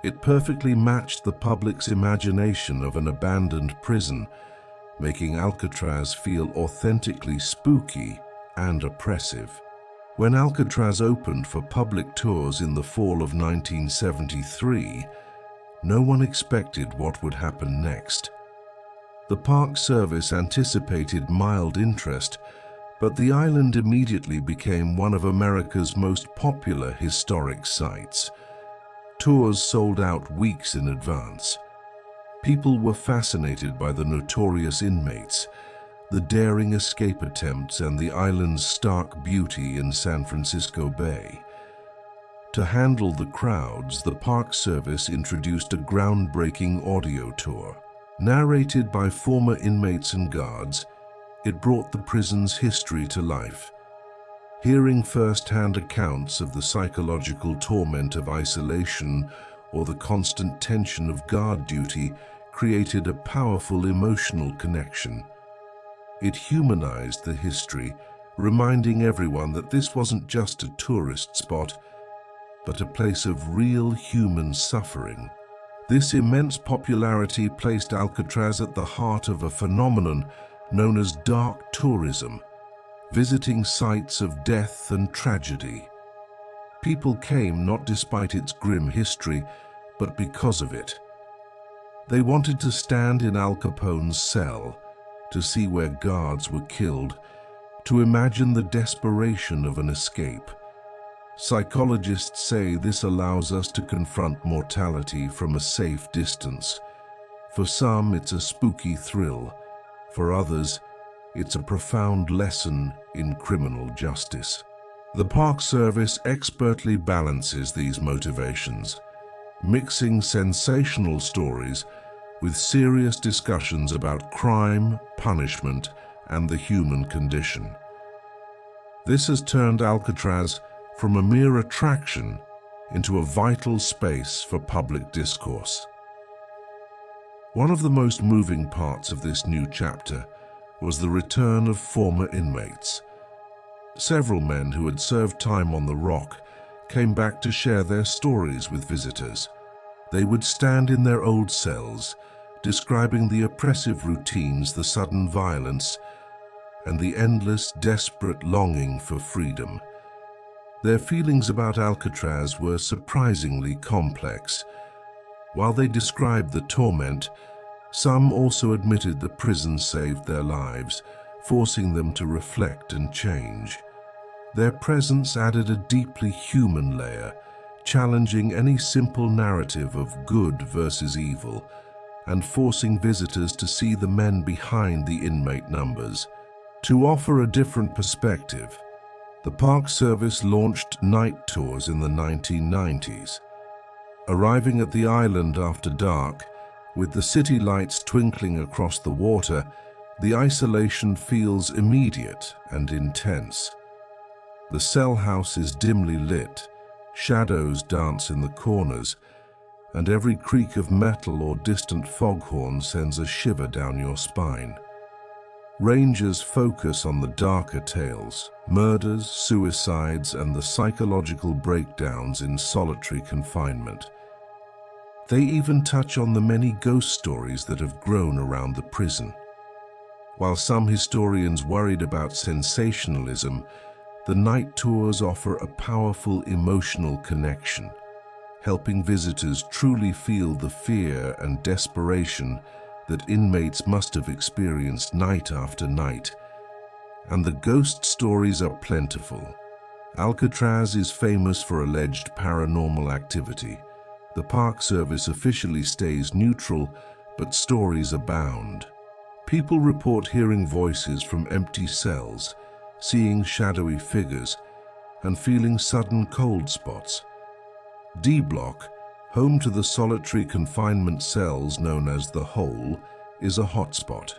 It perfectly matched the public's imagination of an abandoned prison, making Alcatraz feel authentically spooky and oppressive. When Alcatraz opened for public tours in the fall of 1973, no one expected what would happen next. The Park Service anticipated mild interest, but the island immediately became one of America's most popular historic sites. Tours sold out weeks in advance. People were fascinated by the notorious inmates, the daring escape attempts, and the island's stark beauty in San Francisco Bay. To handle the crowds, the Park Service introduced a groundbreaking audio tour. Narrated by former inmates and guards, it brought the prison's history to life. Hearing first-hand accounts of the psychological torment of isolation or the constant tension of guard duty created a powerful emotional connection. It humanized the history, reminding everyone that this wasn't just a tourist spot, but a place of real human suffering. This immense popularity placed Alcatraz at the heart of a phenomenon known as dark tourism, visiting sites of death and tragedy. People came not despite its grim history, but because of it. They wanted to stand in Al Capone's cell, to see where guards were killed, to imagine the desperation of an escape. Psychologists say this allows us to confront mortality from a safe distance. For some, it's a spooky thrill. For others, it's a profound lesson in criminal justice. The Park Service expertly balances these motivations, mixing sensational stories with serious discussions about crime, punishment, and the human condition. This has turned Alcatraz from a mere attraction into a vital space for public discourse. One of the most moving parts of this new chapter was the return of former inmates. Several men who had served time on the Rock came back to share their stories with visitors. They would stand in their old cells, describing the oppressive routines, the sudden violence, and the endless, desperate longing for freedom. Their feelings about Alcatraz were surprisingly complex. While they described the torment, some also admitted the prison saved their lives, forcing them to reflect and change. Their presence added a deeply human layer, challenging any simple narrative of good versus evil, and forcing visitors to see the men behind the inmate numbers. To offer a different perspective, the Park Service launched night tours in the 1990s. Arriving at the island after dark, with the city lights twinkling across the water, the isolation feels immediate and intense. The cell house is dimly lit, shadows dance in the corners, and every creak of metal or distant foghorn sends a shiver down your spine. Rangers focus on the darker tales, murders, suicides, and the psychological breakdowns in solitary confinement. They even touch on the many ghost stories that have grown around the prison. While some historians worried about sensationalism, the night tours offer a powerful emotional connection, helping visitors truly feel the fear and desperation that inmates must have experienced night after night. And the ghost stories are plentiful. Alcatraz is famous for alleged paranormal activity. The Park Service officially stays neutral, but stories abound. People report hearing voices from empty cells, seeing shadowy figures, and feeling sudden cold spots. D Block, home to the solitary confinement cells known as the Hole, is a hotspot.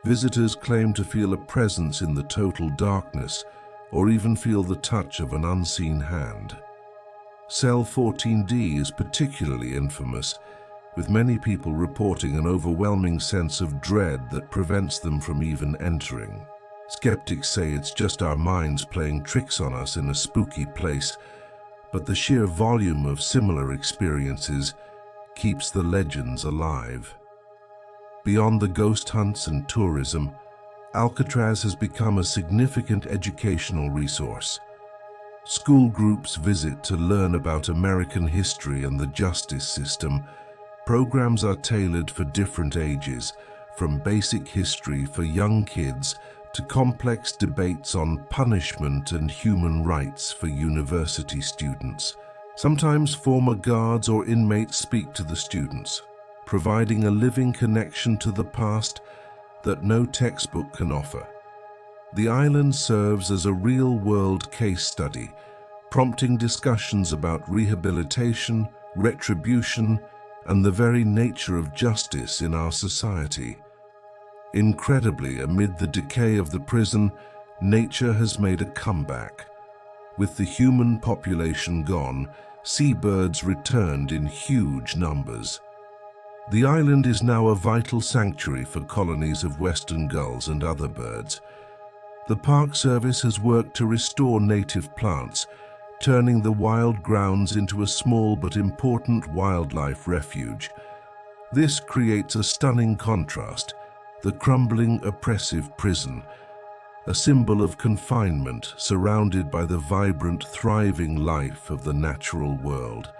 Visitors claim to feel a presence in the total darkness, or even feel the touch of an unseen hand. Cell 14D is particularly infamous, with many people reporting an overwhelming sense of dread that prevents them from even entering. Skeptics say it's just our minds playing tricks on us in a spooky place, but the sheer volume of similar experiences keeps the legends alive. Beyond the ghost hunts and tourism, Alcatraz has become a significant educational resource. School groups visit to learn about American history and the justice system. Programs are tailored for different ages, from basic history for young kids to complex debates on punishment and human rights for university students. Sometimes former guards or inmates speak to the students, providing a living connection to the past that no textbook can offer. The island serves as a real-world case study, prompting discussions about rehabilitation, retribution, and the very nature of justice in our society. Incredibly, amid the decay of the prison, nature has made a comeback. With the human population gone, seabirds returned in huge numbers. The island is now a vital sanctuary for colonies of western gulls and other birds. The Park Service has worked to restore native plants, turning the wild grounds into a small but important wildlife refuge. This creates a stunning contrast: the crumbling, oppressive prison, a symbol of confinement surrounded by the vibrant, thriving life of the natural world.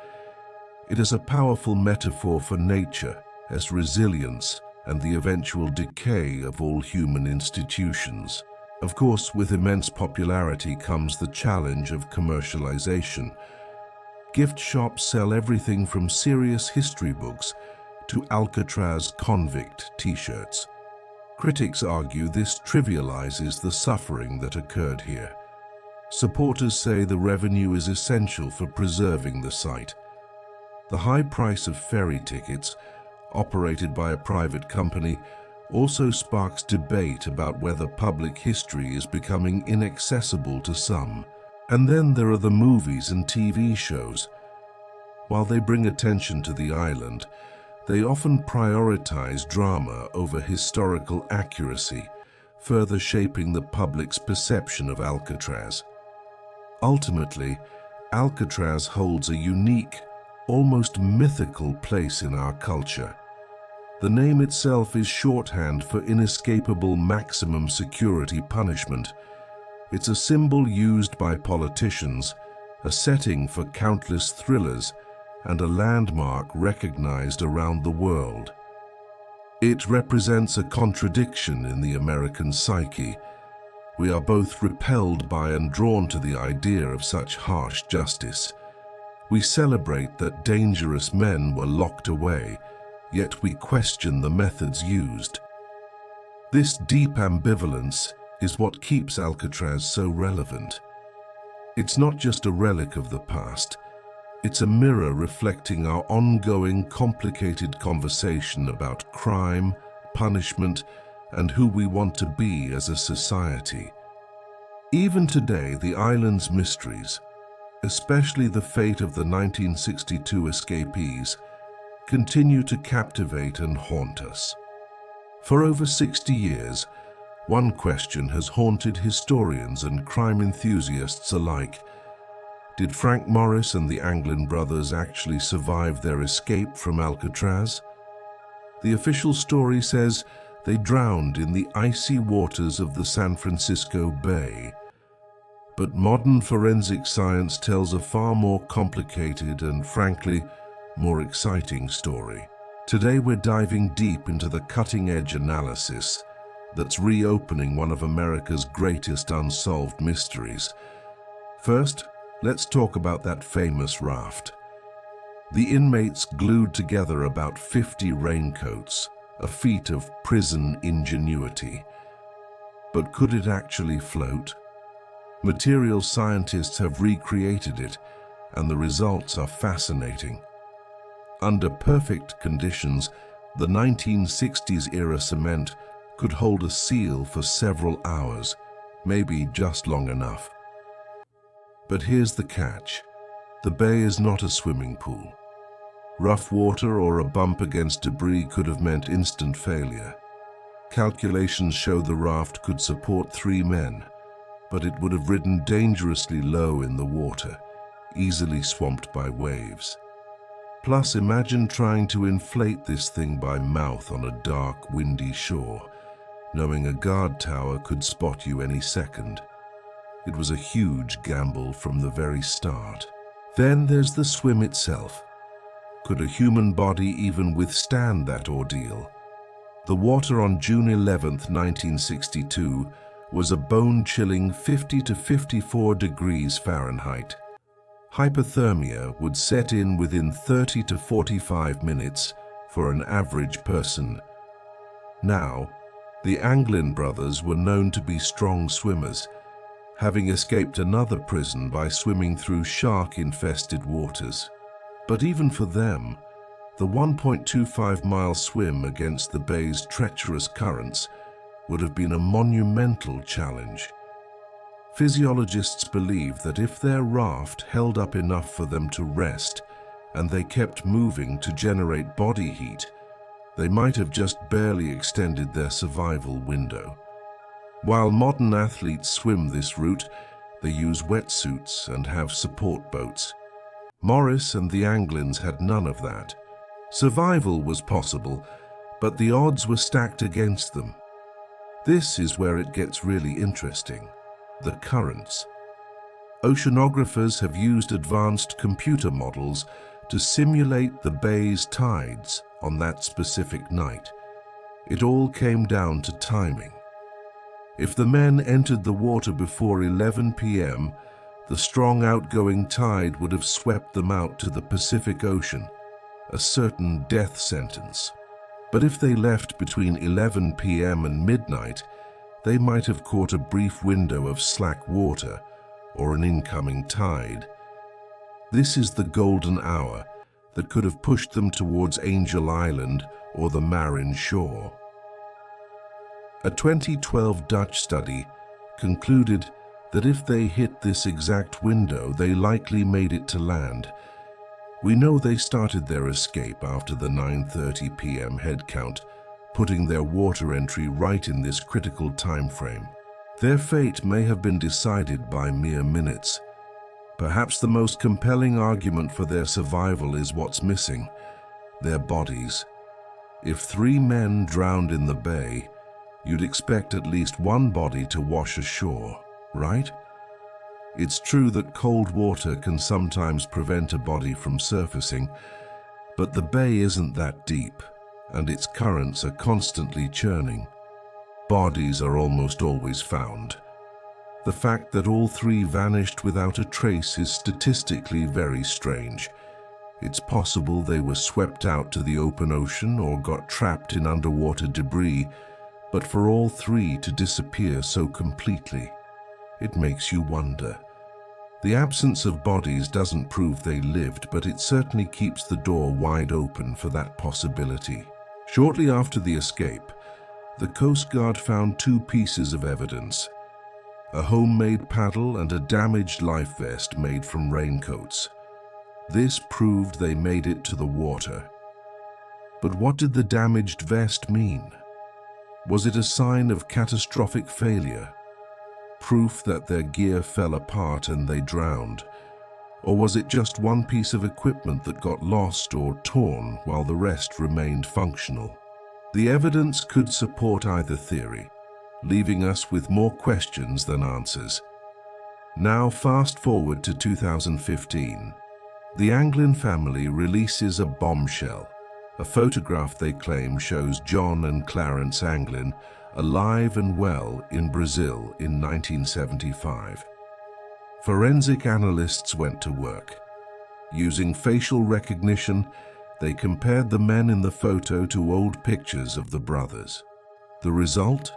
It is a powerful metaphor for nature as resilience and the eventual decay of all human institutions. Of course, with immense popularity comes the challenge of commercialization. Gift shops sell everything from serious history books to Alcatraz convict t-shirts. Critics argue this trivializes the suffering that occurred here. Supporters say the revenue is essential for preserving the site. The high price of ferry tickets, operated by a private company, also sparks debate about whether public history is becoming inaccessible to some. And then there are the movies and TV shows. While they bring attention to the island, they often prioritize drama over historical accuracy, further shaping the public's perception of Alcatraz. Ultimately, Alcatraz holds a unique, almost mythical place in our culture. The name itself is shorthand for inescapable maximum security punishment. It's a symbol used by politicians, a setting for countless thrillers, and a landmark recognized around the world. It represents a contradiction in the American psyche. We are both repelled by and drawn to the idea of such harsh justice. We celebrate that dangerous men were locked away, yet we question the methods used. This deep ambivalence is what keeps Alcatraz so relevant. It's not just a relic of the past. It's a mirror reflecting our ongoing, complicated conversation about crime, punishment, and who we want to be as a society. Even today, the island's mysteries, especially the fate of the 1962 escapees, continue to captivate and haunt us. For over 60 years, one question has haunted historians and crime enthusiasts alike. Did Frank Morris and the Anglin brothers actually survive their escape from Alcatraz? The official story says they drowned in the icy waters of the San Francisco Bay. But modern forensic science tells a far more complicated and, frankly, more exciting story. Today we're diving deep into the cutting-edge analysis that's reopening one of America's greatest unsolved mysteries. First, let's talk about that famous raft. The inmates glued together about 50 raincoats, a feat of prison ingenuity. But could it actually float? Material scientists have recreated it, and the results are fascinating. Under perfect conditions, the 1960s-era cement could hold a seal for several hours, maybe just long enough. But here's the catch. The bay is not a swimming pool. Rough water or a bump against debris could have meant instant failure. Calculations show the raft could support 3 men, but it would have ridden dangerously low in the water, easily swamped by waves. Plus, imagine trying to inflate this thing by mouth on a dark, windy shore, knowing a guard tower could spot you any second. It was a huge gamble from the very start. Then there's the swim itself. Could a human body even withstand that ordeal? The water on June 11, 1962, was a bone-chilling 50 to 54 degrees Fahrenheit. Hypothermia would set in within 30 to 45 minutes for an average person. Now, the Anglin brothers were known to be strong swimmers, having escaped another prison by swimming through shark-infested waters. But even for them, the 1.25-mile swim against the bay's treacherous currents would have been a monumental challenge. Physiologists believe that if their raft held up enough for them to rest and they kept moving to generate body heat, they might have just barely extended their survival window. While modern athletes swim this route, they use wetsuits and have support boats. Morris and the Anglins had none of that. Survival was possible, but the odds were stacked against them. This is where it gets really interesting. The currents. Oceanographers have used advanced computer models to simulate the bay's tides on that specific night. It all came down to timing. If the men entered the water before 11 p.m., the strong outgoing tide would have swept them out to the Pacific Ocean, a certain death sentence. But if they left between 11 p.m. and midnight, they might have caught a brief window of slack water or an incoming tide. This is the golden hour that could have pushed them towards Angel Island or the Marin shore. A 2012 Dutch study concluded that if they hit this exact window, they likely made it to land. We know they started their escape after the 9:30 p.m. head count, putting their water entry right in this critical time frame. Their fate may have been decided by mere minutes. Perhaps the most compelling argument for their survival is what's missing: their bodies. If 3 men drowned in the bay, you'd expect at least one body to wash ashore, right? It's true that cold water can sometimes prevent a body from surfacing, but the bay isn't that deep, and its currents are constantly churning. Bodies are almost always found. The fact that all 3 vanished without a trace is statistically very strange. It's possible they were swept out to the open ocean or got trapped in underwater debris, but for all 3 to disappear so completely, it makes you wonder. The absence of bodies doesn't prove they lived, but it certainly keeps the door wide open for that possibility. Shortly after the escape, the Coast Guard found two pieces of evidence: a homemade paddle and a damaged life vest made from raincoats. This proved they made it to the water. But what did the damaged vest mean? Was it a sign of catastrophic failure? Proof that their gear fell apart and they drowned? Or was it just one piece of equipment that got lost or torn while the rest remained functional? The evidence could support either theory, leaving us with more questions than answers. Now fast forward to 2015. The Anglin family releases a bombshell. A photograph they claim shows John and Clarence Anglin alive and well in Brazil in 1975. Forensic analysts went to work. Using facial recognition, they compared the men in the photo to old pictures of the brothers. The result?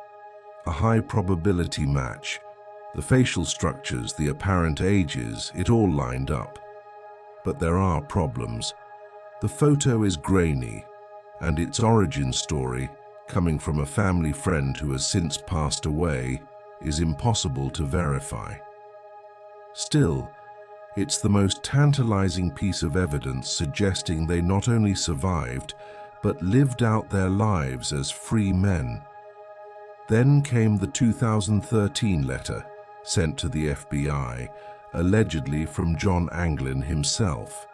A high probability match. The facial structures, the apparent ages, it all lined up. But there are problems. The photo is grainy, and its origin story, coming from a family friend who has since passed away, is impossible to verify. Still, it's the most tantalizing piece of evidence suggesting they not only survived, but lived out their lives as free men. Then came the 2013 letter, sent to the FBI, allegedly from John Anglin himself.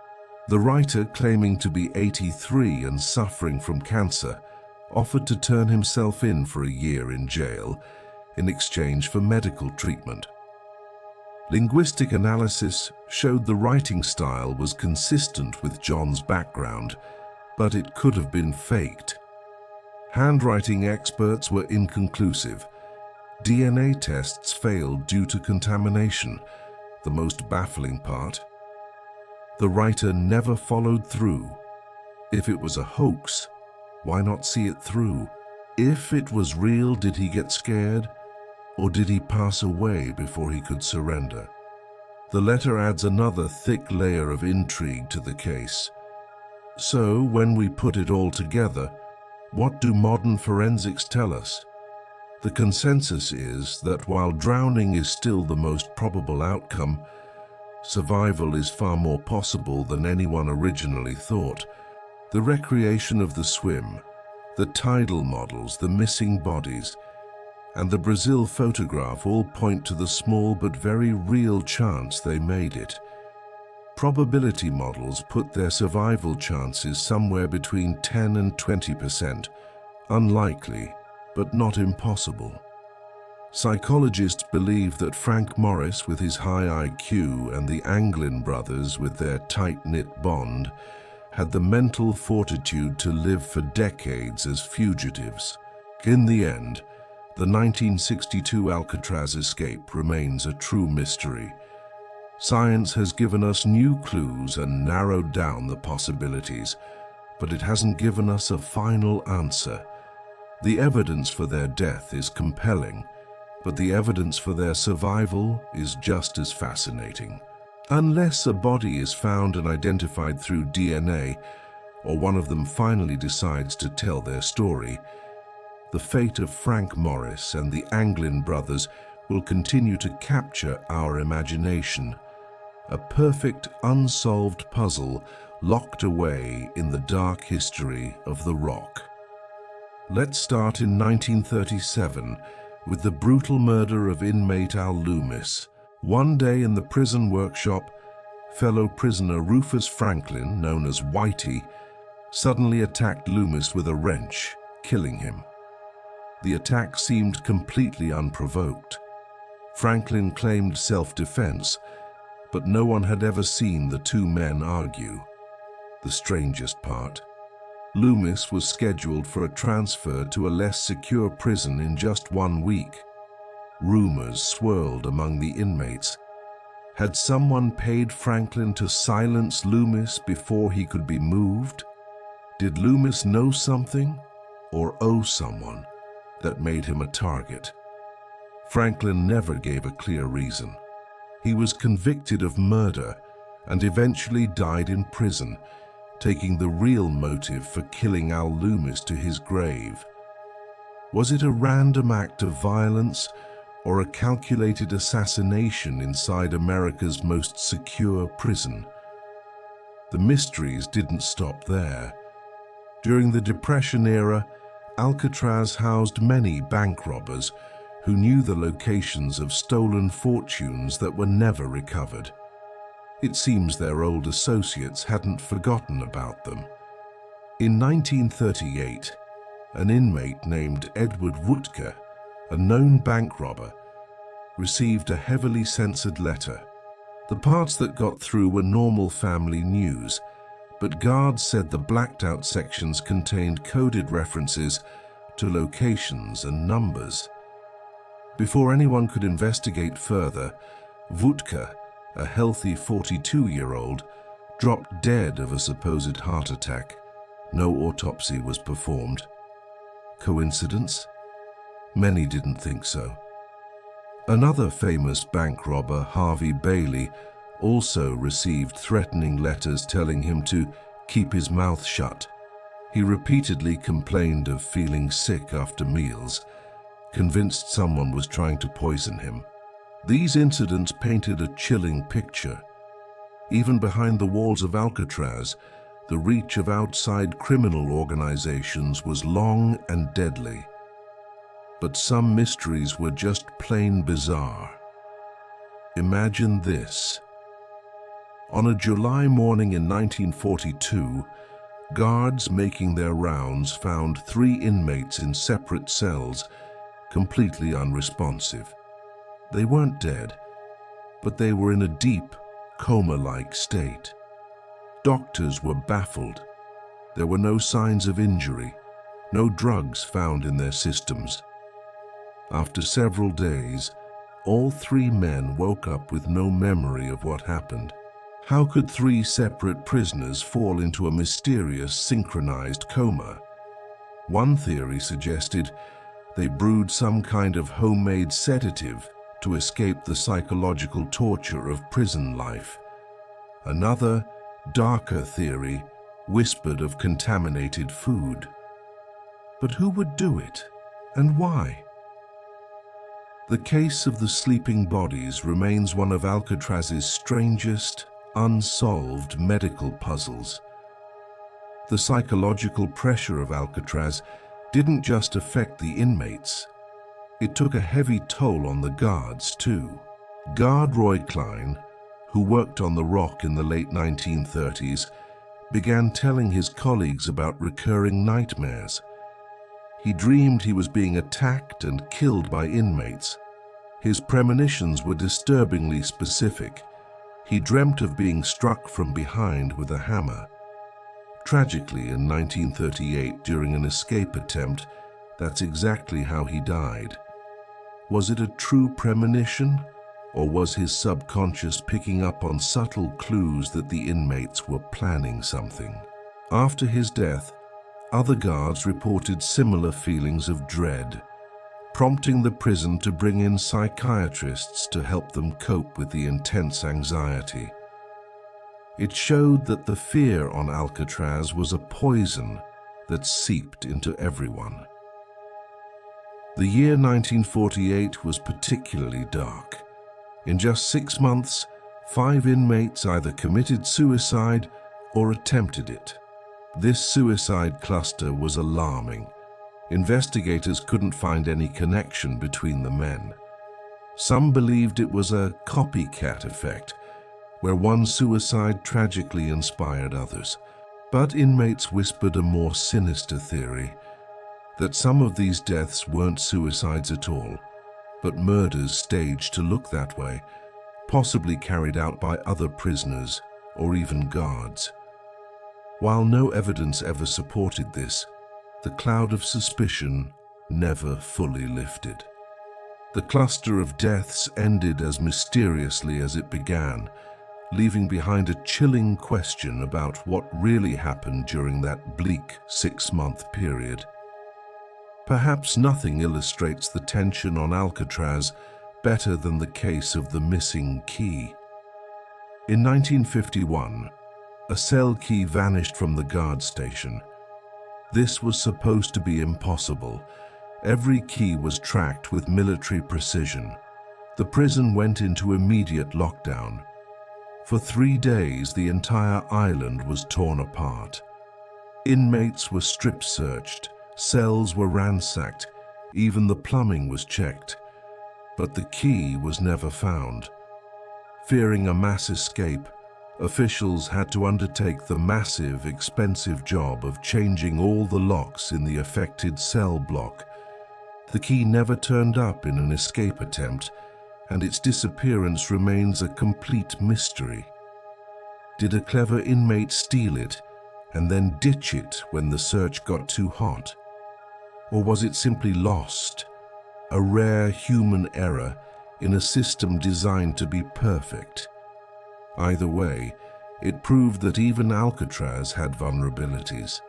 The writer, claiming to be 83 and suffering from cancer, offered to turn himself in for a year in jail in exchange for medical treatment. Linguistic analysis showed the writing style was consistent with John's background, but it could have been faked. Handwriting experts were inconclusive. DNA tests failed due to contamination. The most baffling part: the writer never followed through. If it was a hoax, why not see it through? If it was real, did he get scared? Or did he pass away before he could surrender? The letter adds another thick layer of intrigue to the case. So, when we put it all together, what do modern forensics tell us? The consensus is that while drowning is still the most probable outcome, survival is far more possible than anyone originally thought. The recreation of the swim, the tidal models, the missing bodies, and the Brazil photograph all point to the small but very real chance they made it. Probability models put their survival chances somewhere between 10 and 20%. Unlikely, but not impossible. Psychologists believe that Frank Morris, with his high IQ, and the Anglin brothers, with their tight-knit bond, had the mental fortitude to live for decades as fugitives. In the end, the 1962 Alcatraz escape remains a true mystery. Science has given us new clues and narrowed down the possibilities, but it hasn't given us a final answer. The evidence for their death is compelling, but the evidence for their survival is just as fascinating. Unless a body is found and identified through DNA, or one of them finally decides to tell their story, the fate of Frank Morris and the Anglin brothers will continue to capture our imagination. A perfect unsolved puzzle locked away in the dark history of the Rock. Let's start in 1937 with the brutal murder of inmate Al Loomis. One day in the prison workshop, fellow prisoner Rufus Franklin, known as Whitey, suddenly attacked Loomis with a wrench, killing him. The attack seemed completely unprovoked. Franklin claimed self-defense, but no one had ever seen the two men argue. The strangest part: Loomis was scheduled for a transfer to a less secure prison in just 1 week. Rumors swirled among the inmates. Had someone paid Franklin to silence Loomis before he could be moved? Did Loomis know something, or owe someone, that made him a target? Franklin never gave a clear reason. He was convicted of murder and eventually died in prison, taking the real motive for killing Al Loomis to his grave. Was it a random act of violence or a calculated assassination inside America's most secure prison? The mysteries didn't stop there. During the Depression era, Alcatraz housed many bank robbers who knew the locations of stolen fortunes that were never recovered. It seems their old associates hadn't forgotten about them. In 1938, an inmate named Edward Wutke, a known bank robber, received a heavily censored letter. The parts that got through were normal family news, but guards said the blacked-out sections contained coded references to locations and numbers. Before anyone could investigate further, Wutke, a healthy 42-year-old, dropped dead of a supposed heart attack. No autopsy was performed. Coincidence? Many didn't think so. Another famous bank robber, Harvey Bailey, also received threatening letters telling him to keep his mouth shut. He repeatedly complained of feeling sick after meals, convinced someone was trying to poison him. These incidents painted a chilling picture. Even behind the walls of Alcatraz, the reach of outside criminal organizations was long and deadly. But some mysteries were just plain bizarre. Imagine this. On a July morning in 1942, guards making their rounds found 3 inmates in separate cells, completely unresponsive. They weren't dead, but they were in a deep, coma-like state. Doctors were baffled. There were no signs of injury, no drugs found in their systems. After several days, all 3 men woke up with no memory of what happened. How could 3 separate prisoners fall into a mysterious synchronized coma? One theory suggested they brewed some kind of homemade sedative to escape the psychological torture of prison life. Another, darker theory whispered of contaminated food. But who would do it, and why? The case of the sleeping bodies remains one of Alcatraz's strangest, unsolved medical puzzles. The psychological pressure of Alcatraz didn't just affect the inmates. It took a heavy toll on the guards, too. Guard Roy Klein, who worked on the Rock in the late 1930s, began telling his colleagues about recurring nightmares. He dreamed he was being attacked and killed by inmates. His premonitions were disturbingly specific. He dreamt of being struck from behind with a hammer. Tragically, in 1938, during an escape attempt, that's exactly how he died. Was it a true premonition, or was his subconscious picking up on subtle clues that the inmates were planning something? After his death, other guards reported similar feelings of dread, prompting the prison to bring in psychiatrists to help them cope with the intense anxiety. It showed that the fear on Alcatraz was a poison that seeped into everyone. The year 1948 was particularly dark. In just 6 months, 5 inmates either committed suicide or attempted it. This suicide cluster was alarming. Investigators couldn't find any connection between the men. Some believed it was a copycat effect, where one suicide tragically inspired others. But inmates whispered a more sinister theory, that some of these deaths weren't suicides at all, but murders staged to look that way, possibly carried out by other prisoners or even guards. While no evidence ever supported this, the cloud of suspicion never fully lifted. The cluster of deaths ended as mysteriously as it began, leaving behind a chilling question about what really happened during that bleak 6-month period. Perhaps nothing illustrates the tension on Alcatraz better than the case of the missing key. In 1951, a cell key vanished from the guard station. This was supposed to be impossible. Every key was tracked with military precision. The prison went into immediate lockdown. For 3 days, the entire island was torn apart. Inmates were strip searched, cells were ransacked, even the plumbing was checked. But the key was never found. Fearing a mass escape, officials had to undertake the massive, expensive job of changing all the locks in the affected cell block. The key never turned up in an escape attempt, and its disappearance remains a complete mystery. Did a clever inmate steal it and then ditch it when the search got too hot? Or was it simply lost, a rare human error in a system designed to be perfect? Either way, it proved that even Alcatraz had vulnerabilities.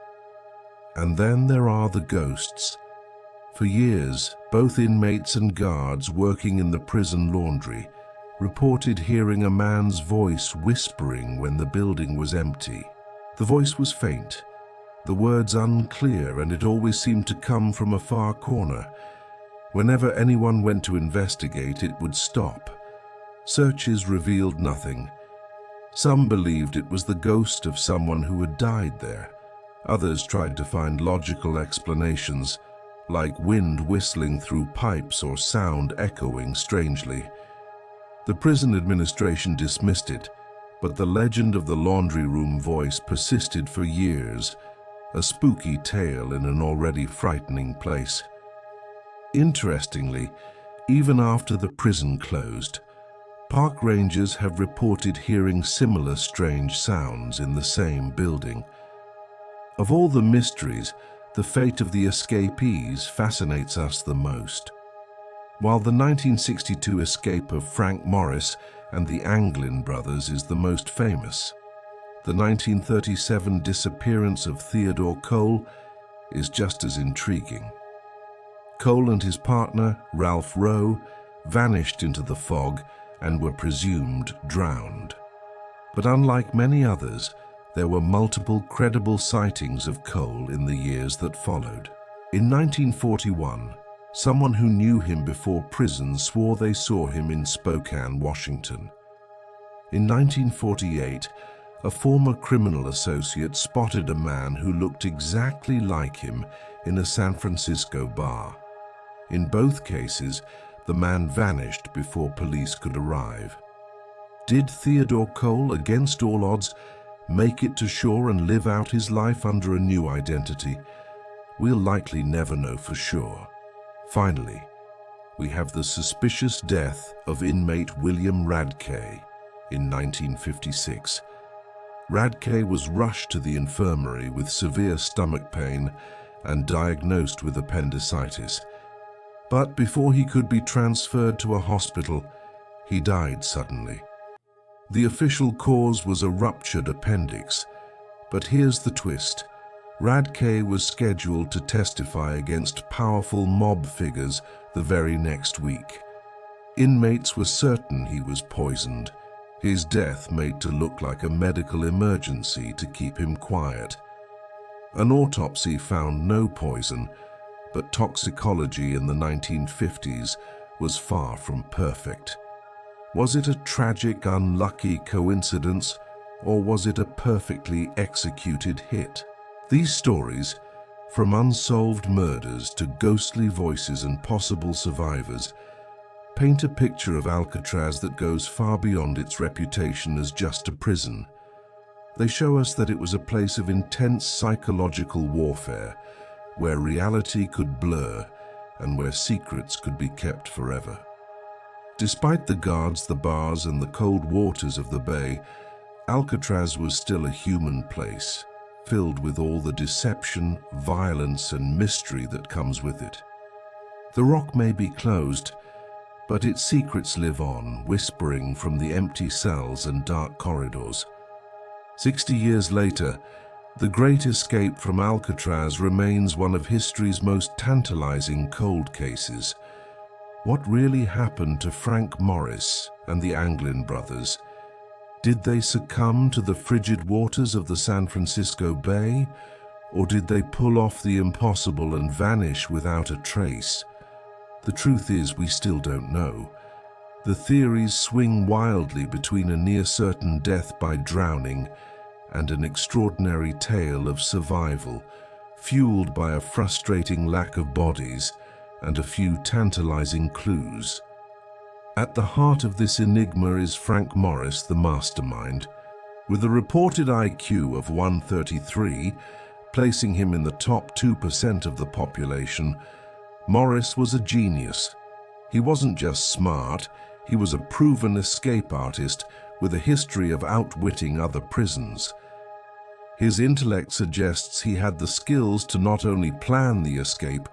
And then there are the ghosts. For years, both inmates and guards working in the prison laundry reported hearing a man's voice whispering when the building was empty. The voice was faint, the words unclear, and it always seemed to come from a far corner. Whenever anyone went to investigate, it would stop. Searches revealed nothing. Some believed it was the ghost of someone who had died there. Others tried to find logical explanations, like wind whistling through pipes or sound echoing strangely. The prison administration dismissed it, but the legend of the laundry room voice persisted for years, a spooky tale in an already frightening place. Interestingly, even after the prison closed, park rangers have reported hearing similar strange sounds in the same building. Of all the mysteries, the fate of the escapees fascinates us the most. While the 1962 escape of Frank Morris and the Anglin brothers is the most famous, the 1937 disappearance of Theodore Cole is just as intriguing. Cole and his partner, Ralph Rowe, vanished into the fog and were presumed drowned. But unlike many others, there were multiple credible sightings of Cole in the years that followed. In 1941, someone who knew him before prison swore they saw him in Spokane, Washington. In 1948, a former criminal associate spotted a man who looked exactly like him in a San Francisco bar. In both cases, the man vanished before police could arrive. Did Theodore Cole, against all odds, make it to shore and live out his life under a new identity? We'll likely never know for sure. Finally, we have the suspicious death of inmate William Radke in 1956. Radke was rushed to the infirmary with severe stomach pain and diagnosed with appendicitis. But before he could be transferred to a hospital, he died suddenly. The official cause was a ruptured appendix, but here's the twist. Radke was scheduled to testify against powerful mob figures the very next week. Inmates were certain he was poisoned, his death made to look like a medical emergency to keep him quiet. An autopsy found no poison, but toxicology in the 1950s was far from perfect. Was it a tragic, unlucky coincidence, or was it a perfectly executed hit? These stories, from unsolved murders to ghostly voices and possible survivors, paint a picture of Alcatraz that goes far beyond its reputation as just a prison. They show us that it was a place of intense psychological warfare, where reality could blur and where secrets could be kept forever. Despite the guards, the bars, and the cold waters of the bay, Alcatraz was still a human place, filled with all the deception, violence, and mystery that comes with it. The rock may be closed, but its secrets live on, whispering from the empty cells and dark corridors. 60 years later, the Great Escape from Alcatraz remains one of history's most tantalizing cold cases. What really happened to Frank Morris and the Anglin brothers? Did they succumb to the frigid waters of the San Francisco Bay, or did they pull off the impossible and vanish without a trace? The truth is, we still don't know. The theories swing wildly between a near-certain death by drowning and an extraordinary tale of survival, fueled by a frustrating lack of bodies and a few tantalizing clues. At the heart of this enigma is Frank Morris, the mastermind. With a reported IQ of 133, placing him in the top 2% of the population, Morris was a genius. He wasn't just smart, he was a proven escape artist with a history of outwitting other prisons. His intellect suggests he had the skills to not only plan the escape,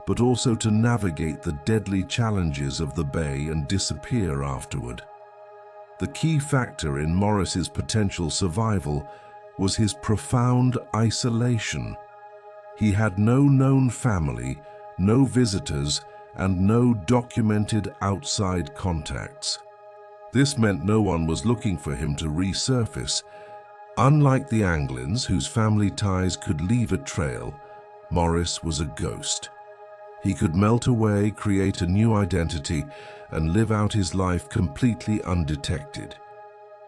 but also to navigate the deadly challenges of the bay and disappear afterward. The key factor in Morris's potential survival was his profound isolation. He had no known family, no visitors, and no documented outside contacts. This meant no one was looking for him to resurface. Unlike the Anglins, whose family ties could leave a trail, Morris was a ghost. He could melt away, create a new identity, and live out his life completely undetected.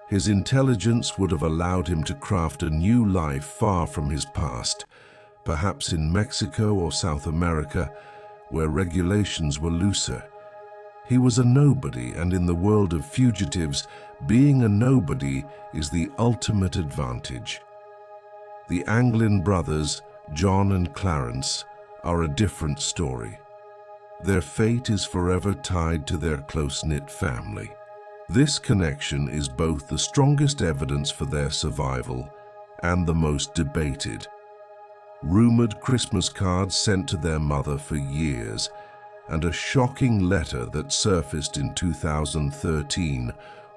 His intelligence would have allowed him to craft a new life far from his past, perhaps in Mexico or South America, where regulations were looser. He was a nobody, and in the world of fugitives, being a nobody is the ultimate advantage. The Anglin brothers, John and Clarence, are a different story. Their fate is forever tied to their close-knit family. This connection is both the strongest evidence for their survival and the most debated. Rumored Christmas cards sent to their mother for years, and a shocking letter that surfaced in 2013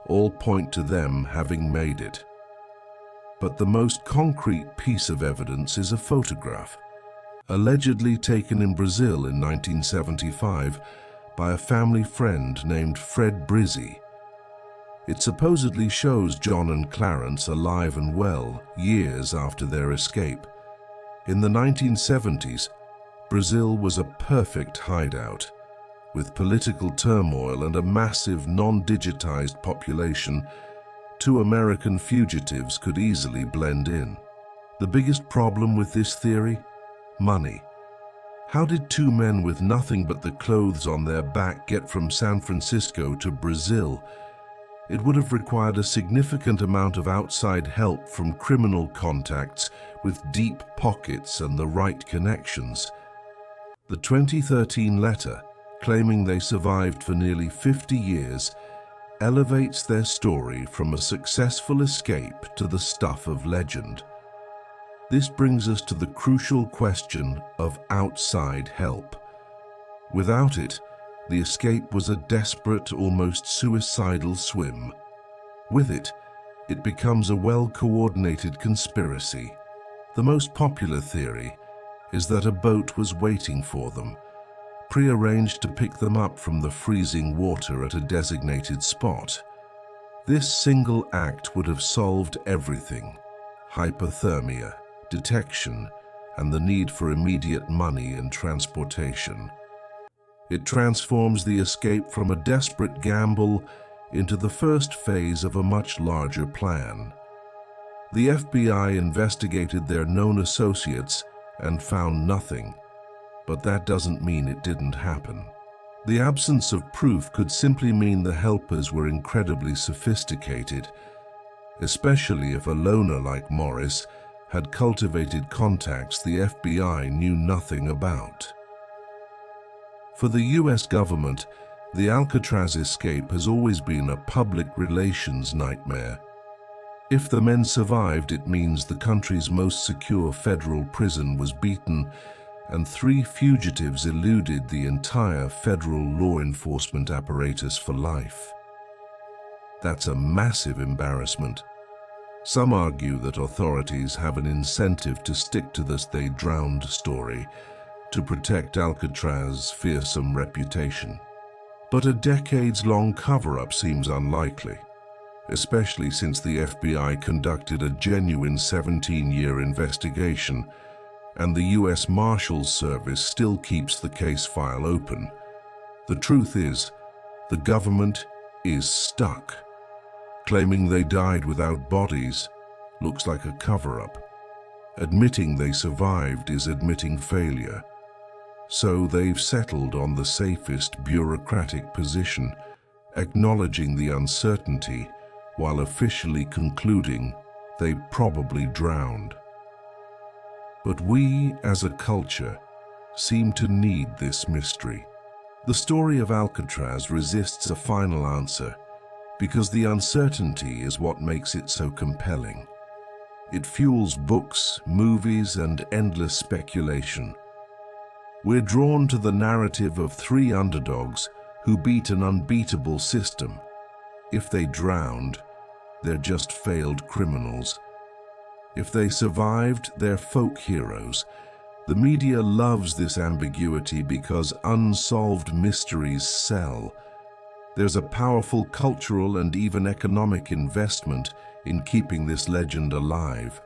all point to them having made it. But the most concrete piece of evidence is a photograph, allegedly taken in Brazil in 1975 by a family friend named Fred Brizzi. It supposedly shows John and Clarence alive and well years after their escape. In the 1970s, Brazil was a perfect hideout. With political turmoil and a massive non-digitized population, two American fugitives could easily blend in. The biggest problem with this theory? Money. How did two men with nothing but the clothes on their back get from San Francisco to Brazil? It would have required a significant amount of outside help from criminal contacts with deep pockets and the right connections. The 2013 letter, claiming they survived for nearly 50 years, elevates their story from a successful escape to the stuff of legend. This brings us to the crucial question of outside help. Without it, the escape was a desperate, almost suicidal swim. With it, it becomes a well-coordinated conspiracy. The most popular theory is that a boat was waiting for them, prearranged to pick them up from the freezing water at a designated spot. This single act would have solved everything: hypothermia, detection, and the need for immediate money and transportation. It transforms the escape from a desperate gamble into the first phase of a much larger plan. The FBI investigated their known associates and found nothing, but that doesn't mean it didn't happen. The absence of proof could simply mean the helpers were incredibly sophisticated, especially if a loner like Morris had cultivated contacts the FBI knew nothing about. For the US government, the Alcatraz escape has always been a public relations nightmare. If the men survived, it means the country's most secure federal prison was beaten, and 3 fugitives eluded the entire federal law enforcement apparatus for life. That's a massive embarrassment. Some argue that authorities have an incentive to stick to this "they drowned" story to protect Alcatraz's fearsome reputation. But a decades-long cover-up seems unlikely, especially since the FBI conducted a genuine 17-year investigation and the U.S. Marshals Service still keeps the case file open. The truth is, the government is stuck. Claiming they died without bodies looks like a cover-up. Admitting they survived is admitting failure. So they've settled on the safest bureaucratic position, acknowledging the uncertainty while officially concluding they probably drowned. But we, as a culture, seem to need this mystery. The story of Alcatraz resists a final answer because the uncertainty is what makes it so compelling. It fuels books, movies, and endless speculation. We're drawn to the narrative of three underdogs who beat an unbeatable system. If they drowned, they're just failed criminals. If they survived, they're folk heroes. The media loves this ambiguity because unsolved mysteries sell. There's a powerful cultural and even economic investment in keeping this legend alive.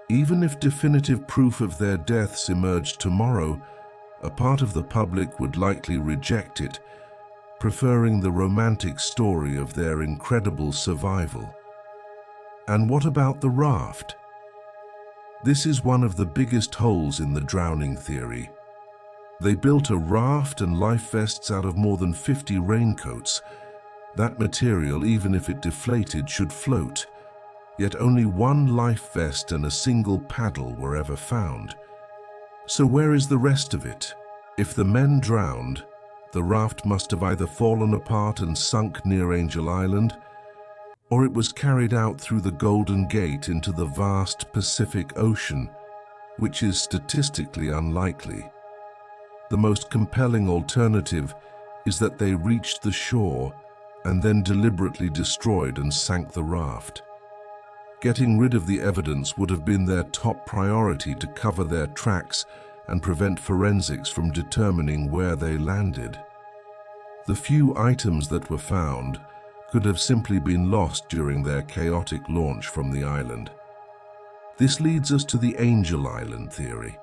Even if definitive proof of their deaths emerged tomorrow, a part of the public would likely reject it, preferring the romantic story of their incredible survival. And what about the raft? This is one of the biggest holes in the drowning theory. They built a raft and life vests out of more than 50 raincoats. That material, even if it deflated, should float. Yet only one life vest and a single paddle were ever found. So where is the rest of it? If the men drowned, the raft must have either fallen apart and sunk near Angel Island, or it was carried out through the Golden Gate into the vast Pacific Ocean, which is statistically unlikely. The most compelling alternative is that they reached the shore and then deliberately destroyed and sank the raft. Getting rid of the evidence would have been their top priority to cover their tracks and prevent forensics from determining where they landed. The few items that were found could have simply been lost during their chaotic launch from the island. This leads us to the Angel Island theory.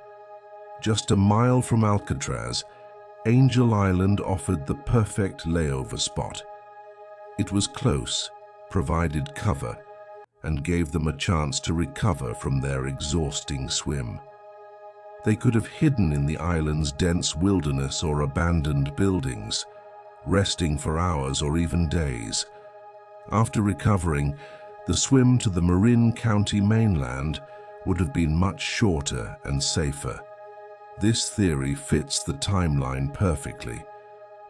Just a mile from Alcatraz, Angel Island offered the perfect layover spot. It was close, provided cover, and gave them a chance to recover from their exhausting swim. They could have hidden in the island's dense wilderness or abandoned buildings, resting for hours or even days. After recovering, the swim to the Marin County mainland would have been much shorter and safer. This theory fits the timeline perfectly.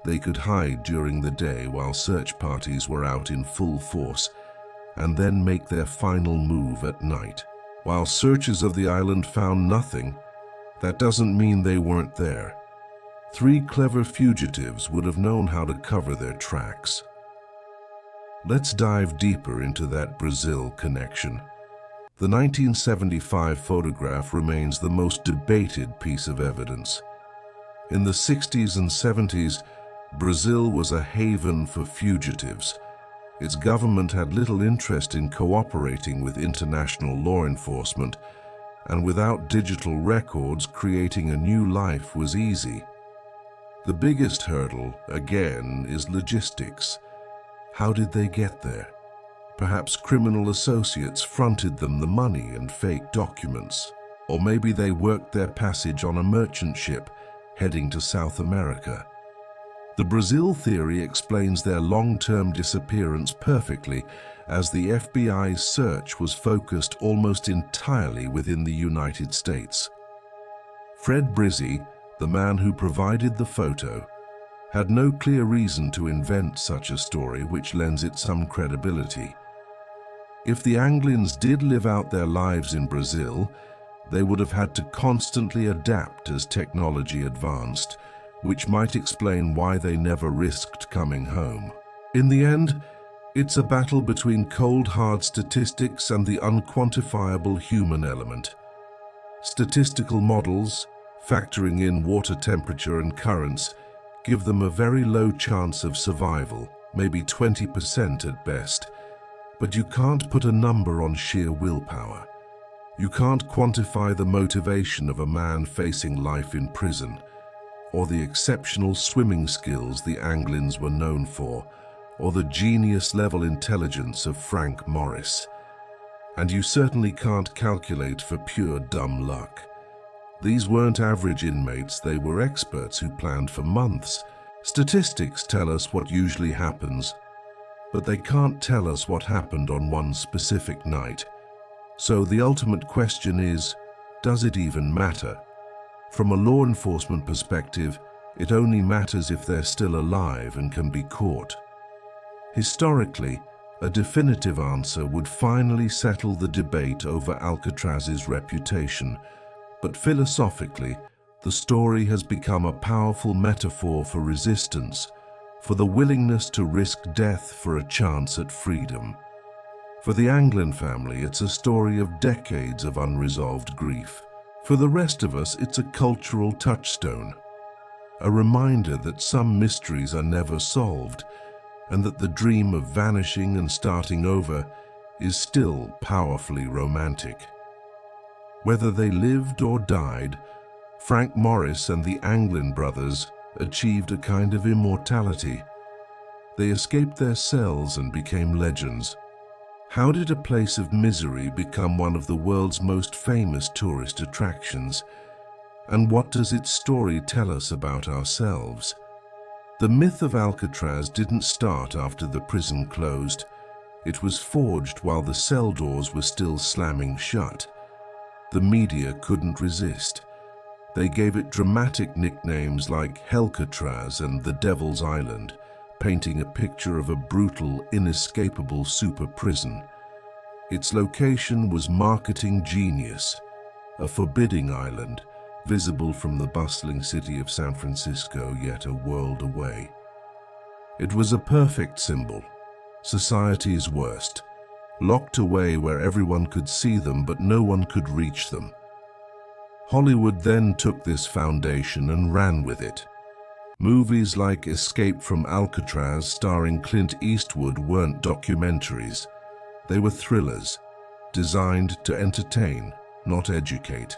They could hide during the day while search parties were out in full force, and then make their final move at night. While searchers of the island found nothing, that doesn't mean they weren't there. Three clever fugitives would have known how to cover their tracks. Let's dive deeper into that Brazil connection. The 1975 photograph remains the most debated piece of evidence. In the 60s and 70s, Brazil was a haven for fugitives. Its government had little interest in cooperating with international law enforcement, and without digital records, creating a new life was easy. The biggest hurdle, again, is logistics. How did they get there? Perhaps criminal associates fronted them the money and fake documents. Or maybe they worked their passage on a merchant ship heading to South America. The Brazil theory explains their long-term disappearance perfectly, as the FBI's search was focused almost entirely within the United States. Fred Brizzi, the man who provided the photo, had no clear reason to invent such a story, which lends it some credibility. If the Anglins did live out their lives in Brazil, they would have had to constantly adapt as technology advanced, which might explain why they never risked coming home. In the end, it's a battle between cold, hard statistics and the unquantifiable human element. Statistical models, factoring in water temperature and currents, give them a very low chance of survival, maybe 20% at best, but you can't put a number on sheer willpower. You can't quantify the motivation of a man facing life in prison, or the exceptional swimming skills the Anglins were known for, or the genius-level intelligence of Frank Morris. And you certainly can't calculate for pure dumb luck. These weren't average inmates, they were experts who planned for months. Statistics tell us what usually happens, but they can't tell us what happened on one specific night. So the ultimate question is, does it even matter? From a law enforcement perspective, it only matters if they're still alive and can be caught. Historically, a definitive answer would finally settle the debate over Alcatraz's reputation, but philosophically, the story has become a powerful metaphor for resistance, for the willingness to risk death for a chance at freedom. For the Anglin family, it's a story of decades of unresolved grief. For the rest of us, it's a cultural touchstone, a reminder that some mysteries are never solved, and that the dream of vanishing and starting over is still powerfully romantic. Whether they lived or died, Frank Morris and the Anglin brothers achieved a kind of immortality. They escaped their cells and became legends. How did a place of misery become one of the world's most famous tourist attractions? And what does its story tell us about ourselves? The myth of Alcatraz didn't start after the prison closed. It was forged while the cell doors were still slamming shut. The media couldn't resist. They gave it dramatic nicknames like Alcatraz and the Devil's Island, painting a picture of a brutal, inescapable super prison. Its location was marketing genius, a forbidding island, visible from the bustling city of San Francisco, yet a world away. It was a perfect symbol, society's worst, locked away where everyone could see them but no one could reach them. Hollywood then took this foundation and ran with it. Movies like Escape from Alcatraz, starring Clint Eastwood, weren't documentaries. They were thrillers, designed to entertain, not educate.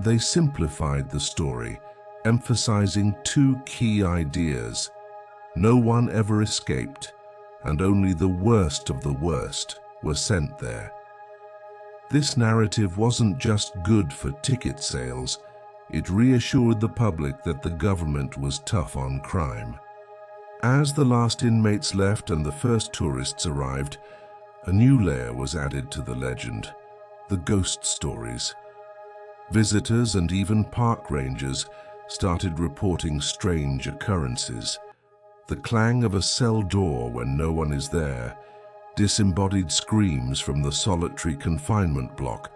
They simplified the story, emphasizing two key ideas. No one ever escaped, and only the worst of the worst were sent there. This narrative wasn't just good for ticket sales. It reassured the public that the government was tough on crime. As the last inmates left and the first tourists arrived, a new layer was added to the legend: the ghost stories. Visitors and even park rangers started reporting strange occurrences. The clang of a cell door when no one is there, disembodied screams from the solitary confinement block,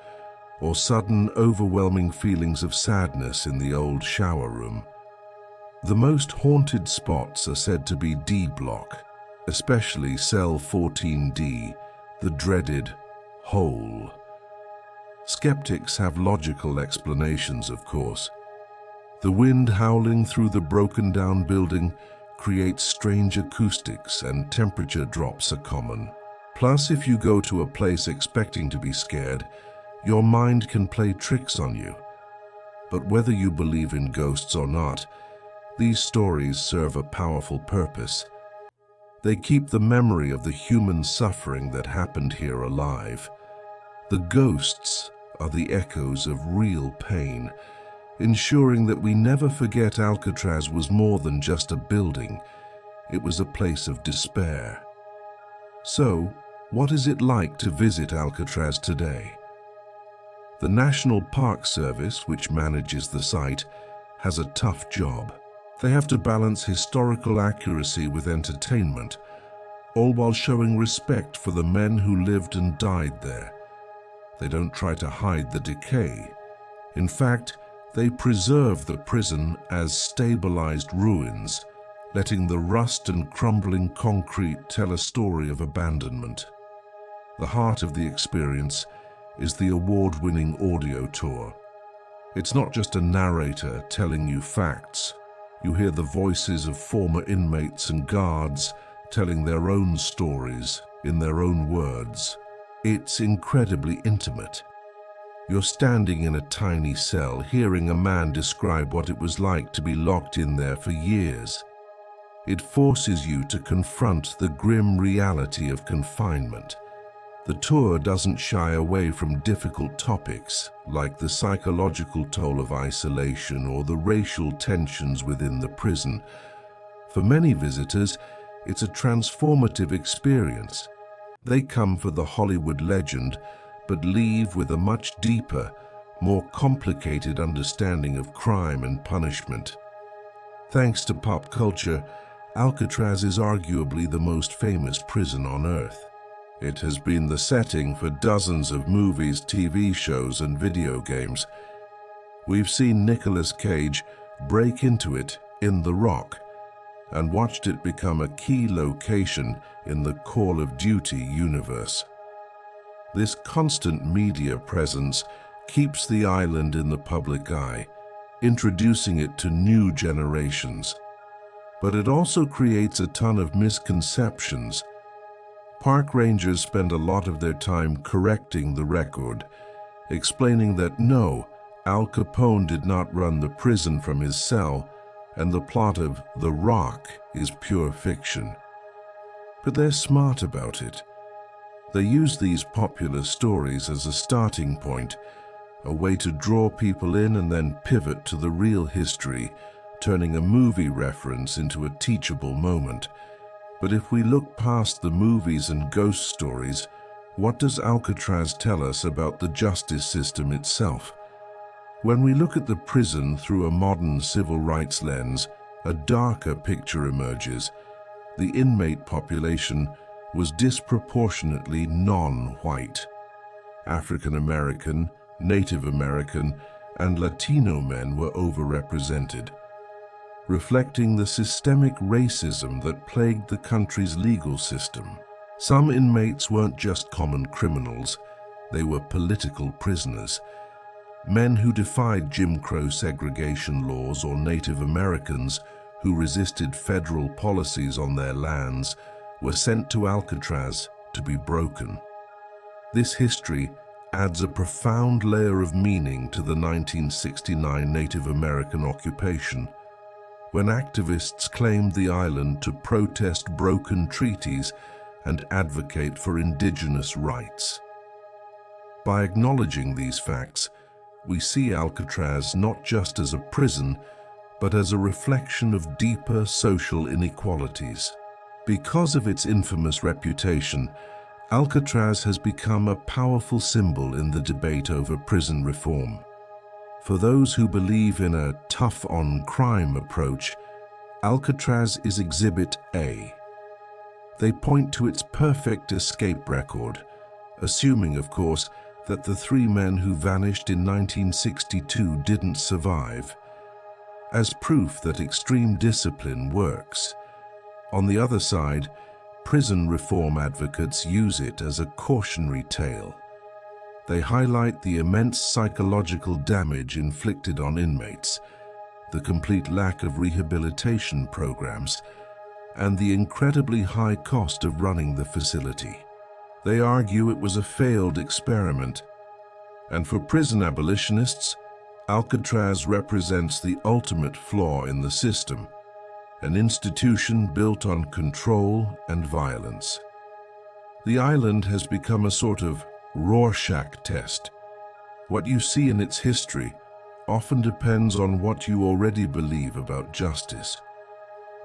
or sudden, overwhelming feelings of sadness in the old shower room. The most haunted spots are said to be D block, especially cell 14D, the dreaded hole. Skeptics have logical explanations, of course. The wind howling through the broken-down building creates strange acoustics, and temperature drops are common. Plus, if you go to a place expecting to be scared, your mind can play tricks on you. But whether you believe in ghosts or not, these stories serve a powerful purpose. They keep the memory of the human suffering that happened here alive. The ghosts are the echoes of real pain, ensuring that we never forget Alcatraz was more than just a building. It was a place of despair. So, what is it like to visit Alcatraz today? The National Park Service, which manages the site, has a tough job. They have to balance historical accuracy with entertainment, all while showing respect for the men who lived and died there. They don't try to hide the decay. In fact, they preserve the prison as stabilized ruins, letting the rust and crumbling concrete tell a story of abandonment. The heart of the experience is the award-winning audio tour. It's not just a narrator telling you facts. You hear the voices of former inmates and guards telling their own stories in their own words. It's incredibly intimate. You're standing in a tiny cell, hearing a man describe what it was like to be locked in there for years. It forces you to confront the grim reality of confinement. The tour doesn't shy away from difficult topics like the psychological toll of isolation or the racial tensions within the prison. For many visitors, it's a transformative experience. They come for the Hollywood legend, but leave with a much deeper, more complicated understanding of crime and punishment. Thanks to pop culture, Alcatraz is arguably the most famous prison on Earth. It has been the setting for dozens of movies, TV shows, and video games. We've seen Nicolas Cage break into it in The Rock, and watched it become a key location in the Call of Duty universe. This constant media presence keeps the island in the public eye, introducing it to new generations. But it also creates a ton of misconceptions. Park rangers spend a lot of their time correcting the record, explaining that no, Al Capone did not run the prison from his cell, and the plot of The Rock is pure fiction. But they're smart about it. They use these popular stories as a starting point, a way to draw people in and then pivot to the real history, turning a movie reference into a teachable moment. But if we look past the movies and ghost stories, what does Alcatraz tell us about the justice system itself? When we look at the prison through a modern civil rights lens, a darker picture emerges. The inmate population was disproportionately non-white. African American, Native American, and Latino men were overrepresented, reflecting the systemic racism that plagued the country's legal system. Some inmates weren't just common criminals, they were political prisoners. Men who defied Jim Crow segregation laws or Native Americans who resisted federal policies on their lands were sent to Alcatraz to be broken. This history adds a profound layer of meaning to the 1969 Native American occupation, when activists claimed the island to protest broken treaties and advocate for indigenous rights. By acknowledging these facts, we see Alcatraz not just as a prison, but as a reflection of deeper social inequalities. Because of its infamous reputation, Alcatraz has become a powerful symbol in the debate over prison reform. For those who believe in a tough-on-crime approach, Alcatraz is Exhibit A. They point to its perfect escape record, assuming, of course, that the 3 men who vanished in 1962 didn't survive, as proof that extreme discipline works. On the other side, prison reform advocates use it as a cautionary tale. They highlight the immense psychological damage inflicted on inmates, the complete lack of rehabilitation programs, and the incredibly high cost of running the facility. They argue it was a failed experiment, and for prison abolitionists, Alcatraz represents the ultimate flaw in the system, an institution built on control and violence. The island has become a sort of Rorschach test. What you see in its history often depends on what you already believe about justice.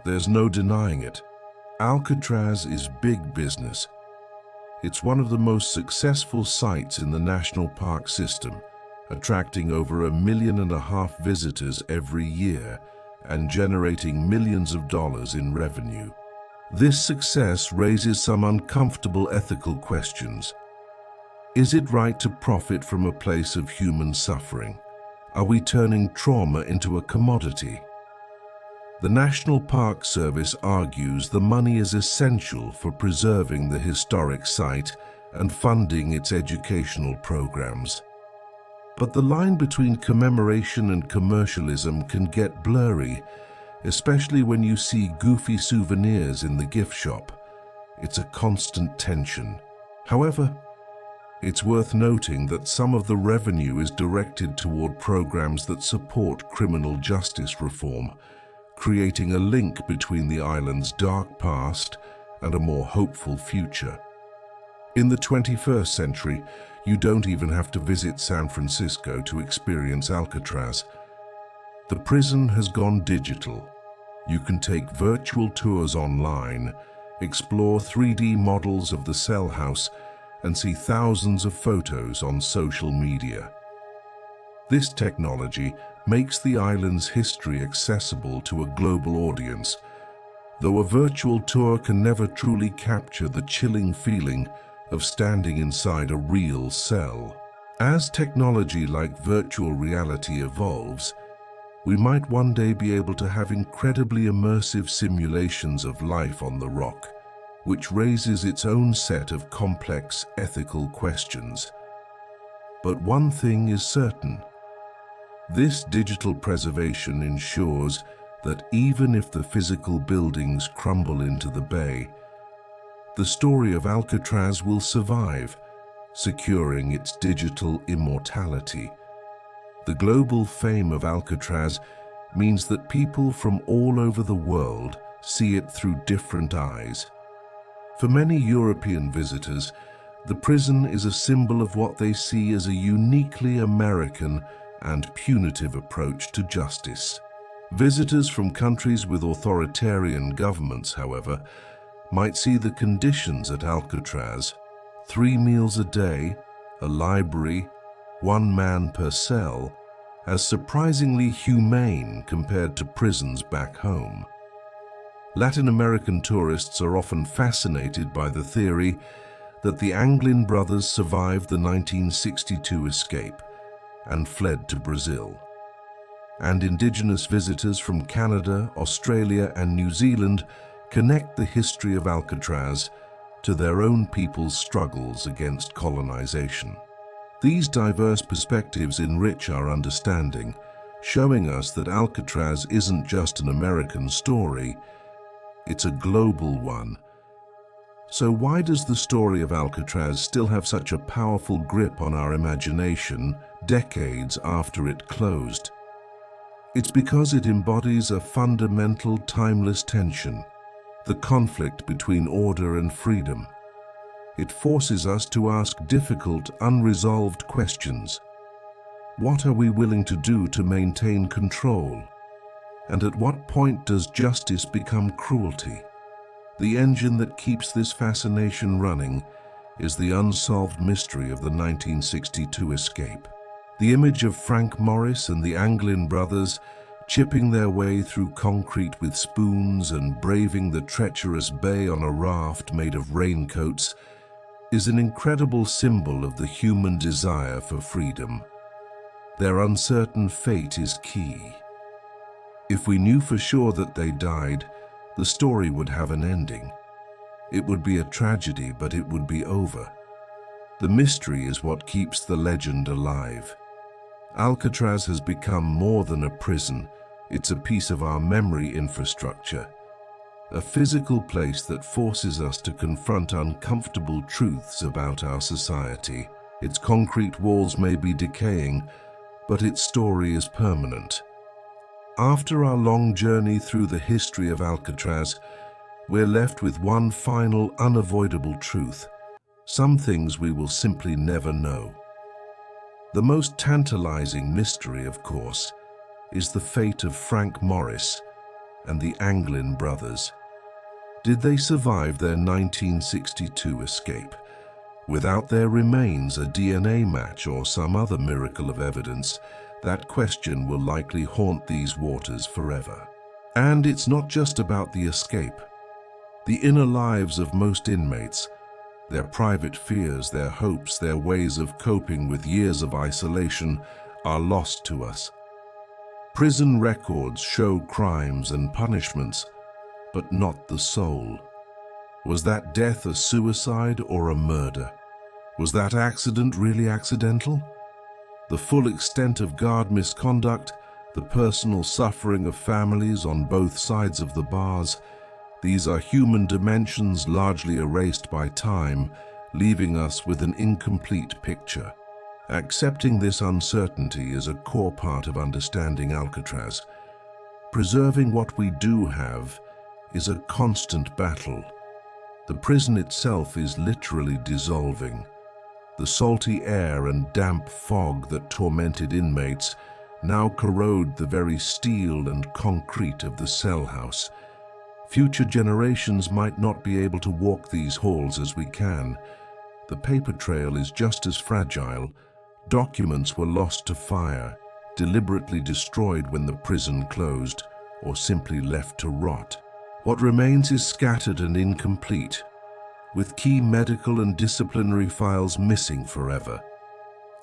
There's no denying it. Alcatraz is big business. It's one of the most successful sites in the national park system, attracting over 1.5 million visitors every year and generating millions of dollars in revenue. This success raises some uncomfortable ethical questions. Is it right to profit from a place of human suffering? Are we turning trauma into a commodity? The National Park Service argues the money is essential for preserving the historic site and funding its educational programs. But the line between commemoration and commercialism can get blurry, especially when you see goofy souvenirs in the gift shop. It's a constant tension. However, it's worth noting that some of the revenue is directed toward programs that support criminal justice reform, creating a link between the island's dark past and a more hopeful future. In the 21st century, you don't even have to visit San Francisco to experience Alcatraz. The prison has gone digital. You can take virtual tours online, explore 3D models of the cell house, and see thousands of photos on social media. This technology makes the island's history accessible to a global audience, though a virtual tour can never truly capture the chilling feeling of standing inside a real cell. As technology like virtual reality evolves, we might one day be able to have incredibly immersive simulations of life on the rock, which raises its own set of complex ethical questions. But one thing is certain. This digital preservation ensures that even if the physical buildings crumble into the bay, the story of Alcatraz will survive, securing its digital immortality. The global fame of Alcatraz means that people from all over the world see it through different eyes. For many European visitors, the prison is a symbol of what they see as a uniquely American and punitive approach to justice. Visitors from countries with authoritarian governments, however, might see the conditions at Alcatraz, 3 meals a day, a library, 1 man per cell, as surprisingly humane compared to prisons back home. Latin American tourists are often fascinated by the theory that the Anglin brothers survived the 1962 escape and fled to Brazil. And Indigenous visitors from Canada, Australia, and New Zealand connect the history of Alcatraz to their own people's struggles against colonization. These diverse perspectives enrich our understanding, showing us that Alcatraz isn't just an American story, it's a global one. So why does the story of Alcatraz still have such a powerful grip on our imagination decades after it closed? It's because it embodies a fundamental, timeless tension, the conflict between order and freedom. It forces us to ask difficult, unresolved questions. What are we willing to do to maintain control? And at what point does justice become cruelty? The engine that keeps this fascination running is the unsolved mystery of the 1962 escape. The image of Frank Morris and the Anglin brothers chipping their way through concrete with spoons and braving the treacherous bay on a raft made of raincoats is an incredible symbol of the human desire for freedom. Their uncertain fate is key. If we knew for sure that they died, the story would have an ending. It would be a tragedy, but it would be over. The mystery is what keeps the legend alive. Alcatraz has become more than a prison. It's a piece of our memory infrastructure, a physical place that forces us to confront uncomfortable truths about our society. Its concrete walls may be decaying, but its story is permanent. After our long journey through the history of Alcatraz, we're left with one final, unavoidable truth. Some things we will simply never know. The most tantalizing mystery, of course, is the fate of Frank Morris and the Anglin brothers. Did they survive their 1962 escape? Without their remains, a DNA match, or some other miracle of evidence, that question will likely haunt these waters forever. And it's not just about the escape. The inner lives of most inmates, their private fears, their hopes, their ways of coping with years of isolation, are lost to us. Prison records show crimes and punishments, but not the soul. Was that death a suicide or a murder? Was that accident really accidental? The full extent of guard misconduct, the personal suffering of families on both sides of the bars. These are human dimensions largely erased by time, leaving us with an incomplete picture. Accepting this uncertainty is a core part of understanding Alcatraz. Preserving what we do have is a constant battle. The prison itself is literally dissolving. The salty air and damp fog that tormented inmates now corrode the very steel and concrete of the cell house. Future generations might not be able to walk these halls as we can. The paper trail is just as fragile. Documents were lost to fire, deliberately destroyed when the prison closed, or simply left to rot. What remains is scattered and incomplete, with key medical and disciplinary files missing forever.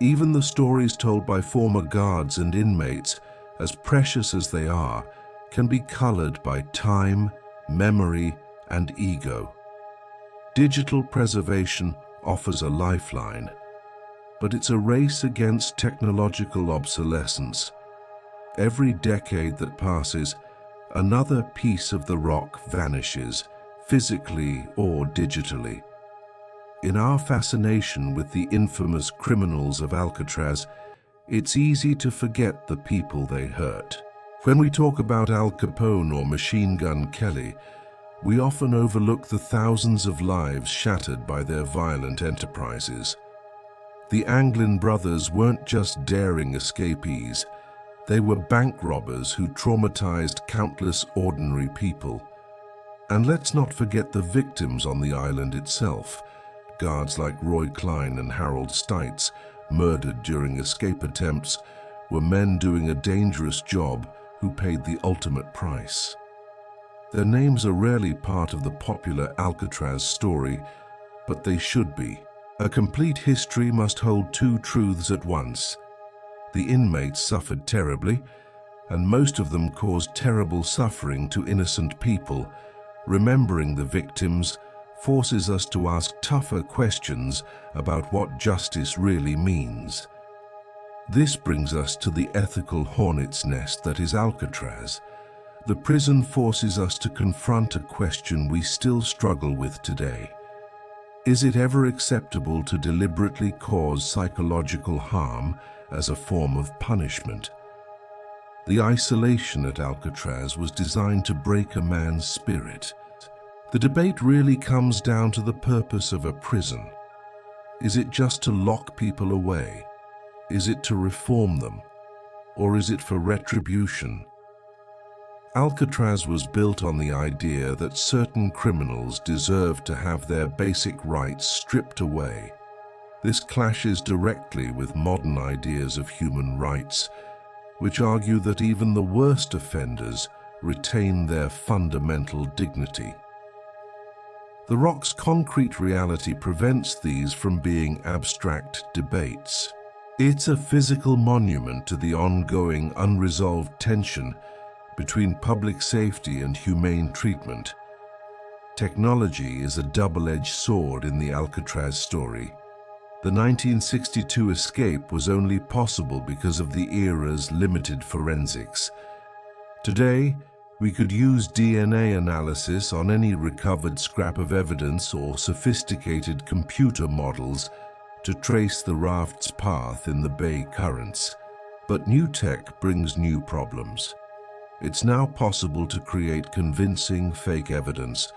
Even the stories told by former guards and inmates, as precious as they are, can be colored by time, memory, and ego. Digital preservation offers a lifeline, but it's a race against technological obsolescence. Every decade that passes, another piece of the rock vanishes, physically or digitally. In our fascination with the infamous criminals of Alcatraz, it's easy to forget the people they hurt. When we talk about Al Capone or Machine Gun Kelly, we often overlook the thousands of lives shattered by their violent enterprises. The Anglin brothers weren't just daring escapees. They were bank robbers who traumatized countless ordinary people. And let's not forget the victims on the island itself. Guards like Roy Klein and Harold Stites, murdered during escape attempts, were men doing a dangerous job who paid the ultimate price. Their names are rarely part of the popular Alcatraz story, but they should be. A complete history must hold two truths at once. The inmates suffered terribly, and most of them caused terrible suffering to innocent people. Remembering the victims forces us to ask tougher questions about what justice really means. This brings us to the ethical hornet's nest that is Alcatraz. The prison forces us to confront a question we still struggle with today. Is it ever acceptable to deliberately cause psychological harm as a form of punishment? The isolation at Alcatraz was designed to break a man's spirit. The debate really comes down to the purpose of a prison. Is it just to lock people away? Is it to reform them? Or is it for retribution? Alcatraz was built on the idea that certain criminals deserve to have their basic rights stripped away. This clashes directly with modern ideas of human rights, which argue that even the worst offenders retain their fundamental dignity. The rock's concrete reality prevents these from being abstract debates. It's a physical monument to the ongoing, unresolved tension between public safety and humane treatment. Technology is a double-edged sword in the Alcatraz story. The 1962 escape was only possible because of the era's limited forensics. Today, we could use DNA analysis on any recovered scrap of evidence or sophisticated computer models to trace the raft's path in the bay currents. But new tech brings new problems. It's now possible to create convincing fake evidence,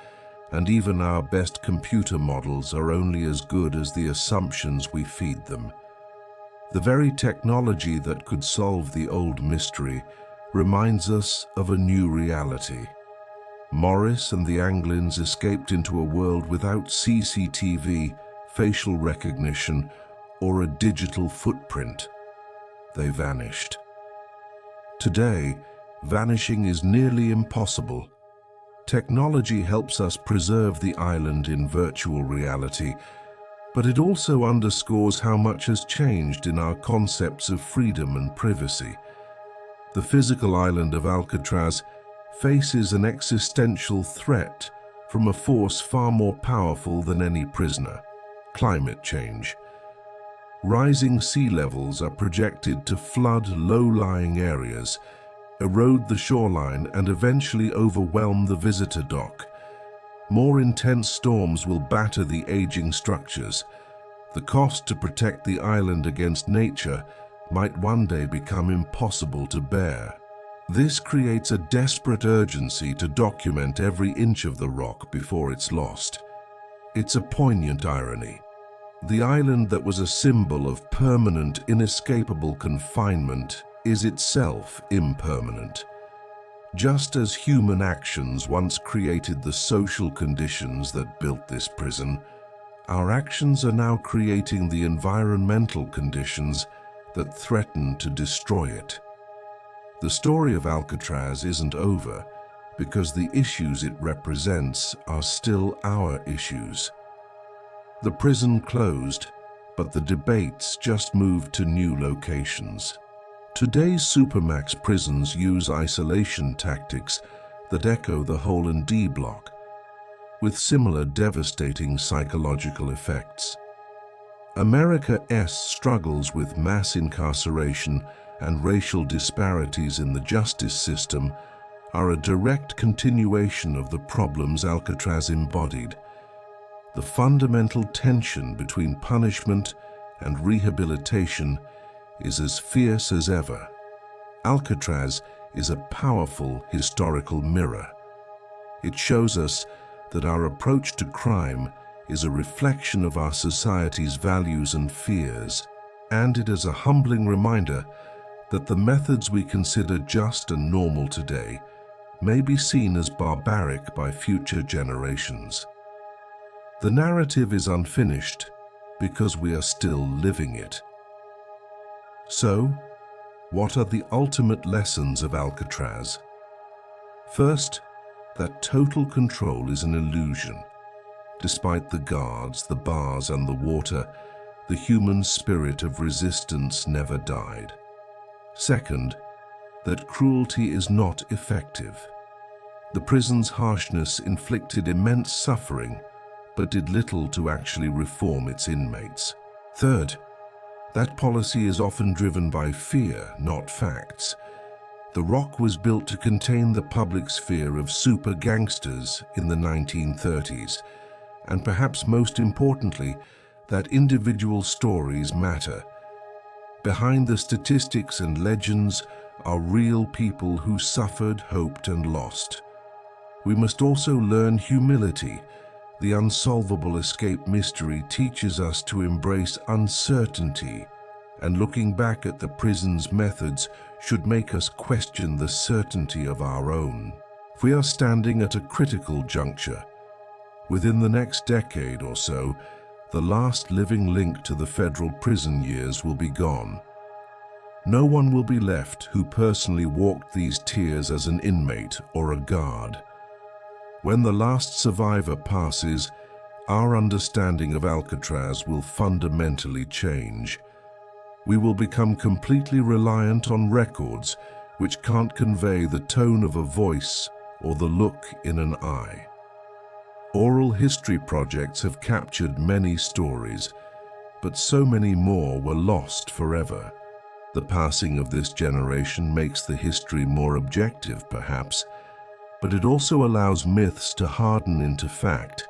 and even our best computer models are only as good as the assumptions we feed them. The very technology that could solve the old mystery reminds us of a new reality. Morris and the Anglins escaped into a world without CCTV, facial recognition, or a digital footprint. They vanished. Today, vanishing is nearly impossible. Technology helps us preserve the island in virtual reality, but it also underscores how much has changed in our concepts of freedom and privacy. The physical island of Alcatraz faces an existential threat from a force far more powerful than any prisoner: climate change. Rising sea levels are projected to flood low-lying areas, erode the shoreline, and eventually overwhelm the visitor dock. More intense storms will batter the aging structures. The cost to protect the island against nature might one day become impossible to bear. This creates a desperate urgency to document every inch of the rock before it's lost. It's a poignant irony. The island that was a symbol of permanent, inescapable confinement is itself impermanent. Just as human actions once created the social conditions that built this prison, our actions are now creating the environmental conditions that threaten to destroy it. The story of Alcatraz isn't over because the issues it represents are still our issues. The prison closed, but the debates just moved to new locations. Today's supermax prisons use isolation tactics that echo the hole in D block, with similar devastating psychological effects. America's struggles with mass incarceration and racial disparities in the justice system are a direct continuation of the problems Alcatraz embodied. The fundamental tension between punishment and rehabilitation is as fierce as ever. Alcatraz is a powerful historical mirror. It shows us that our approach to crime is a reflection of our society's values and fears, and it is a humbling reminder that the methods we consider just and normal today may be seen as barbaric by future generations. The narrative is unfinished because we are still living it. So, what are the ultimate lessons of Alcatraz? First, that total control is an illusion. Despite the guards, the bars, and the water, the human spirit of resistance never died. Second, that cruelty is not effective. The prison's harshness inflicted immense suffering, but did little to actually reform its inmates. Third, that policy is often driven by fear, not facts. The rock was built to contain the public's fear of super gangsters in the 1930s, and perhaps most importantly, that individual stories matter. Behind the statistics and legends are real people who suffered, hoped, and lost. We must also learn humility. The unsolvable escape mystery teaches us to embrace uncertainty, and looking back at the prison's methods should make us question the certainty of our own. We are standing at a critical juncture. Within the next decade or so, the last living link to the federal prison years will be gone. No one will be left who personally walked these tiers as an inmate or a guard. When the last survivor passes, our understanding of Alcatraz will fundamentally change. We will become completely reliant on records which can't convey the tone of a voice or the look in an eye. Oral history projects have captured many stories, but so many more were lost forever. The passing of this generation makes the history more objective, perhaps, but it also allows myths to harden into fact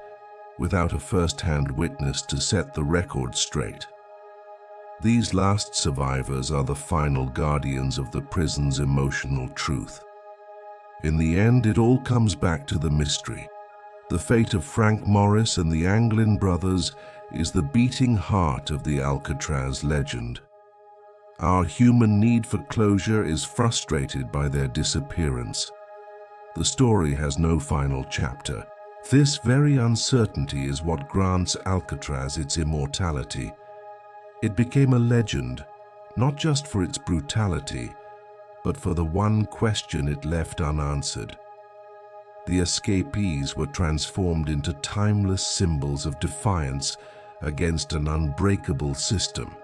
without a first-hand witness to set the record straight. These last survivors are the final guardians of the prison's emotional truth. In the end, it all comes back to the mystery. The fate of Frank Morris and the Anglin brothers is the beating heart of the Alcatraz legend. Our human need for closure is frustrated by their disappearance. The story has no final chapter. This very uncertainty is what grants Alcatraz its immortality. It became a legend, not just for its brutality, but for the one question it left unanswered. The escapees were transformed into timeless symbols of defiance against an unbreakable system.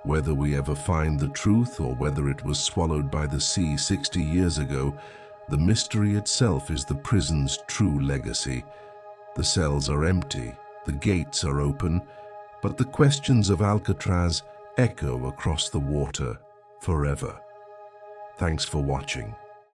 Whether we ever find the truth or whether it was swallowed by the sea 60 years ago, the mystery itself is the prison's true legacy. The cells are empty, the gates are open, but the questions of Alcatraz echo across the water forever. Thanks for watching.